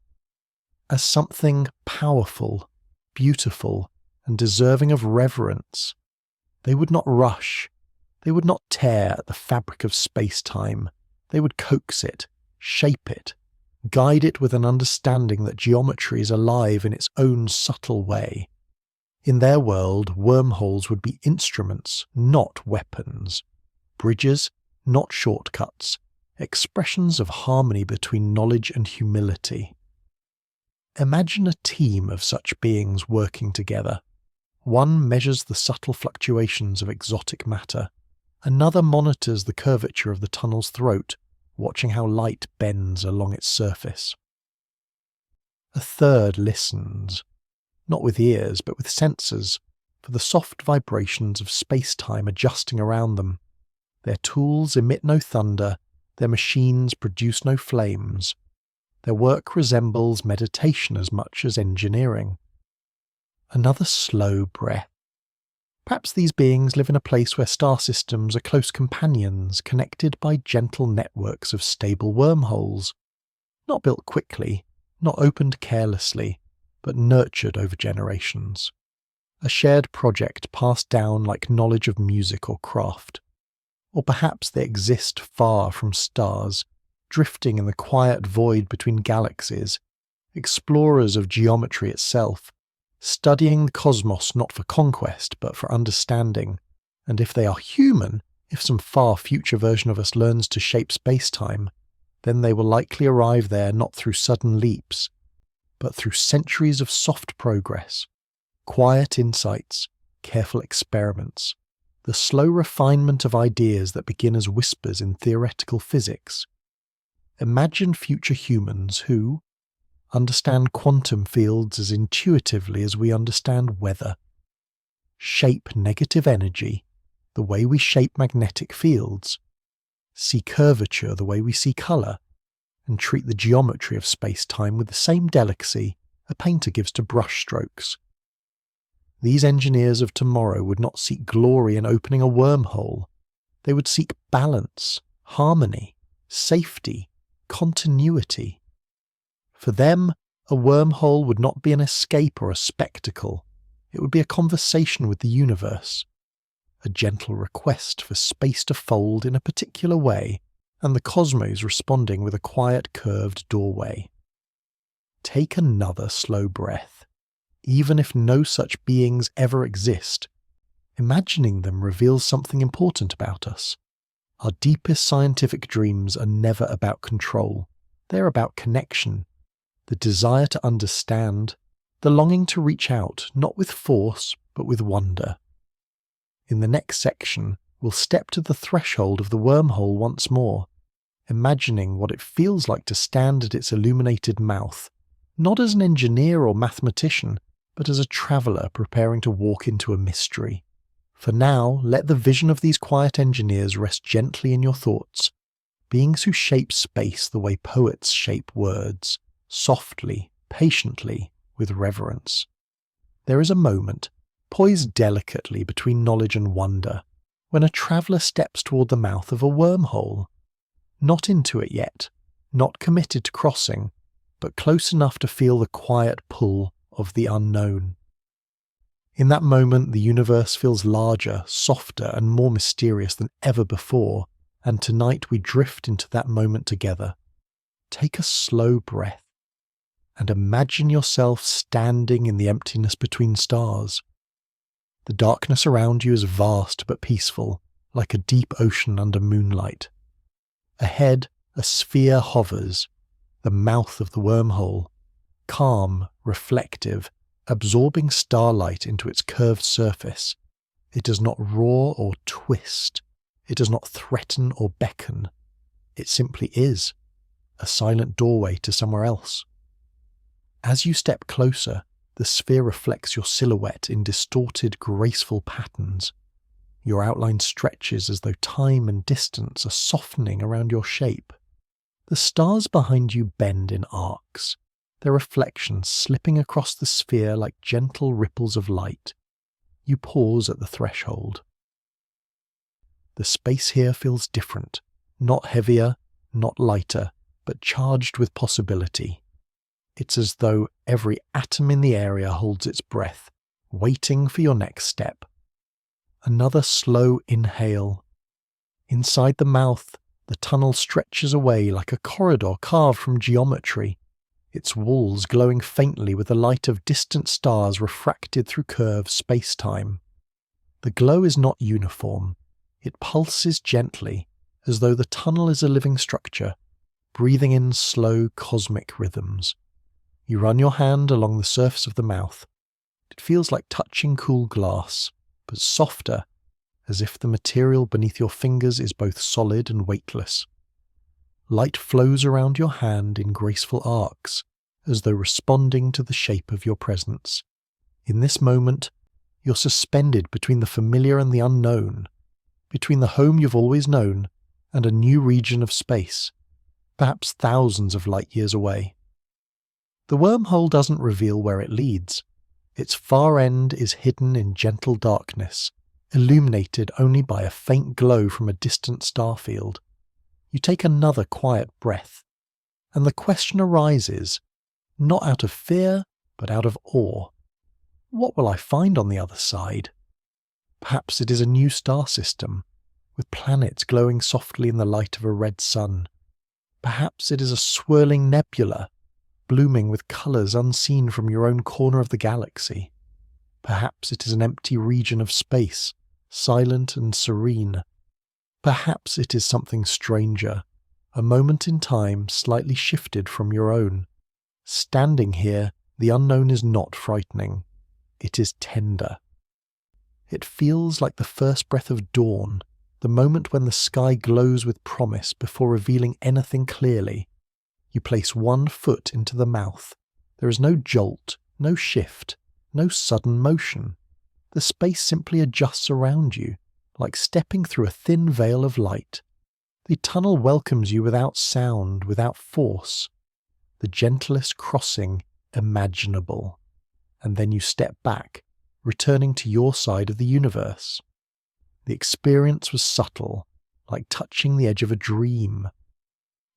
as something powerful, beautiful, and deserving of reverence. They would not rush. They would not tear at the fabric of space-time. They would coax it, shape it, guide it with an understanding that geometry is alive in its own subtle way. In their world, wormholes would be instruments, not weapons. Bridges, not shortcuts. Expressions of harmony between knowledge and humility. Imagine a team of such beings working together. One measures the subtle fluctuations of exotic matter. Another monitors the curvature of the tunnel's throat, watching how light bends along its surface. A third listens, not with ears but with sensors, for the soft vibrations of space-time adjusting around them. Their tools emit no thunder, their machines produce no flames. Their work resembles meditation as much as engineering. Another slow breath. Perhaps these beings live in a place where star systems are close companions, connected by gentle networks of stable wormholes. Not built quickly, not opened carelessly, but nurtured over generations. A shared project passed down like knowledge of music or craft. Or perhaps they exist far from stars, drifting in the quiet void between galaxies, explorers of geometry itself, studying the cosmos not for conquest but for understanding, and if they are human, if some far future version of us learns to shape space-time, then they will likely arrive there not through sudden leaps, but through centuries of soft progress, quiet insights, careful experiments, the slow refinement of ideas that begin as whispers in theoretical physics. Imagine future humans who understand quantum fields as intuitively as we understand weather, shape negative energy the way we shape magnetic fields, see curvature the way we see colour, and treat the geometry of space-time with the same delicacy a painter gives to brushstrokes. These engineers of tomorrow would not seek glory in opening a wormhole. They would seek balance, harmony, safety, continuity. For them, a wormhole would not be an escape or a spectacle. It would be a conversation with the universe, a gentle request for space to fold in a particular way, and the cosmos responding with a quiet curved doorway. Take another slow breath. Even if no such beings ever exist, imagining them reveals something important about us. Our deepest scientific dreams are never about control. They're about connection, the desire to understand, the longing to reach out, not with force, but with wonder. In the next section, we'll step to the threshold of the wormhole once more, imagining what it feels like to stand at its illuminated mouth, not as an engineer or mathematician, but as a traveller preparing to walk into a mystery. For now, let the vision of these quiet engineers rest gently in your thoughts, beings who shape space the way poets shape words, softly, patiently, with reverence. There is a moment, poised delicately between knowledge and wonder, when a traveller steps toward the mouth of a wormhole. Not into it yet, not committed to crossing, but close enough to feel the quiet pull of the unknown. In that moment, the universe feels larger, softer, and more mysterious than ever before, and tonight we drift into that moment together. Take a slow breath, and imagine yourself standing in the emptiness between stars. The darkness around you is vast but peaceful, like a deep ocean under moonlight. Ahead, a sphere hovers, the mouth of the wormhole, calm, reflective, absorbing starlight into its curved surface. It does not roar or twist. It does not threaten or beckon. It simply is, a silent doorway to somewhere else. As you step closer, the sphere reflects your silhouette in distorted, graceful patterns. Your outline stretches as though time and distance are softening around your shape. The stars behind you bend in arcs, their reflections slipping across the sphere like gentle ripples of light. You pause at the threshold. The space here feels different, not heavier, not lighter, but charged with possibility. It's as though every atom in the area holds its breath, waiting for your next step. Another slow inhale. Inside the mouth, the tunnel stretches away like a corridor carved from geometry, its walls glowing faintly with the light of distant stars refracted through curved space-time. The glow is not uniform. It pulses gently, as though the tunnel is a living structure, breathing in slow cosmic rhythms. You run your hand along the surface of the mouth. It feels like touching cool glass, but softer, as if the material beneath your fingers is both solid and weightless. Light flows around your hand in graceful arcs, as though responding to the shape of your presence. In this moment, you're suspended between the familiar and the unknown, between the home you've always known and a new region of space, perhaps thousands of light years away. The wormhole doesn't reveal where it leads. Its far end is hidden in gentle darkness, illuminated only by a faint glow from a distant star field. You take another quiet breath, and the question arises, not out of fear, but out of awe. What will I find on the other side? Perhaps it is a new star system, with planets glowing softly in the light of a red sun. Perhaps it is a swirling nebula, blooming with colours unseen from your own corner of the galaxy. Perhaps it is an empty region of space, silent and serene. Perhaps it is something stranger, a moment in time slightly shifted from your own. Standing here, the unknown is not frightening. It is tender. It feels like the first breath of dawn, the moment when the sky glows with promise before revealing anything clearly. You place one foot into the mouth. There is no jolt, no shift, no sudden motion. The space simply adjusts around you, like stepping through a thin veil of light. The tunnel welcomes you without sound, without force. The gentlest crossing imaginable. And then you step back, returning to your side of the universe. The experience was subtle, like touching the edge of a dream.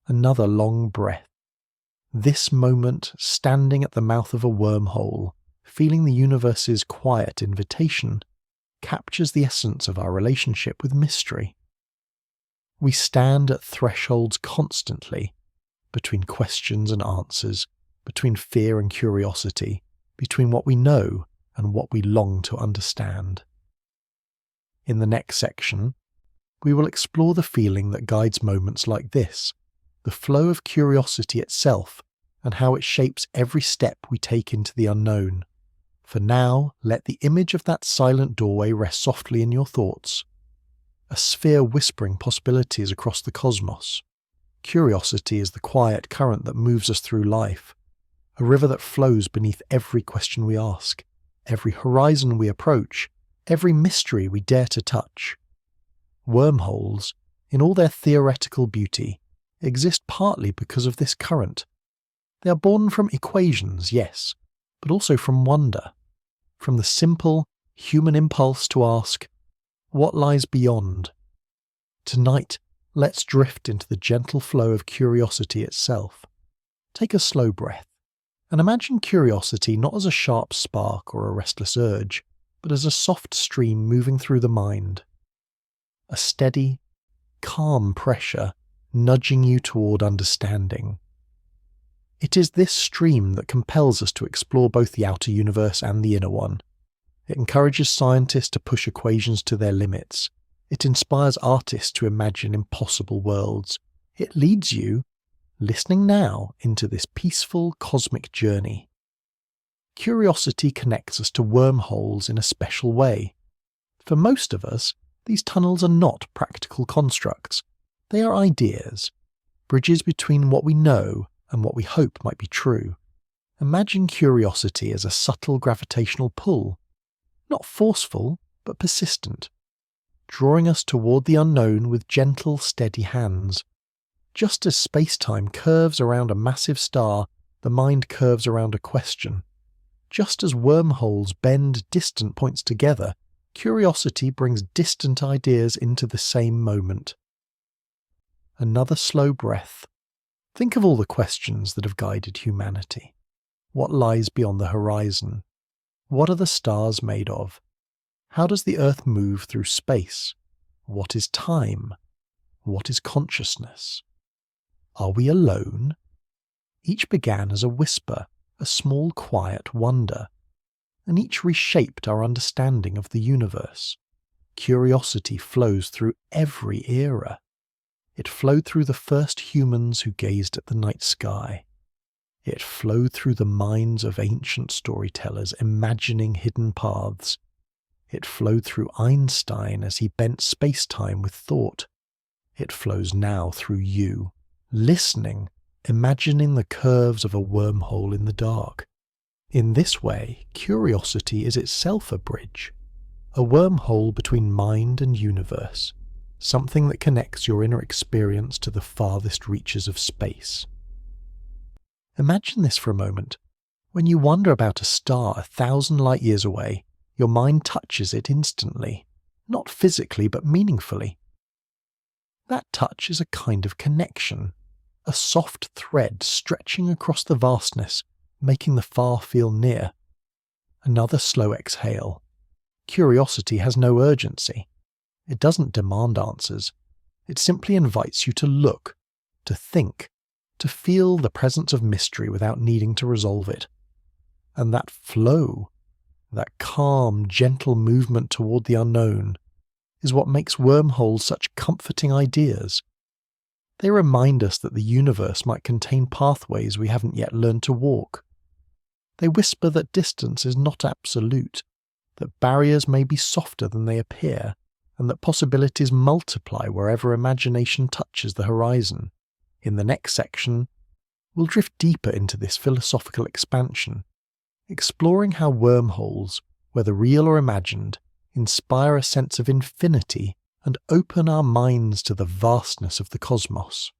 Another long breath. This moment, standing at the mouth of a wormhole, feeling the universe's quiet invitation, captures the essence of our relationship with mystery. We stand at thresholds constantly, between questions and answers, between fear and curiosity, between what we know and what we long to understand. In the next section, we will explore the feeling that guides moments like this, the flow of curiosity itself, and how it shapes every step we take into the unknown. For now, let the image of that silent doorway rest softly in your thoughts. A sphere whispering possibilities across the cosmos. Curiosity is the quiet current that moves us through life, a river that flows beneath every question we ask, every horizon we approach, every mystery we dare to touch. Wormholes, in all their theoretical beauty, exist partly because of this current. They are born from equations, yes, but also from wonder, from the simple human impulse to ask, what lies beyond? Tonight, let's drift into the gentle flow of curiosity itself. Take a slow breath, and imagine curiosity not as a sharp spark or a restless urge, but as a soft stream moving through the mind. A steady, calm pressure nudging you toward understanding. It is this stream that compels us to explore both the outer universe and the inner one. It encourages scientists to push equations to their limits. It inspires artists to imagine impossible worlds. It leads you, listening now, into this peaceful cosmic journey. Curiosity connects us to wormholes in a special way. For most of us, these tunnels are not practical constructs. They are ideas, bridges between what we know and what we hope might be true. Imagine curiosity as a subtle gravitational pull, not forceful, but persistent, drawing us toward the unknown with gentle, steady hands. Just as space-time curves around a massive star, the mind curves around a question. Just as wormholes bend distant points together, curiosity brings distant ideas into the same moment. Another slow breath. Think of all the questions that have guided humanity. What lies beyond the horizon? What are the stars made of? How does the Earth move through space? What is time? What is consciousness? Are we alone? Each began as a whisper, a small quiet wonder, and each reshaped our understanding of the universe. Curiosity flows through every era. It flowed through the first humans who gazed at the night sky. It flowed through the minds of ancient storytellers imagining hidden paths. It flowed through Einstein as he bent space-time with thought. It flows now through you, listening, imagining the curves of a wormhole in the dark. In this way, curiosity is itself a bridge, a wormhole between mind and universe, something that connects your inner experience to the farthest reaches of space. Imagine this for a moment. When you wonder about a star 1,000 light years away, your mind touches it instantly, not physically but meaningfully. That touch is a kind of connection, a soft thread stretching across the vastness, making the far feel near. Another slow exhale. Curiosity has no urgency. It doesn't demand answers. It simply invites you to look, to think, to feel the presence of mystery without needing to resolve it. And that flow, that calm, gentle movement toward the unknown, is what makes wormholes such comforting ideas. They remind us that the universe might contain pathways we haven't yet learned to walk. They whisper that distance is not absolute, that barriers may be softer than they appear, and that possibilities multiply wherever imagination touches the horizon. In the next section, we'll drift deeper into this philosophical expansion, exploring how wormholes, whether real or imagined, inspire a sense of infinity and open our minds to the vastness of the cosmos.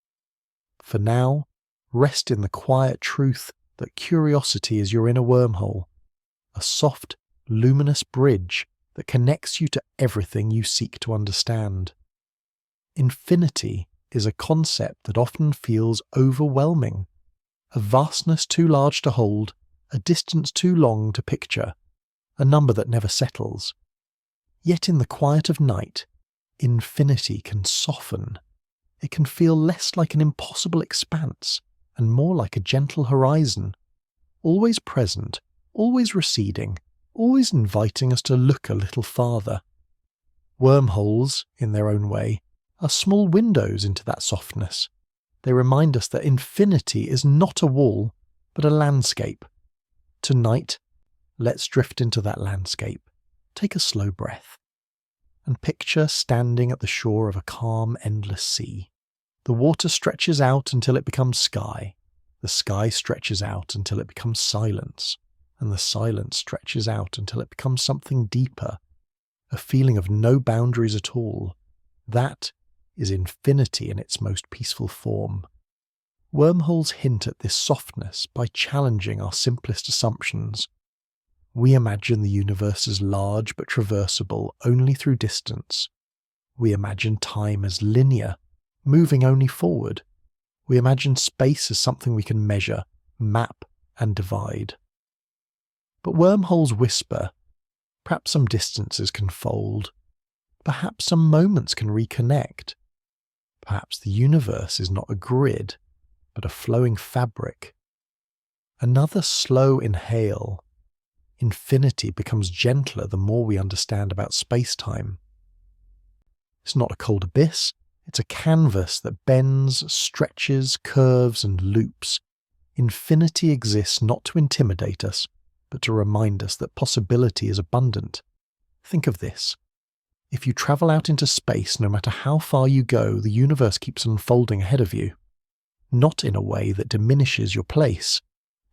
For now, rest in the quiet truth that curiosity is your inner wormhole, a soft, luminous bridge that connects you to everything you seek to understand. Infinity is a concept that often feels overwhelming, a vastness too large to hold, a distance too long to picture, a number that never settles. Yet in the quiet of night, infinity can soften. It can feel less like an impossible expanse and more like a gentle horizon, always present, always receding, always inviting us to look a little farther. Wormholes, in their own way, are small windows into that softness. They remind us that infinity is not a wall, but a landscape. Tonight, let's drift into that landscape. Take a slow breath, and picture standing at the shore of a calm, endless sea. The water stretches out until it becomes sky. The sky stretches out until it becomes silence. And the silence stretches out until it becomes something deeper, a feeling of no boundaries at all. That is infinity in its most peaceful form. Wormholes hint at this softness by challenging our simplest assumptions. We imagine the universe as large but traversable only through distance. We imagine time as linear, moving only forward. We imagine space as something we can measure, map, and divide. But wormholes whisper, perhaps some distances can fold, perhaps some moments can reconnect. Perhaps the universe is not a grid, but a flowing fabric. Another slow inhale. Infinity becomes gentler the more we understand about space-time. It's not a cold abyss, it's a canvas that bends, stretches, curves, and loops. Infinity exists not to intimidate us, but to remind us that possibility is abundant. Think of this. If you travel out into space, no matter how far you go, the universe keeps unfolding ahead of you. Not in a way that diminishes your place,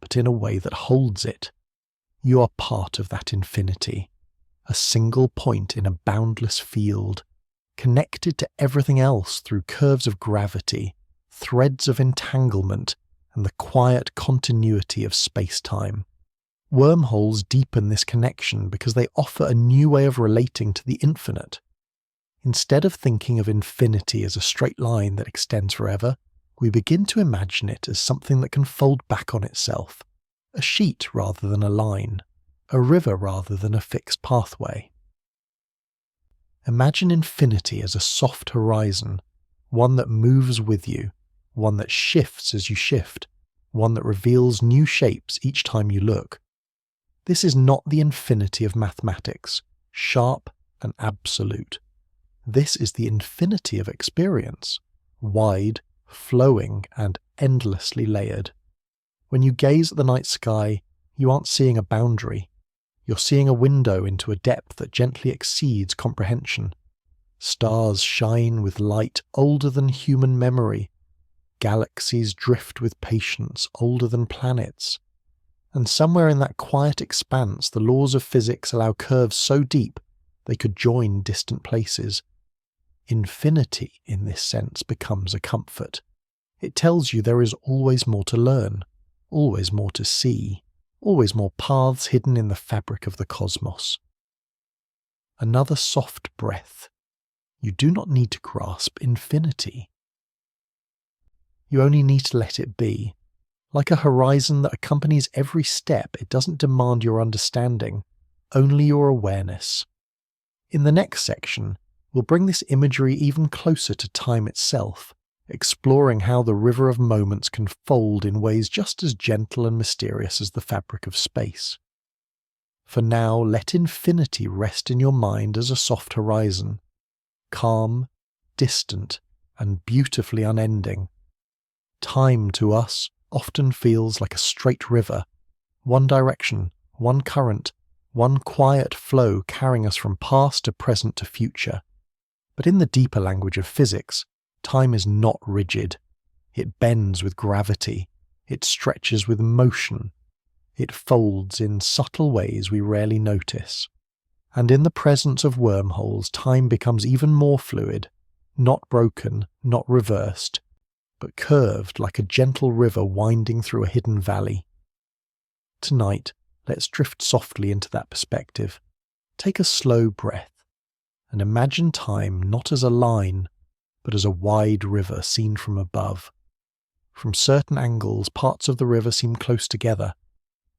but in a way that holds it. You are part of that infinity, a single point in a boundless field, connected to everything else through curves of gravity, threads of entanglement, and the quiet continuity of space-time. Wormholes deepen this connection because they offer a new way of relating to the infinite. Instead of thinking of infinity as a straight line that extends forever, we begin to imagine it as something that can fold back on itself, a sheet rather than a line, a river rather than a fixed pathway. Imagine infinity as a soft horizon, one that moves with you, one that shifts as you shift, one that reveals new shapes each time you look. This is not the infinity of mathematics, sharp and absolute. This is the infinity of experience, wide, flowing, and endlessly layered. When you gaze at the night sky, you aren't seeing a boundary. You're seeing a window into a depth that gently exceeds comprehension. Stars shine with light older than human memory. Galaxies drift with patience older than planets. And somewhere in that quiet expanse, the laws of physics allow curves so deep they could join distant places. Infinity, in this sense, becomes a comfort. It tells you there is always more to learn, always more to see, always more paths hidden in the fabric of the cosmos. Another soft breath. You do not need to grasp infinity. You only need to let it be. Like a horizon that accompanies every step, it doesn't demand your understanding, only your awareness. In the next section, we'll bring this imagery even closer to time itself, exploring how the river of moments can fold in ways just as gentle and mysterious as the fabric of space. For now, let infinity rest in your mind as a soft horizon, calm, distant, and beautifully unending. Time to us often feels like a straight river, one direction, one current, one quiet flow carrying us from past to present to future. But in the deeper language of physics, time is not rigid. It bends with gravity. It stretches with motion. It folds in subtle ways we rarely notice. And in the presence of wormholes, time becomes even more fluid, not broken, not reversed, but curved like a gentle river winding through a hidden valley. Tonight, let's drift softly into that perspective. Take a slow breath and imagine time not as a line, but as a wide river seen from above. From certain angles, parts of the river seem close together.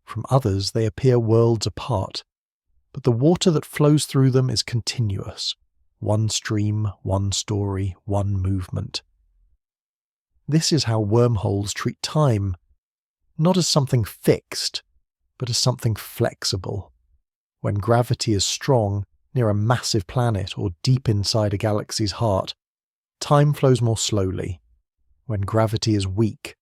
From others, they appear worlds apart. But the water that flows through them is continuous. One stream, one story, one movement. This is how wormholes treat time, not as something fixed, but as something flexible. When gravity is strong, near a massive planet or deep inside a galaxy's heart, time flows more slowly. When gravity is weak,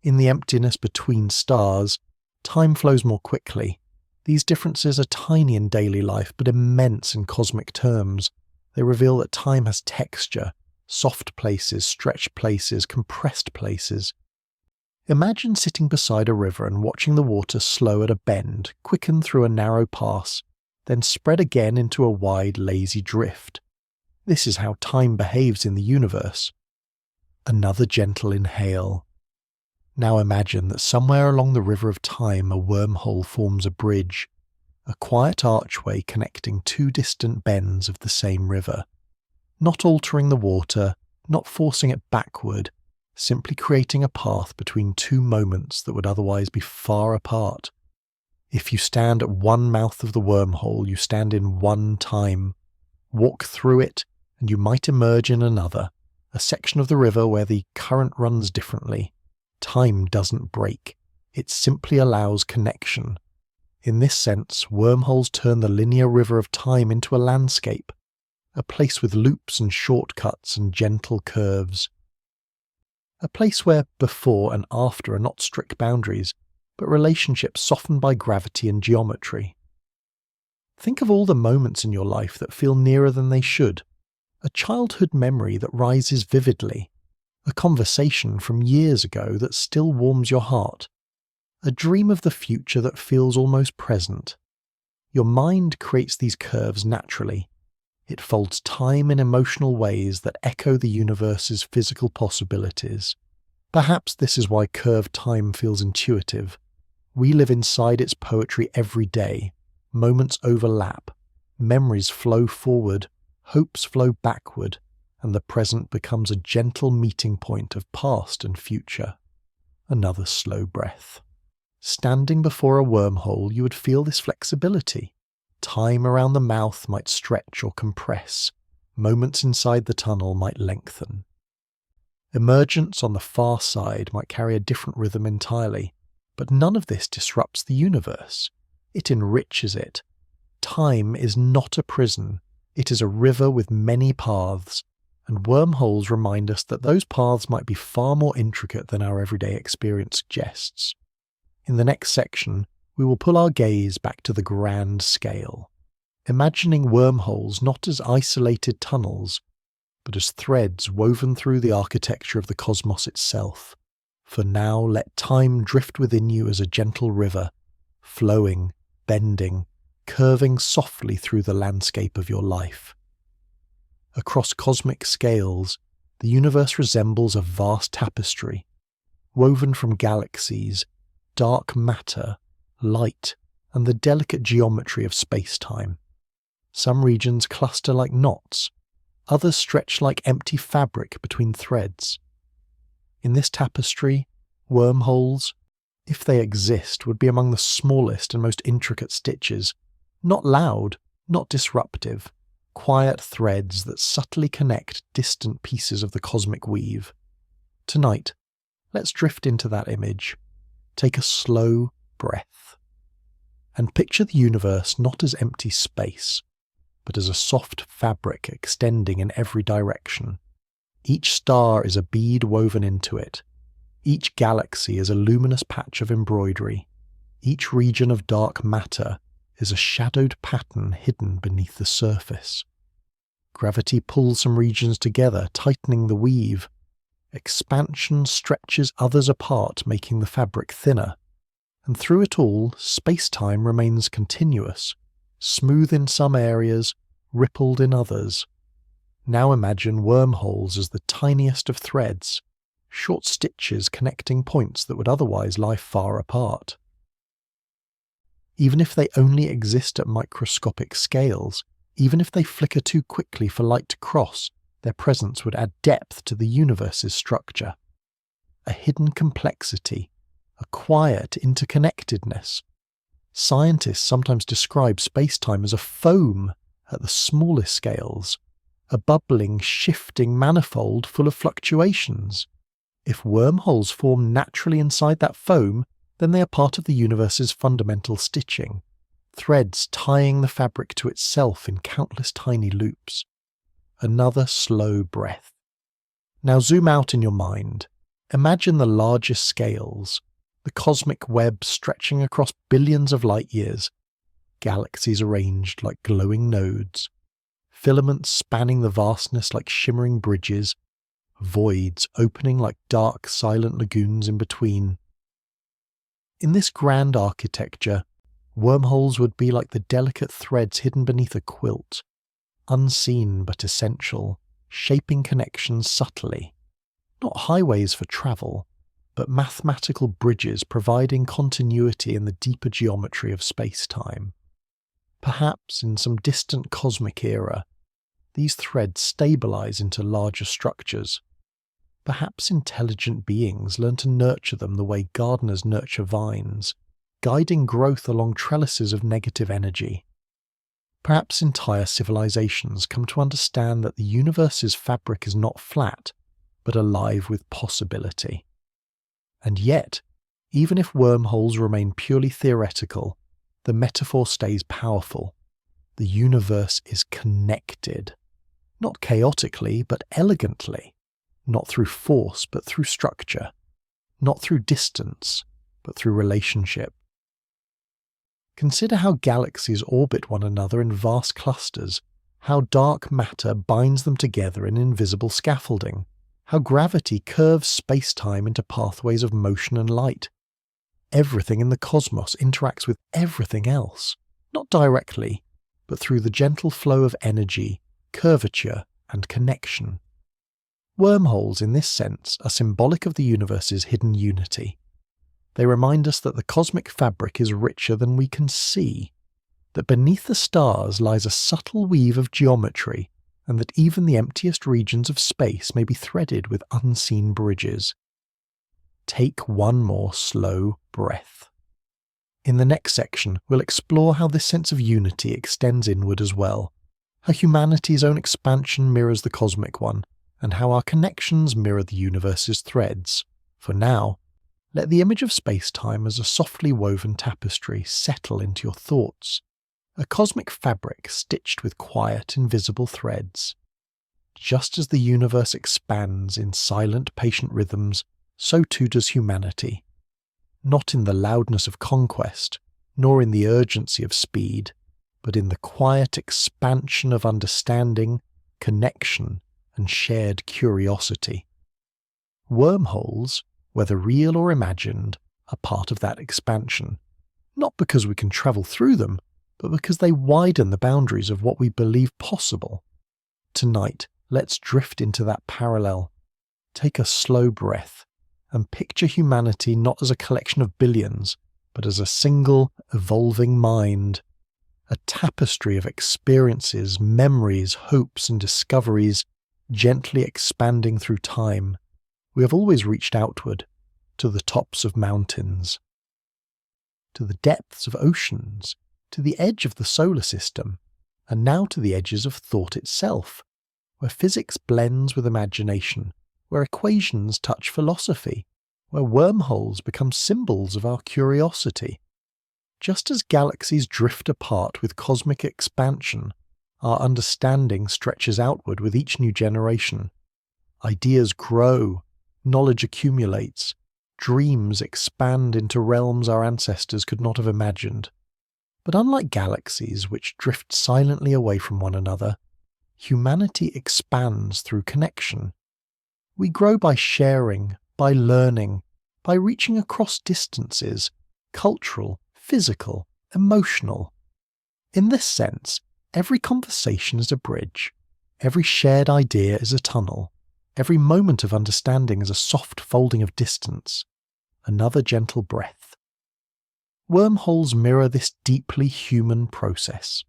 in the emptiness between stars, time flows more quickly. These differences are tiny in daily life, but immense in cosmic terms. They reveal that time has texture, soft places, stretched places, compressed places. Imagine sitting beside a river and watching the water slow at a bend, quicken through a narrow pass, then spread again into a wide, lazy drift. This is how time behaves in the universe. Another gentle inhale. Now imagine that somewhere along the river of time a wormhole forms a bridge, a quiet archway connecting two distant bends of the same river. Not altering the water, not forcing it backward, simply creating a path between two moments that would otherwise be far apart. If you stand at one mouth of the wormhole, you stand in one time. Walk through it, and you might emerge in another, a section of the river where the current runs differently. Time doesn't break. It simply allows connection. In this sense, wormholes turn the linear river of time into a landscape, a place with loops and shortcuts and gentle curves. A place where before and after are not strict boundaries, but relationships softened by gravity and geometry. Think of all the moments in your life that feel nearer than they should. A childhood memory that rises vividly. A conversation from years ago that still warms your heart. A dream of the future that feels almost present. Your mind creates these curves naturally. It folds time in emotional ways that echo the universe's physical possibilities. Perhaps this is why curved time feels intuitive. We live inside its poetry every day. Moments overlap. Memories flow forward. Hopes flow backward. And the present becomes a gentle meeting point of past and future. Another slow breath. Standing before a wormhole, you would feel this flexibility. Time around the mouth might stretch or compress. Moments inside the tunnel might lengthen. Emergence on the far side might carry a different rhythm entirely, but none of this disrupts the universe. It enriches it. Time is not a prison. It is a river with many paths, and wormholes remind us that those paths might be far more intricate than our everyday experience suggests. In the next section, we will pull our gaze back to the grand scale, imagining wormholes not as isolated tunnels, but as threads woven through the architecture of the cosmos itself. For now, let time drift within you as a gentle river, flowing, bending, curving softly through the landscape of your life. Across cosmic scales, the universe resembles a vast tapestry, woven from galaxies, dark matter, light, and the delicate geometry of space-time. Some regions cluster like knots, others stretch like empty fabric between threads. In this tapestry, wormholes, if they exist, would be among the smallest and most intricate stitches, not loud, not disruptive, quiet threads that subtly connect distant pieces of the cosmic weave. Tonight, let's drift into that image. Take a slow breath. And picture the universe not as empty space, but as a soft fabric extending in every direction. Each star is a bead woven into it. Each galaxy is a luminous patch of embroidery. Each region of dark matter is a shadowed pattern hidden beneath the surface. Gravity pulls some regions together, tightening the weave. Expansion stretches others apart, making the fabric thinner. And through it all, space-time remains continuous, smooth in some areas, rippled in others. Now imagine wormholes as the tiniest of threads, short stitches connecting points that would otherwise lie far apart. Even if they only exist at microscopic scales, even if they flicker too quickly for light to cross, their presence would add depth to the universe's structure. A hidden complexity, a quiet interconnectedness. Scientists sometimes describe space-time as a foam at the smallest scales, a bubbling, shifting manifold full of fluctuations. If wormholes form naturally inside that foam, then they are part of the universe's fundamental stitching, threads tying the fabric to itself in countless tiny loops. Another slow breath. Now zoom out in your mind. Imagine the largest scales, the cosmic web stretching across billions of light years, galaxies arranged like glowing nodes, filaments spanning the vastness like shimmering bridges, voids opening like dark, silent lagoons in between. In this grand architecture, wormholes would be like the delicate threads hidden beneath a quilt, unseen but essential, shaping connections subtly. Not highways for travel, but mathematical bridges providing continuity in the deeper geometry of space-time. Perhaps in some distant cosmic era, these threads stabilize into larger structures. Perhaps intelligent beings learn to nurture them the way gardeners nurture vines, guiding growth along trellises of negative energy. Perhaps entire civilizations come to understand that the universe's fabric is not flat, but alive with possibility. And yet, even if wormholes remain purely theoretical, the metaphor stays powerful. The universe is connected. Not chaotically, but elegantly. Not through force, but through structure. Not through distance, but through relationship. Consider how galaxies orbit one another in vast clusters, how dark matter binds them together in invisible scaffolding, how gravity curves space-time into pathways of motion and light. Everything in the cosmos interacts with everything else, not directly, but through the gentle flow of energy, curvature, and connection. Wormholes, in this sense, are symbolic of the universe's hidden unity. They remind us that the cosmic fabric is richer than we can see, that beneath the stars lies a subtle weave of geometry, and that even the emptiest regions of space may be threaded with unseen bridges. Take one more slow breath. In the next section, we'll explore how this sense of unity extends inward as well, how humanity's own expansion mirrors the cosmic one, and how our connections mirror the universe's threads. For now, let the image of space-time as a softly woven tapestry settle into your thoughts, a cosmic fabric stitched with quiet, invisible threads. Just as the universe expands in silent, patient rhythms, so too does humanity. Not in the loudness of conquest, nor in the urgency of speed, but in the quiet expansion of understanding, connection, and shared curiosity. Wormholes, whether real or imagined, are part of that expansion, not because we can travel through them, but because they widen the boundaries of what we believe possible. Tonight, let's drift into that parallel. Take a slow breath, and picture humanity not as a collection of billions, but as a single, evolving mind. A tapestry of experiences, memories, hopes, and discoveries, gently expanding through time. We have always reached outward, to the tops of mountains, to the depths of oceans, to the edge of the solar system, and now to the edges of thought itself, where physics blends with imagination, where equations touch philosophy, where wormholes become symbols of our curiosity. Just as galaxies drift apart with cosmic expansion, our understanding stretches outward with each new generation. Ideas grow, knowledge accumulates, dreams expand into realms our ancestors could not have imagined. But unlike galaxies which drift silently away from one another, humanity expands through connection. We grow by sharing, by learning, by reaching across distances, cultural, physical, emotional. In this sense, every conversation is a bridge, every shared idea is a tunnel, every moment of understanding is a soft folding of distance, another gentle breath. Wormholes mirror this deeply human process.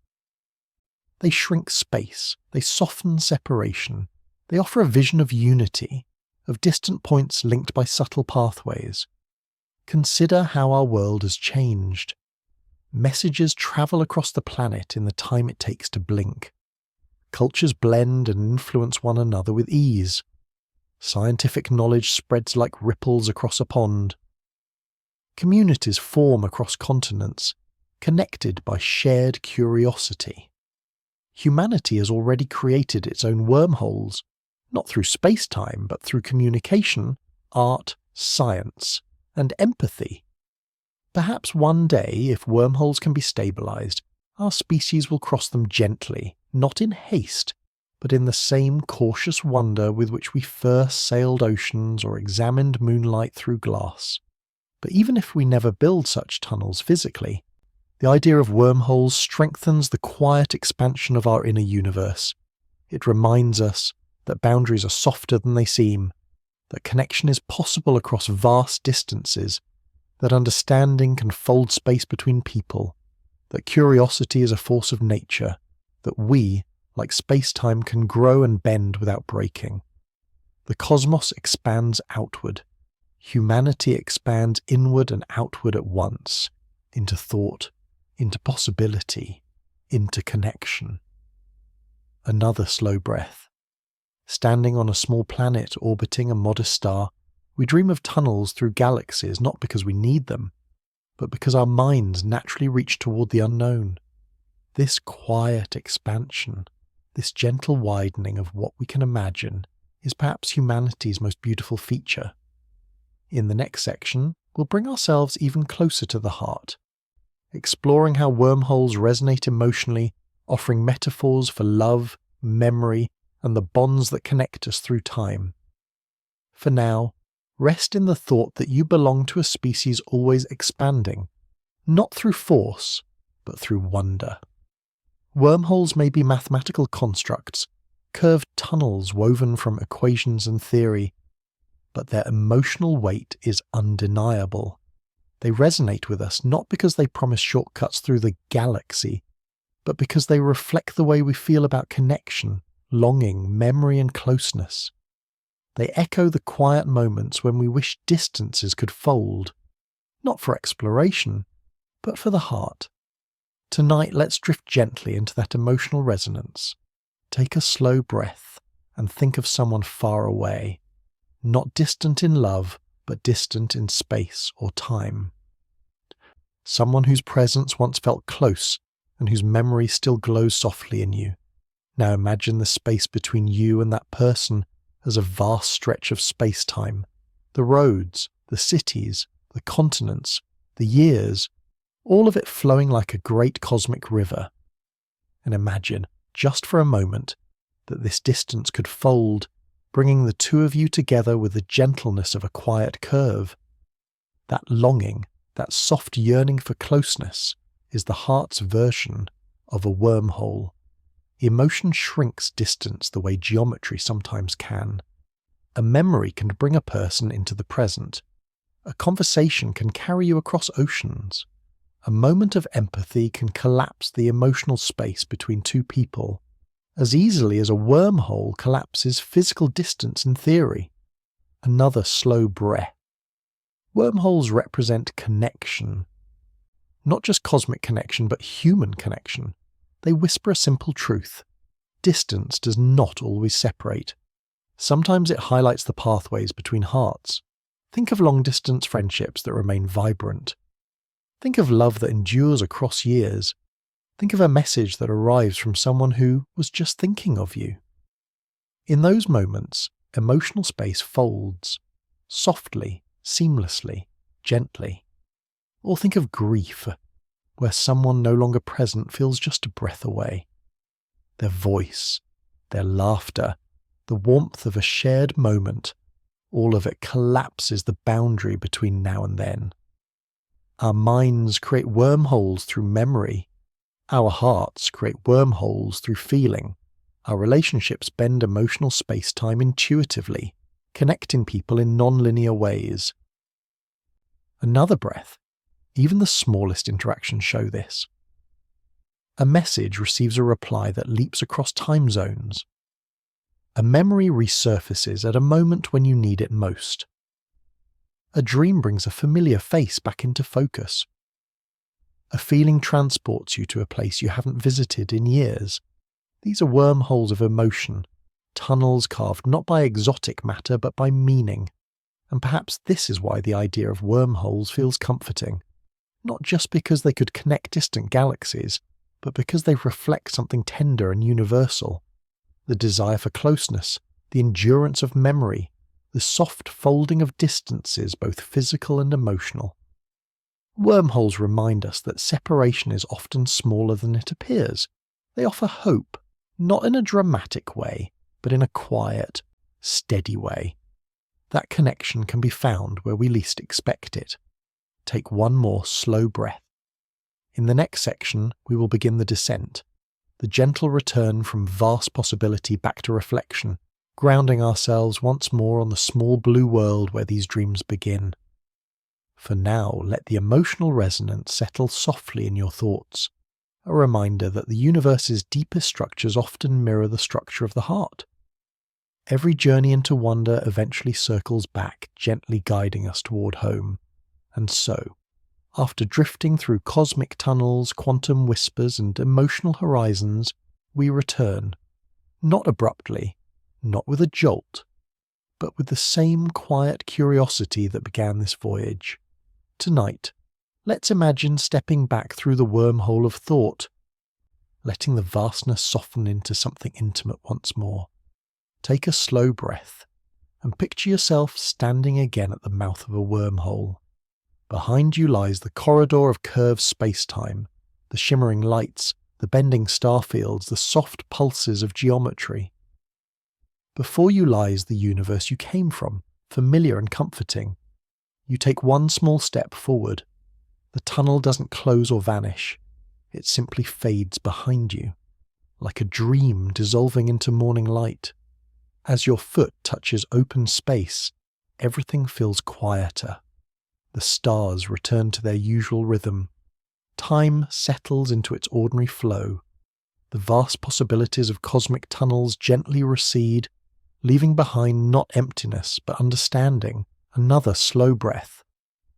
They shrink space, they soften separation, they offer a vision of unity, of distant points linked by subtle pathways. Consider how our world has changed. Messages travel across the planet in the time it takes to blink. Cultures blend and influence one another with ease. Scientific knowledge spreads like ripples across a pond. Communities form across continents, connected by shared curiosity. Humanity has already created its own wormholes, not through space-time, but through communication, art, science, and empathy. Perhaps one day, if wormholes can be stabilized, our species will cross them gently, not in haste, but in the same cautious wonder with which we first sailed oceans or examined moonlight through glass. But even if we never build such tunnels physically, the idea of wormholes strengthens the quiet expansion of our inner universe. It reminds us that boundaries are softer than they seem, that connection is possible across vast distances, that understanding can fold space between people, that curiosity is a force of nature, that we, like space-time, can grow and bend without breaking. The cosmos expands outward. Humanity expands inward and outward at once, into thought, into possibility, into connection. Another slow breath. Standing on a small planet orbiting a modest star, we dream of tunnels through galaxies not because we need them, but because our minds naturally reach toward the unknown. This quiet expansion, this gentle widening of what we can imagine, is perhaps humanity's most beautiful feature. In the next section, we'll bring ourselves even closer to the heart, exploring how wormholes resonate emotionally, offering metaphors for love, memory, and the bonds that connect us through time. For now, rest in the thought that you belong to a species always expanding, not through force, but through wonder. Wormholes may be mathematical constructs, curved tunnels woven from equations and theory, but their emotional weight is undeniable. They resonate with us not because they promise shortcuts through the galaxy, but because they reflect the way we feel about connection, longing, memory, and closeness. They echo the quiet moments when we wish distances could fold, not for exploration, but for the heart. Tonight, let's drift gently into that emotional resonance. Take a slow breath and think of someone far away, not distant in love, but distant in space or time. Someone whose presence once felt close and whose memory still glows softly in you. Now imagine the space between you and that person as a vast stretch of space-time. The roads, the cities, the continents, the years, all of it flowing like a great cosmic river. And imagine, just for a moment, that this distance could fold, bringing the two of you together with the gentleness of a quiet curve. That longing, that soft yearning for closeness, is the heart's version of a wormhole. Emotion shrinks distance the way geometry sometimes can. A memory can bring a person into the present. A conversation can carry you across oceans. A moment of empathy can collapse the emotional space between two people, as easily as a wormhole collapses physical distance in theory. Another slow breath. Wormholes represent connection. Not just cosmic connection, but human connection. They whisper a simple truth. Distance does not always separate. Sometimes it highlights the pathways between hearts. Think of long-distance friendships that remain vibrant. Think of love that endures across years. Think of a message that arrives from someone who was just thinking of you. In those moments, emotional space folds, softly, seamlessly, gently. Or think of grief, where someone no longer present feels just a breath away. Their voice, their laughter, the warmth of a shared moment, all of it collapses the boundary between now and then. Our minds create wormholes through memory. Our hearts create wormholes through feeling. Our relationships bend emotional space-time intuitively, connecting people in non-linear ways. Another breath. Even the smallest interactions show this. A message receives a reply that leaps across time zones. A memory resurfaces at a moment when you need it most. A dream brings a familiar face back into focus. A feeling transports you to a place you haven't visited in years. These are wormholes of emotion, tunnels carved not by exotic matter but by meaning. And perhaps this is why the idea of wormholes feels comforting. Not just because they could connect distant galaxies, but because they reflect something tender and universal. The desire for closeness, the endurance of memory, the soft folding of distances, both physical and emotional. Wormholes remind us that separation is often smaller than it appears. They offer hope, not in a dramatic way, but in a quiet, steady way. That connection can be found where we least expect it. Take one more slow breath. In the next section, we will begin the descent, the gentle return from vast possibility back to reflection, grounding ourselves once more on the small blue world where these dreams begin. For now, let the emotional resonance settle softly in your thoughts, a reminder that the universe's deepest structures often mirror the structure of the heart. Every journey into wonder eventually circles back, gently guiding us toward home. And so, after drifting through cosmic tunnels, quantum whispers, and emotional horizons, we return. Not abruptly, not with a jolt, but with the same quiet curiosity that began this voyage. Tonight, let's imagine stepping back through the wormhole of thought, letting the vastness soften into something intimate once more. Take a slow breath, and picture yourself standing again at the mouth of a wormhole. Behind you lies the corridor of curved space-time, the shimmering lights, the bending starfields, the soft pulses of geometry. Before you lies the universe you came from, familiar and comforting. You take one small step forward. The tunnel doesn't close or vanish. It simply fades behind you, like a dream dissolving into morning light. As your foot touches open space, everything feels quieter. The stars return to their usual rhythm. Time settles into its ordinary flow. The vast possibilities of cosmic tunnels gently recede, leaving behind not emptiness but understanding. Another slow breath.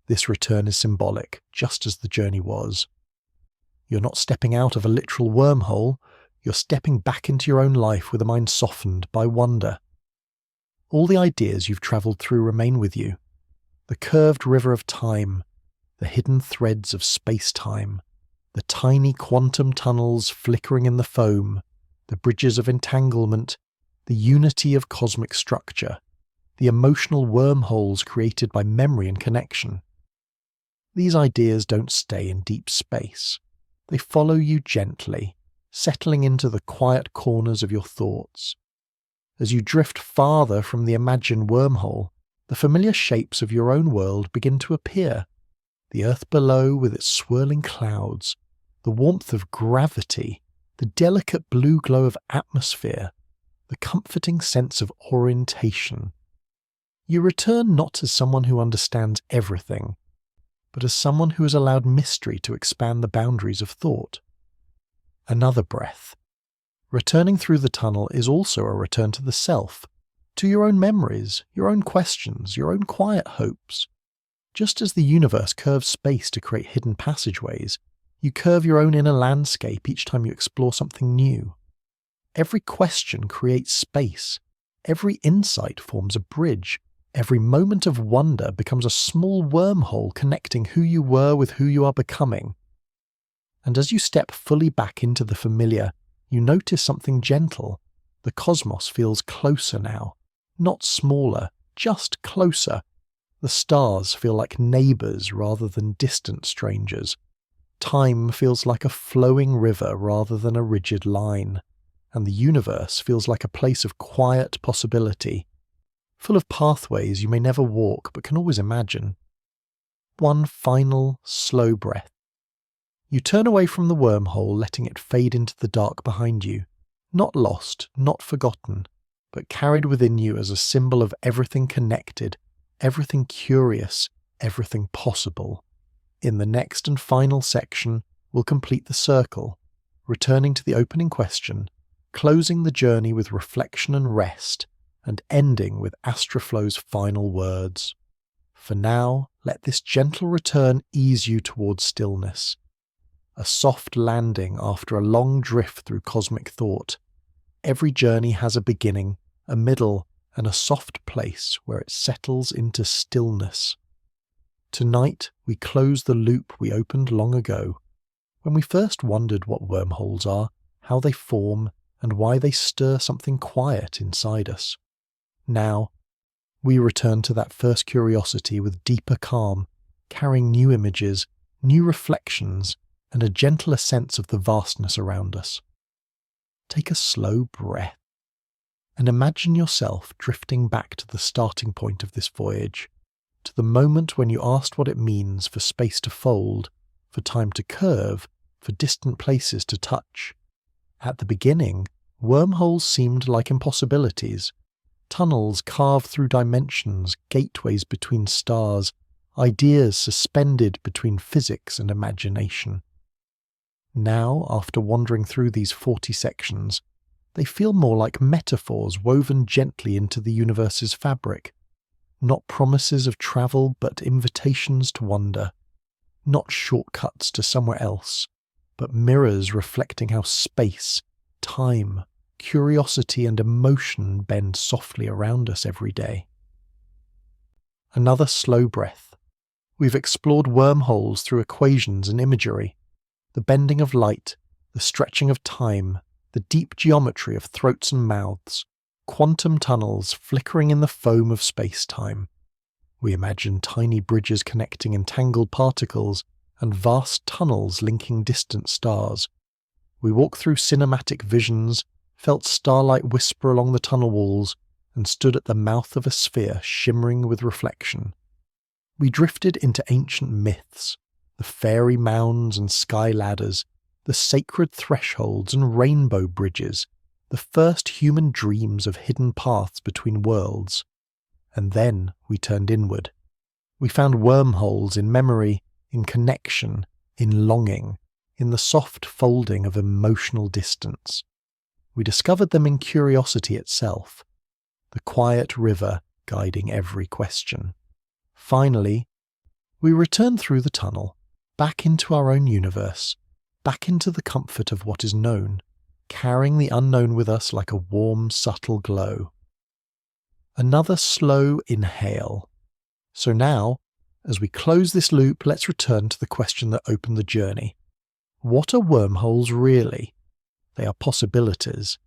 This return is symbolic, just as the journey was. You're not stepping out of a literal wormhole, you're stepping back into your own life with a mind softened by wonder. All the ideas you've travelled through remain with you. The curved river of time, the hidden threads of space-time, the tiny quantum tunnels flickering in the foam, the bridges of entanglement, the unity of cosmic structure, the emotional wormholes created by memory and connection. These ideas don't stay in deep space. They follow you gently, settling into the quiet corners of your thoughts. As you drift farther from the imagined wormhole, the familiar shapes of your own world begin to appear. The earth below with its swirling clouds, the warmth of gravity, the delicate blue glow of atmosphere, the comforting sense of orientation. You return not as someone who understands everything, but as someone who has allowed mystery to expand the boundaries of thought. Another breath. Returning through the tunnel is also a return to the self, to your own memories, your own questions, your own quiet hopes. Just as the universe curves space to create hidden passageways, you curve your own inner landscape each time you explore something new. Every question creates space, Every insight forms a bridge. Every moment of wonder becomes a small wormhole connecting who you were with who you are becoming. And as you step fully back into the familiar, you notice something gentle. The cosmos feels closer now. Not smaller, just closer. The stars feel like neighbours rather than distant strangers. Time feels like a flowing river rather than a rigid line. And the universe feels like a place of quiet possibility, full of pathways you may never walk but can always imagine. One final, slow breath. You turn away from the wormhole, letting it fade into the dark behind you. Not lost, not forgotten, but carried within you as a symbol of everything connected, everything curious, everything possible. In the next and final section, we'll complete the circle, returning to the opening question, closing the journey with reflection and rest, and ending with AstraFlow's final words. For now, let this gentle return ease you towards stillness. A soft landing after a long drift through cosmic thought. Every journey has a beginning, a middle, and a soft place where it settles into stillness. Tonight, we close the loop we opened long ago, when we first wondered what wormholes are, how they form, and why they stir something quiet inside us. Now, we return to that first curiosity with deeper calm, carrying new images, new reflections, and a gentler sense of the vastness around us. Take a slow breath, and imagine yourself drifting back to the starting point of this voyage, to the moment when you asked what it means for space to fold, for time to curve, for distant places to touch. At the beginning, wormholes seemed like impossibilities. Tunnels carved through dimensions, gateways between stars, ideas suspended between physics and imagination. Now, after wandering through these 40 sections, they feel more like metaphors woven gently into the universe's fabric. Not promises of travel, but invitations to wonder. Not shortcuts to somewhere else, but mirrors reflecting how space, time, curiosity and emotion bend softly around us every day. Another slow breath. We've explored wormholes through equations and imagery, the bending of light, the stretching of time, the deep geometry of throats and mouths, quantum tunnels flickering in the foam of space-time. We imagine tiny bridges connecting entangled particles and vast tunnels linking distant stars. We walk through cinematic visions, felt starlight whisper along the tunnel walls, and stood at the mouth of a sphere shimmering with reflection. We drifted into ancient myths, the fairy mounds and sky ladders, the sacred thresholds and rainbow bridges, the first human dreams of hidden paths between worlds. And then we turned inward. We found wormholes in memory, in connection, in longing, in the soft folding of emotional distance. We discovered them in curiosity itself, the quiet river guiding every question. Finally, we returned through the tunnel, back into our own universe, back into the comfort of what is known, carrying the unknown with us like a warm, subtle glow. Another slow inhale. So now, as we close this loop, let's return to the question that opened the journey. What are wormholes really? They are possibilities.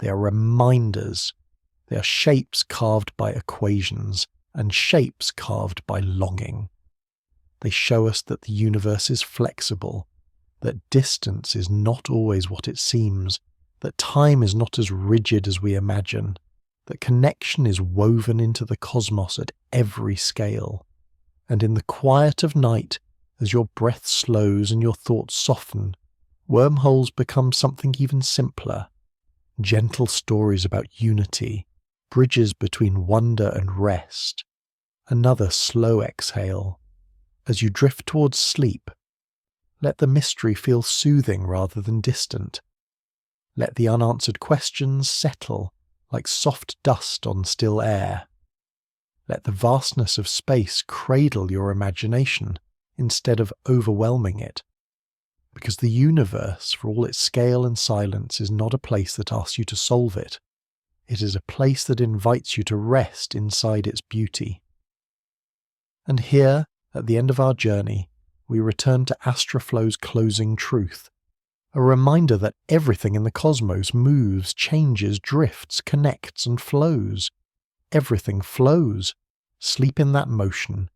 They are reminders. They are shapes carved by equations, and shapes carved by longing. They show us that the universe is flexible, that distance is not always what it seems, that time is not as rigid as we imagine, that connection is woven into the cosmos at every scale. And in the quiet of night, as your breath slows and your thoughts soften, wormholes become something even simpler. Gentle stories about unity, bridges between wonder and rest. Another slow exhale. As you drift towards sleep, let the mystery feel soothing rather than distant. Let the unanswered questions settle like soft dust on still air. Let the vastness of space cradle your imagination instead of overwhelming it. Because the universe, for all its scale and silence, is not a place that asks you to solve it. It is a place that invites you to rest inside its beauty. And here, at the end of our journey, we return to AstraFlow's closing truth, a reminder that everything in the cosmos moves, changes, drifts, connects, and flows. Everything flows. Sleep in that motion,